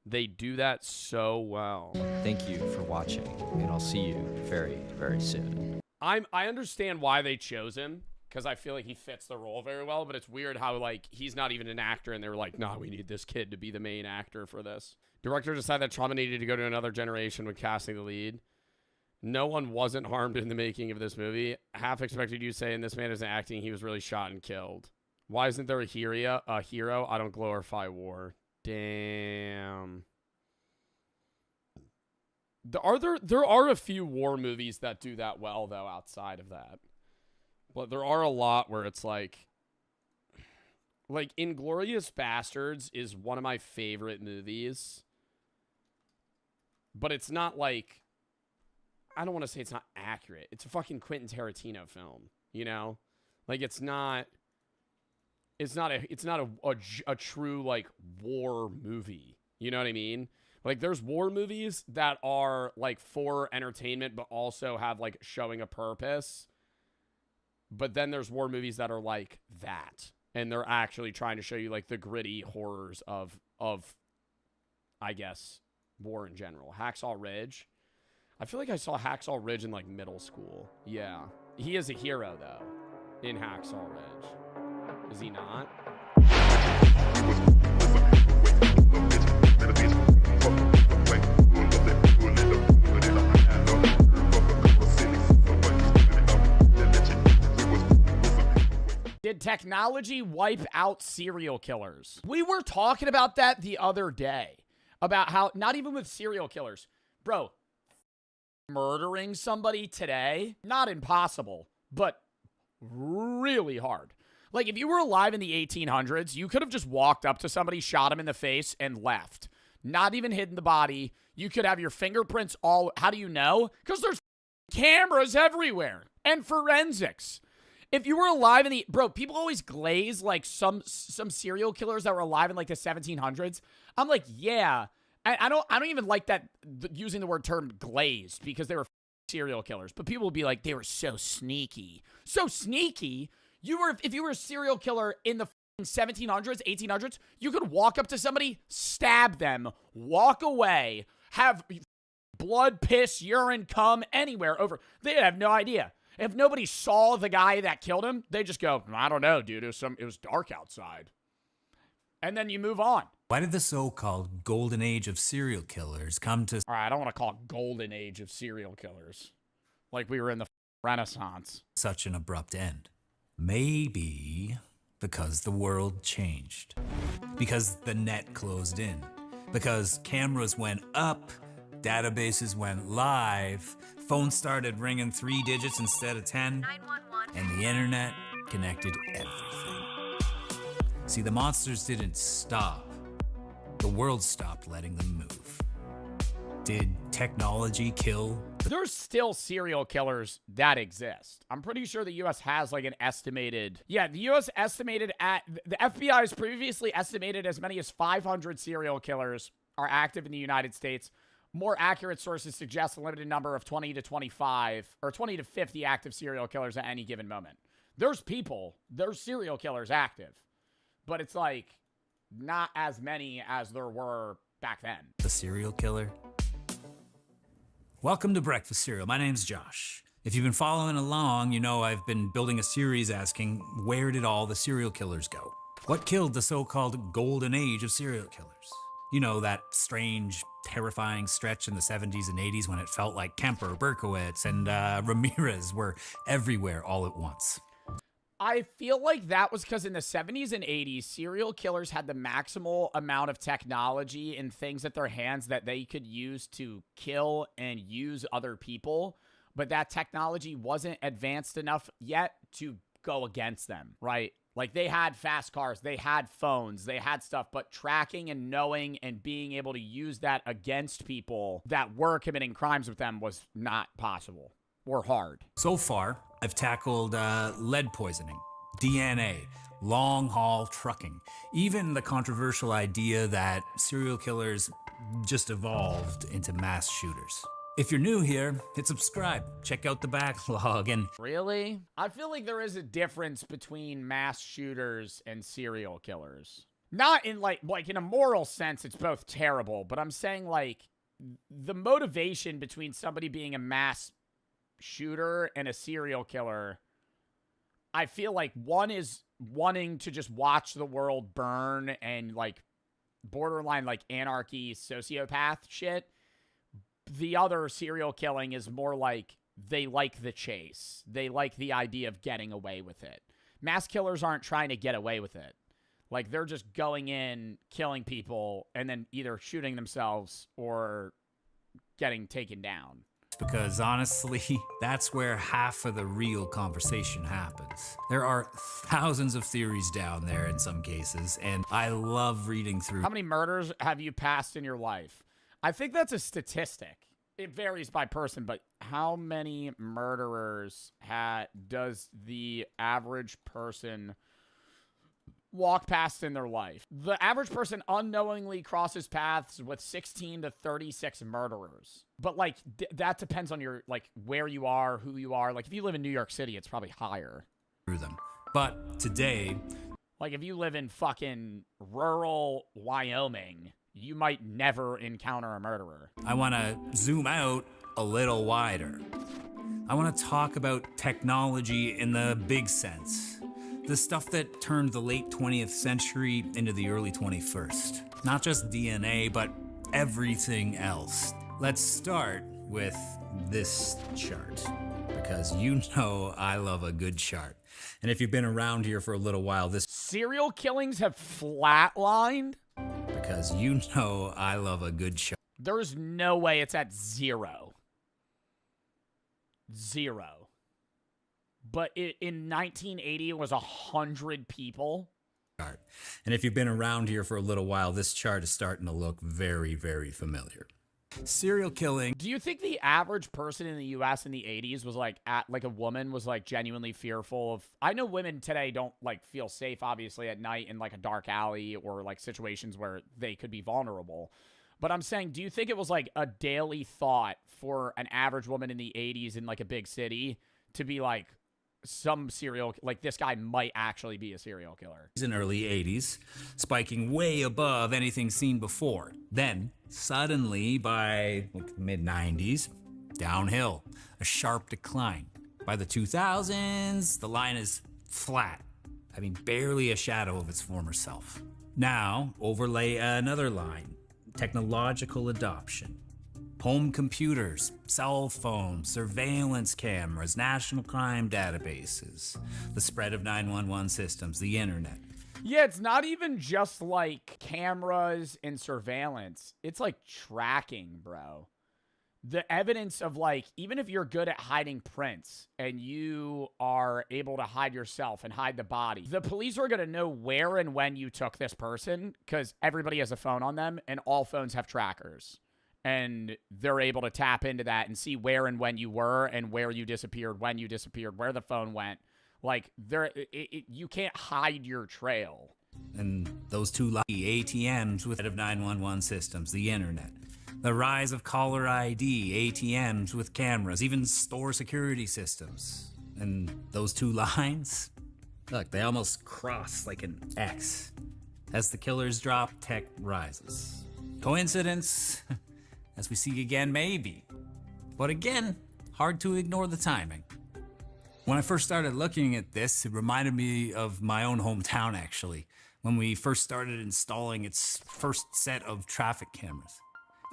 They do that so well. Thank you for watching, and I'll see you very, very soon. I understand why they chose him, because I feel like he fits the role very well, but it's weird how, like, he's not even an actor, and they were like, nah, we need this kid to be the main actor for this. Director decided that trauma needed to go to another generation when casting the lead. No one wasn't harmed in the making of this movie. Half expected you to say, in this man isn't acting, he was really shot and killed. Why isn't there a hero? I don't glorify war. Damn. There are a few war movies that do that well, though, outside of that. But there are a lot where it's like Inglourious Bastards is one of my favorite movies. But it's not like, I don't want to say it's not accurate. It's a fucking Quentin Tarantino film, you know? Like, it's not a true, like, war movie. You know what I mean? Like, there's war movies that are, like, for entertainment, but also have, like, showing a purpose. But then there's war movies that are like that. And they're actually trying to show you, like, the gritty horrors of I guess, war in general. Hacksaw Ridge. I feel like I saw Hacksaw Ridge in, like, middle school. Yeah. He is a hero, though, in Hacksaw Ridge. Is he not? technology wipe out serial killers? We were talking about that the other day. About how, not even with serial killers. Bro, murdering somebody today, not impossible, but really hard. Like, if you were alive in the 1800s, you could have just walked up to somebody, shot him in the face, and left. Not even hidden the body. You could have your fingerprints all... How do you know? Because there's cameras everywhere. And forensics. If you were alive in the... Bro, people always glaze, like, some serial killers that were alive in, like, the 1700s. I'm like, yeah. I don't even like that, using the word term glazed, because they were serial killers. But people will be like, they were so sneaky. So sneaky? If you were a serial killer in the 1700s, 1800s, you could walk up to somebody, stab them, walk away, have blood, piss, urine come anywhere over. They have no idea. If nobody saw the guy that killed him, they just go, I don't know, dude. It was dark outside. And then you move on. Why did the so-called golden age of serial killers come to... All right, I don't want to call it golden age of serial killers. Like we were in the Renaissance. ...such an abrupt end? Maybe because the world changed. Because the net closed in. Because cameras went up, databases went live, phones started ringing 3 digits instead of 10, 911. And the internet connected everything. See, the monsters didn't stop. The world stopped letting them move. Did technology kill? There's still serial killers that exist. I'm pretty sure the U.S. has like an estimated... Yeah, the U.S. estimated at... The FBI has previously estimated as many as 500 serial killers are active in the United States. More accurate sources suggest a limited number of 20 to 25 or 20 to 50 active serial killers at any given moment. There's serial killers active. But it's like not as many as there were back then. The serial killer? Welcome to Breakfast Cereal. My name's Josh. If you've been following along, you know I've been building a series asking, where did all the serial killers go? What killed the so-called golden age of serial killers? You know, that strange, terrifying stretch in the 70s and 80s when it felt like Kemper, Berkowitz, and Ramirez were everywhere all at once. I feel like that was because in the 70s and 80s, serial killers had the maximal amount of technology and things at their hands that they could use to kill and use other people. But that technology wasn't advanced enough yet to go against them, right? Like they had fast cars, they had phones, they had stuff, but tracking and knowing and being able to use that against people that were committing crimes with them was not possible or hard. So far, I've tackled lead poisoning, DNA, long-haul trucking, even the controversial idea that serial killers just evolved into mass shooters. If you're new here, hit subscribe, check out the backlog, and... Really? I feel like there is a difference between mass shooters and serial killers. Not in like in a moral sense, it's both terrible, but I'm saying like the motivation between somebody being a mass shooter and a serial killer, I feel like one is wanting to just watch the world burn and like borderline like anarchy sociopath shit. The other serial killing is more like they like the chase. They like the idea of getting away with it. Mass killers aren't trying to get away with it. Like they're just going in, killing people, and then either shooting themselves or getting taken down. Because honestly, that's where half of the real conversation happens. There are thousands of theories down there in some cases, and I love reading through. How many murders have you passed in your life? I think that's a statistic. It varies by person, but how many murderers does the average person walk past in their life? The average person unknowingly crosses paths with 16 to 36 murderers. But like that depends on your like where you are, who you are. Like if you live in New York City, it's probably higher. Through them. But today, like if you live in fucking rural Wyoming, you might never encounter a murderer. I want to zoom out a little wider. I want to talk about technology in the big sense. The stuff that turned the late 20th century into the early 21st. Not just DNA, but everything else. Let's start with this chart, because you know I love a good chart. And if you've been around here for a little while, this Serial killings have flatlined? because you know I love a good show. There's no way it's at 0. 0. But in 1980, it was 100 people. And if you've been around here for a little while, this chart is starting to look very, very familiar. Serial killing. Do you think the average person in the U.S. in the 80s was like, a woman was like genuinely fearful of? I know women today don't like feel safe, obviously, at night in like a dark alley or like situations where they could be vulnerable. But I'm saying, do you think it was like a daily thought for an average woman in the 80s in like a big city to be like, like this guy might actually be a serial killer? In early 80s, spiking way above anything seen before. Then, suddenly, by like mid 90s, downhill, a sharp decline. By the 2000s, the line is flat. I mean, barely a shadow of its former self. Now, overlay another line, technological adoption. Home computers, cell phones, surveillance cameras, national crime databases, the spread of 911 systems, the internet. Yeah, it's not even just like cameras and surveillance. It's like tracking, bro. The evidence of like, even if you're good at hiding prints and you are able to hide yourself and hide the body, the police are going to know where and when you took this person because everybody has a phone on them and all phones have trackers. And they're able to tap into that and see where and when you were and where you disappeared, when you disappeared, where the phone went. Like, you can't hide your trail. And those two ATMs with of 911 systems, the internet. The rise of caller ID, ATMs with cameras, even store security systems. And those two lines, look, they almost cross like an X. As the killers drop, tech rises. Coincidence? As we see again, maybe. But again, hard to ignore the timing. When I first started looking at this, it reminded me of my own hometown, actually, when we first started installing its first set of traffic cameras.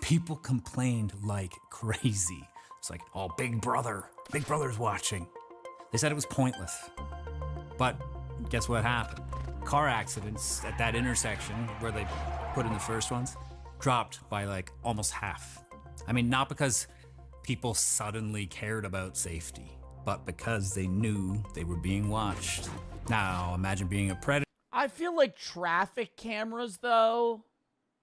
People complained like crazy. It's like, oh, Big Brother's watching. They said it was pointless. But guess what happened? Car accidents at that intersection where they put in the first ones dropped by like almost half. I mean, not because people suddenly cared about safety, but because they knew they were being watched. Now, imagine being a predator. I feel like traffic cameras, though,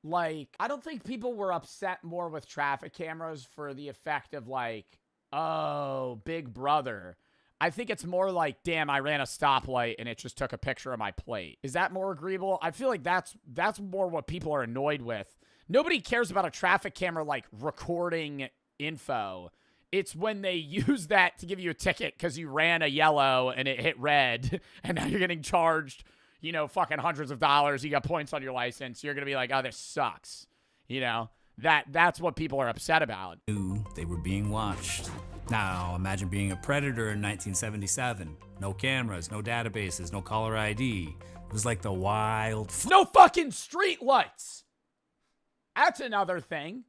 like, I don't think people were upset more with traffic cameras for the effect of like, oh, Big Brother. I think it's more like, damn, I ran a stoplight and it just took a picture of my plate. Is that more agreeable? I feel like that's more what people are annoyed with. Nobody cares about a traffic camera, like, recording info. It's when they use that to give you a ticket because you ran a yellow and it hit red, and now you're getting charged, you know, fucking hundreds of dollars. You got points on your license. You're going to be like, oh, this sucks. You know, that's what people are upset about. They were being watched. Now, imagine being a predator in 1977. No cameras, no databases, no caller ID. It was like the wild... No fucking street lights! That's another thing.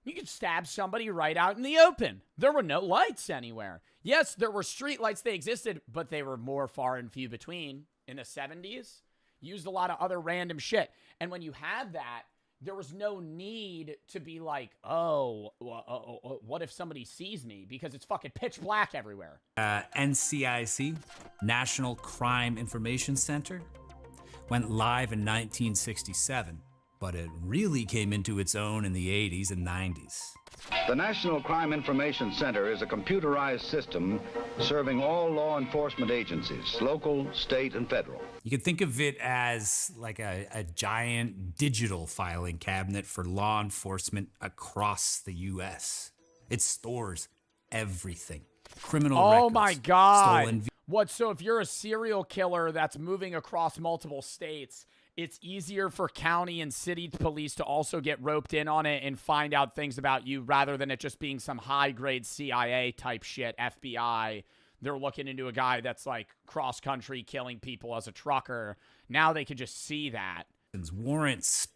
You could stab somebody right out in the open. There were no lights anywhere. Yes, there were street lights. They existed, but they were more far and few between. In the 70s, used a lot of other random shit. And when you had that, there was no need to be like, what if somebody sees me? Because it's fucking pitch black everywhere. NCIC, National Crime Information Center, went live in 1967. But it really came into its own in the 80s and 90s. The National Crime Information Center is a computerized system serving all law enforcement agencies, local, state, and federal. You could think of it as like a giant digital filing cabinet for law enforcement across the U.S. It stores everything. Criminal records. Oh my God. Stolen What, so if you're a serial killer that's moving across multiple states, it's easier for county and city police to also get roped in on it and find out things about you rather than it just being some high-grade CIA type shit, FBI. They're looking into a guy that's like cross-country killing people as a trucker. Now they can just see that. Warrants,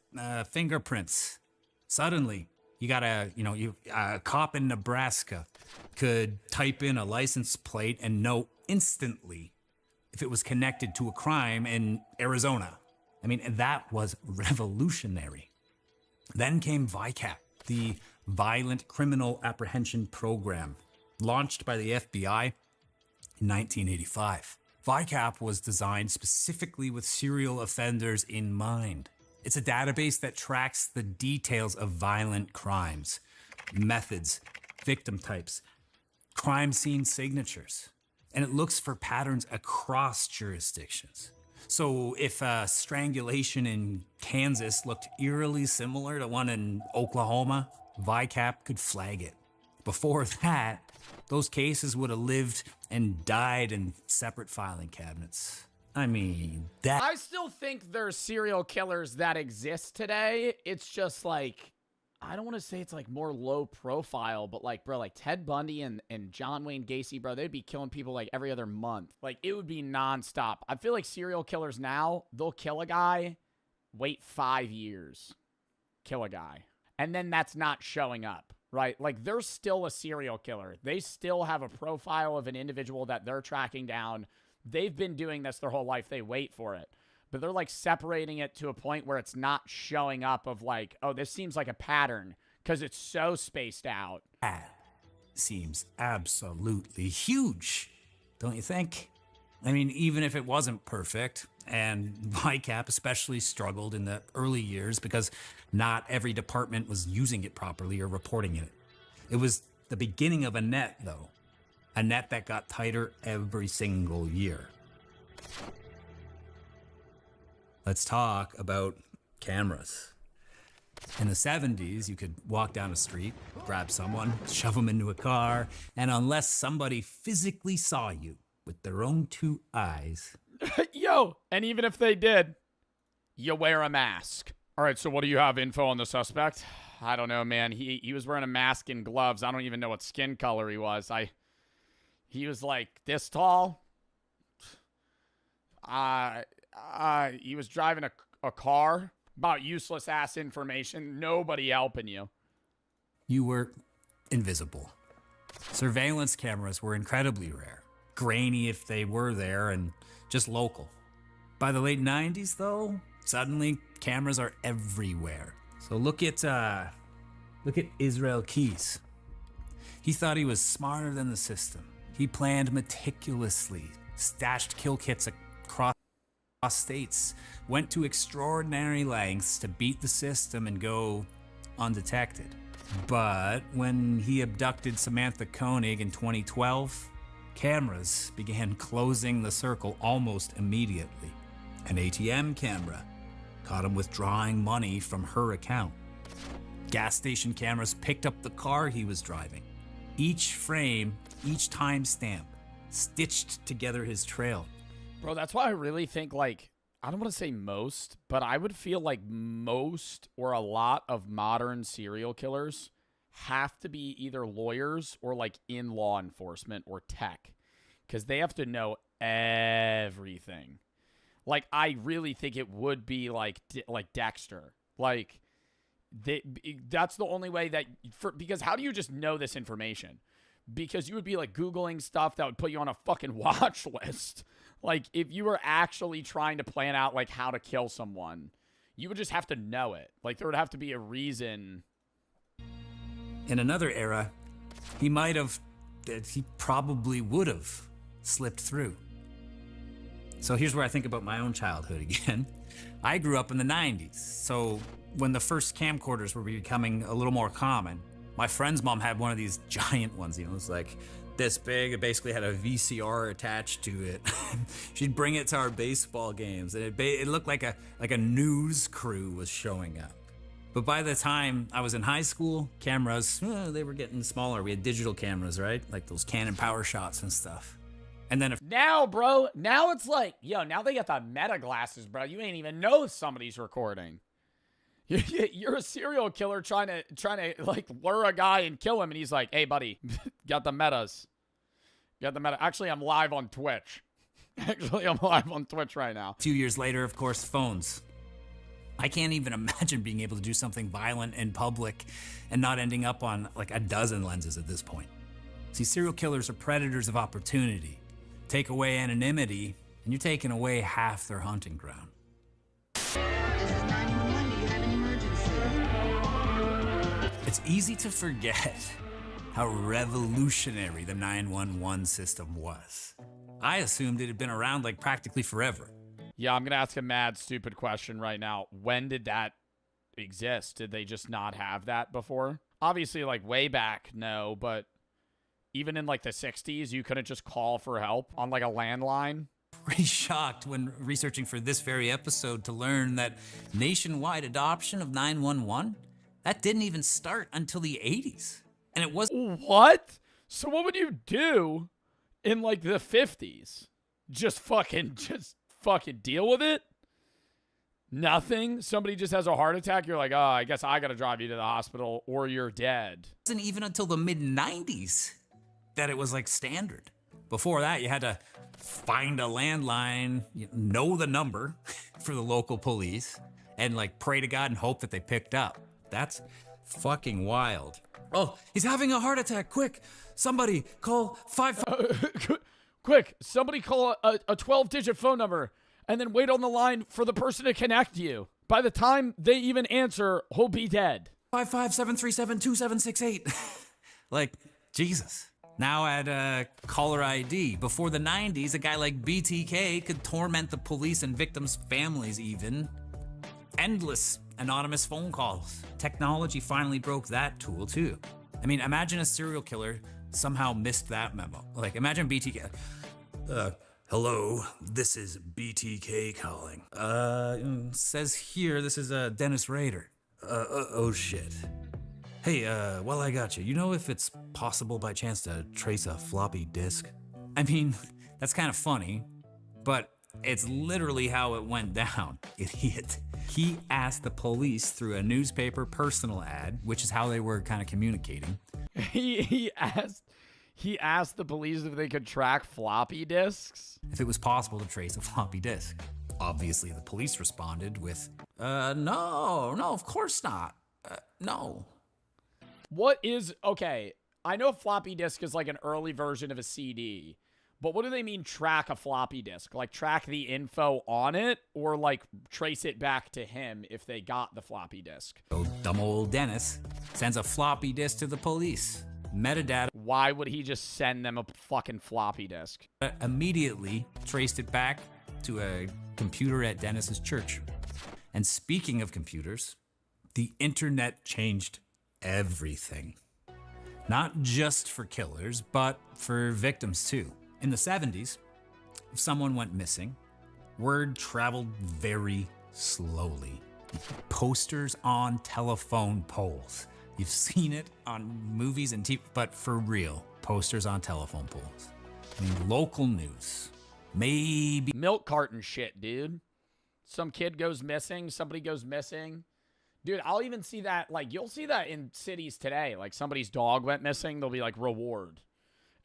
fingerprints. Suddenly, you got a cop in Nebraska could type in a license plate and know instantly if it was connected to a crime in Arizona. I mean, that was revolutionary. Then came VICAP, the Violent Criminal Apprehension Program, launched by the FBI in 1985. VICAP was designed specifically with serial offenders in mind. It's a database that tracks the details of violent crimes, methods, victim types, crime scene signatures, and it looks for patterns across jurisdictions. So if a strangulation in Kansas looked eerily similar to one in Oklahoma, VICAP could flag it. Before that, those cases would have lived and died in separate filing cabinets. I mean, that... I still think there's serial killers that exist today. It's just like, I don't want to say it's like more low profile, but like, bro, like Ted Bundy and John Wayne Gacy, bro, they'd be killing people like every other month. Like, it would be nonstop. I feel like serial killers now, they'll kill a guy, wait 5 years, kill a guy, and then that's not showing up, right? Like, they're still a serial killer. They still have a profile of an individual that they're tracking down. They've been doing this their whole life. They wait for it. But they're like separating it to a point where it's not showing up of like, oh, this seems like a pattern because it's so spaced out. That seems absolutely huge, don't you think? I mean, even if it wasn't perfect, and VICAP especially struggled in the early years because not every department was using it properly or reporting it. It was the beginning of a net, though. A net that got tighter every single year. Let's talk about cameras. In the 70s, you could walk down a street, grab someone, shove them into a car, and unless somebody physically saw you with their own 2 eyes... Yo, and even if they did, you wear a mask. All right, so what do you have info on the suspect? I don't know, man. He was wearing a mask and gloves. I don't even know what skin color he was. He was like this tall. He was driving a car. About useless ass information. Nobody helping you. You were invisible. Surveillance cameras were incredibly rare. Grainy if they were there and just local. By the late 90s, though, suddenly cameras are everywhere. So look at Israel Keys. He thought he was smarter than the system. He planned meticulously, stashed kill kits across states, went to extraordinary lengths to beat the system and go undetected. But when he abducted Samantha Koenig in 2012, cameras began closing the circle almost immediately. An ATM camera caught him withdrawing money from her account. Gas station cameras picked up the car he was driving. Each frame, each timestamp, stitched together his trail. Bro, that's why I really think, like, I don't want to say most, but I would feel like most or a lot of modern serial killers have to be either lawyers or, like, in law enforcement or tech. Because they have to know everything. Like, I really think it would be, like Dexter. Like, that's the only way that... because how do you just know this information? Because you would be, like, Googling stuff that would put you on a fucking watch list. Like, if you were actually trying to plan out, like, how to kill someone, you would just have to know it. Like, there would have to be a reason. In another era, he probably would have slipped through. So here's where I think about my own childhood again. I grew up in the 90s, so when the first camcorders were becoming a little more common, my friend's mom had one of these giant ones, it was like this big. It basically had a VCR attached to it. She'd bring it to our baseball games, and it looked like a news crew was showing up. But by the time I was in high school, cameras, they were getting smaller. We had digital cameras, right? Like those Canon Power Shots and stuff. And then now, bro, now it's like, yo, now they got the meta glasses, bro. You ain't even know if somebody's recording. You're a serial killer trying to like lure a guy and kill him, and he's like, hey, buddy, got the metas. Got the meta. Actually, I'm live on Twitch. I'm live on Twitch right now. 2 years later, of course, phones. I can't even imagine being able to do something violent in public and not ending up on like a dozen lenses at this point. See, serial killers are predators of opportunity. Take away anonymity, and you're taking away half their hunting ground. It's easy to forget how revolutionary the 911 system was. I assumed it had been around like practically forever. Yeah, I'm going to ask a mad stupid question right now. When did that exist? Did they just not have that before? Obviously, like way back, no, but even in like the 60s, you couldn't just call for help on like a landline. Pretty shocked when researching for this very episode to learn that nationwide adoption of 911, that didn't even start until the 80s. And it was... What? So what would you do in like the 50s? Just fucking deal with it? Nothing? Somebody just has a heart attack, you're like, oh, I guess I gotta drive you to the hospital or you're dead. It wasn't even until the mid-90s that it was like standard. Before that, you had to find a landline, know the number for the local police, and like pray to God and hope that they picked up. That's fucking wild. Oh, he's having a heart attack. Quick, somebody call 55... Quick, somebody call a 12-digit phone number and then wait on the line for the person to connect you. By the time they even answer, he'll be dead. 557372768. Like, Jesus. Now add caller ID. Before the 90s, a guy like BTK could torment the police and victims' families even. Endless anonymous phone calls. Technology finally broke that tool too. I mean, imagine a serial killer somehow missed that memo. Like, imagine BTK. Hello, this is BTK calling. Says here this is Dennis Rader. Oh shit. Hey, while I got you, you know if it's possible by chance to trace a floppy disk? I mean, that's kind of funny, but it's literally how it went down, idiot. He asked the police through a newspaper personal ad, which is how they were kind of communicating. He asked the police if they could track floppy disks. If it was possible to trace a floppy disk. Obviously, the police responded with, no, of course not. No. What is, okay, I know floppy disk is like an early version of a CD, but what do they mean track a floppy disk? Like track the info on it or like trace it back to him if they got the floppy disk? Oh, dumb old Dennis sends a floppy disk to the police. Metadata. Why would he just send them a fucking floppy disk? Immediately traced it back to a computer at Dennis's church. And speaking of computers, the internet changed everything. Not just for killers, but for victims too. In the 70s, if someone went missing, word traveled very slowly. Posters on telephone poles. You've seen it on movies and TV, but for real, posters on telephone poles. I mean, local news. Maybe milk carton shit, dude. Some kid goes missing, somebody goes missing. Dude, I'll even see that, like, you'll see that in cities today. Like, somebody's dog went missing, they'll be like, reward.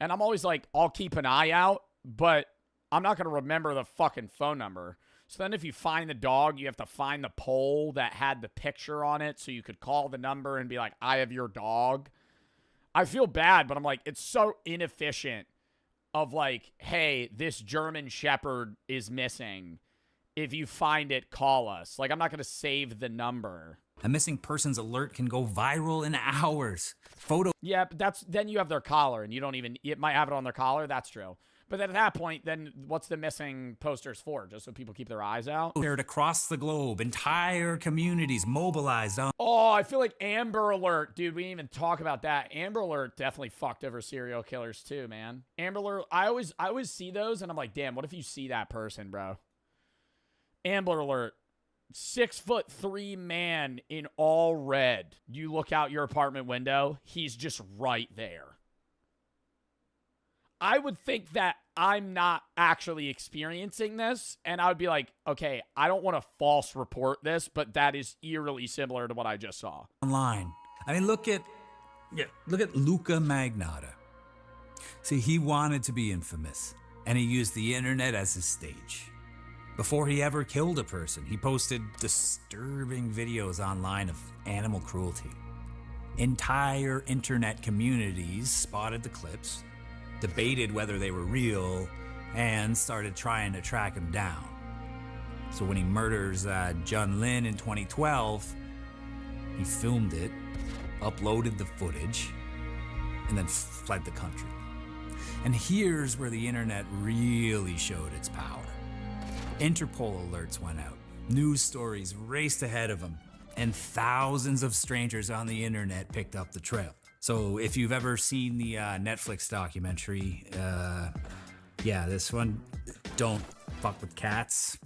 And I'm always like, I'll keep an eye out, but I'm not going to remember the fucking phone number. So then if you find the dog, you have to find the pole that had the picture on it so you could call the number and be like, I have your dog. I feel bad, but I'm like, it's so inefficient of like, hey, this German Shepherd is missing. If you find it, call us. Like, I'm not going to save the number. a missing persons alert can go viral in hours. Photo. Yeah, but then you have their collar, and you don't even, it might have it on their collar. That's true. But then at that point, then what's the missing posters for? Just so people keep their eyes out? Shared across the globe, entire communities mobilized on. Oh, I feel like Amber Alert, dude. We didn't even talk about that. Amber Alert definitely fucked over serial killers too, man. Amber Alert, I always see those, and I'm like, damn, what if you see that person, bro? Amber Alert, 6'3" man in all red. You look out your apartment window, he's just right there. I would think that I'm not actually experiencing this, and I would be like, okay, I don't want to false report this, but that is eerily similar to what I just saw. Online. I mean, look at Luca Magnotta. See, he wanted to be infamous, and he used the internet as his stage. Before he ever killed a person, he posted disturbing videos online of animal cruelty. Entire internet communities spotted the clips, debated whether they were real, and started trying to track him down. So when he murders Jun Lin in 2012, he filmed it, uploaded the footage, and then fled the country. And here's where the internet really showed its power. Interpol alerts went out, news stories raced ahead of him, and thousands of strangers on the internet picked up the trail. So if you've ever seen the Netflix documentary, this one, Don't Fuck with Cats,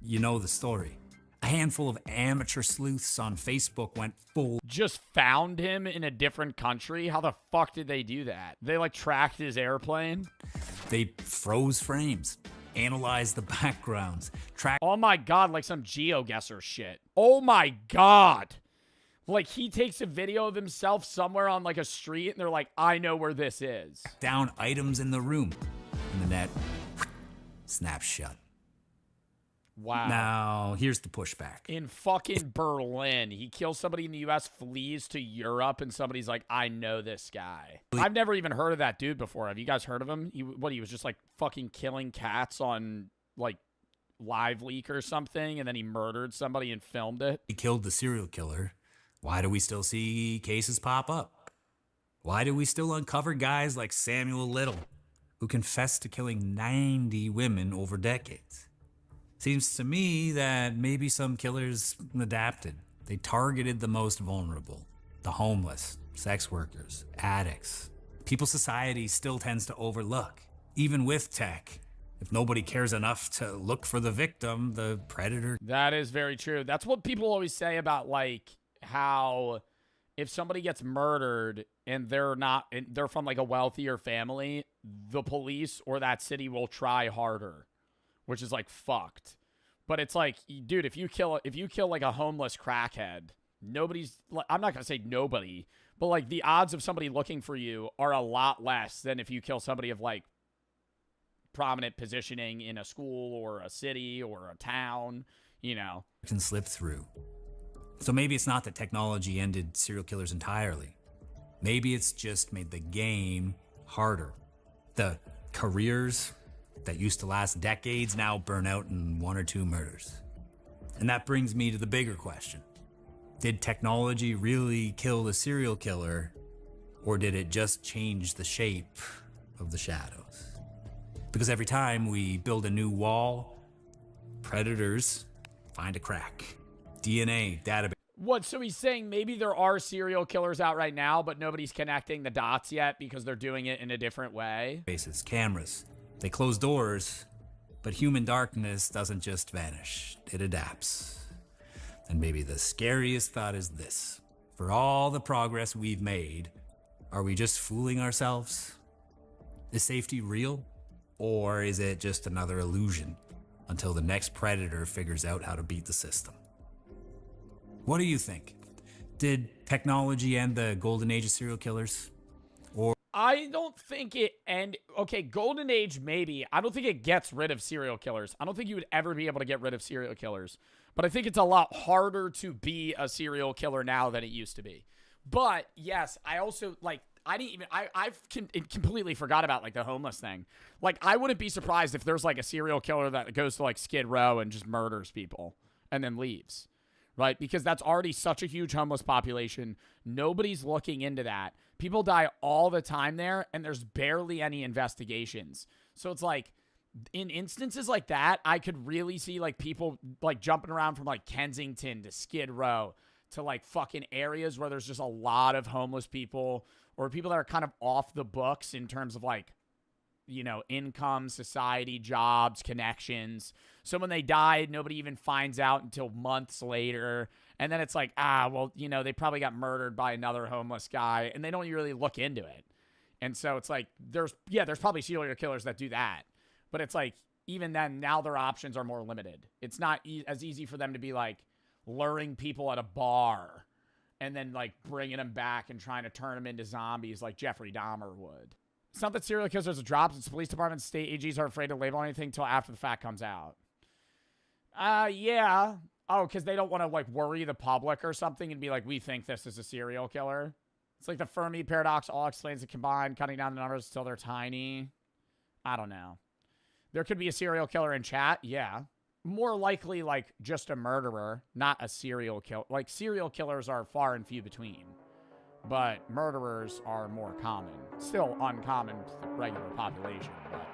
you know the story. A handful of amateur sleuths on Facebook went full. Just found him in a different country? How the fuck did they do that? They like tracked his airplane? They froze frames, analyzed the backgrounds, tracked. Oh my God, like some GeoGuessr shit. Oh my God. Like he takes a video of himself somewhere on like a street and they're like, I know where this is. Down items in the room. And the net snaps shut. Wow. Now, here's the pushback. In fucking Berlin, he kills somebody in the U.S., flees to Europe, and somebody's like, I know this guy. I've never even heard of that dude before. Have you guys heard of him? He was just like fucking killing cats on like Live Leak or something, and then he murdered somebody and filmed it. He killed the serial killer. Why do we still see cases pop up? Why do we still uncover guys like Samuel Little, who confessed to killing 90 women over decades? Seems to me that maybe some killers adapted. They targeted the most vulnerable, the homeless, sex workers, addicts. People society still tends to overlook. Even with tech, if nobody cares enough to look for the victim, the predator. That is very true. That's what people always say about like how if somebody gets murdered and they're from like a wealthier family, the police or that city will try harder, which is like fucked. But it's like, dude, if you kill like a homeless crackhead, I'm not gonna say nobody, but like the odds of somebody looking for you are a lot less than if you kill somebody of like prominent positioning in a school or a city or a town, you know. Can slip through. So maybe it's not that technology ended serial killers entirely. Maybe it's just made the game harder. The careers that used to last decades now burn out in 1 or 2 murders. And that brings me to the bigger question. Did technology really kill the serial killer, or did it just change the shape of the shadows? Because every time we build a new wall, predators find a crack. DNA, database. What, so he's saying maybe there are serial killers out right now, but nobody's connecting the dots yet because they're doing it in a different way? Bases, cameras. They close doors, but human darkness doesn't just vanish. It adapts. And maybe the scariest thought is this. For all the progress we've made, are we just fooling ourselves? Is safety real? Or is it just another illusion until the next predator figures out how to beat the system? What do you think? Did technology end the golden age of serial killers? Or I don't think it okay, golden age maybe. I don't think it gets rid of serial killers. I don't think you would ever be able to get rid of serial killers. But I think it's a lot harder to be a serial killer now than it used to be. But yes, I also like I've completely forgot about like the homeless thing. Like I wouldn't be surprised if there's like a serial killer that goes to like Skid Row and just murders people and then leaves. Right? Because that's already such a huge homeless population. Nobody's looking into that. People die all the time there, and there's barely any investigations. So it's like, in instances like that, I could really see like people like jumping around from like Kensington to Skid Row to like fucking areas where there's just a lot of homeless people or people that are kind of off the books in terms of like, you know, income, society, jobs, connections. So when they died, nobody even finds out until months later. And then it's like, well, you know, they probably got murdered by another homeless guy and they don't really look into it. And so it's like, there's probably serial killers that do that. But it's like, even then, now their options are more limited. It's not as easy for them to be like luring people at a bar and then like bringing them back and trying to turn them into zombies like Jeffrey Dahmer would. It's not that serial killers are drops. It's police departments, state AGs are afraid to label anything until after the fact comes out. Yeah. Oh, because they don't want to like worry the public or something and be like, we think this is a serial killer. It's like the Fermi paradox all explains the combined, cutting down the numbers until they're tiny. I don't know. There could be a serial killer in chat. Yeah. More likely, like, just a murderer, not a serial killer. Like, serial killers are far and few between. But murderers are more common. Still uncommon to the regular population, but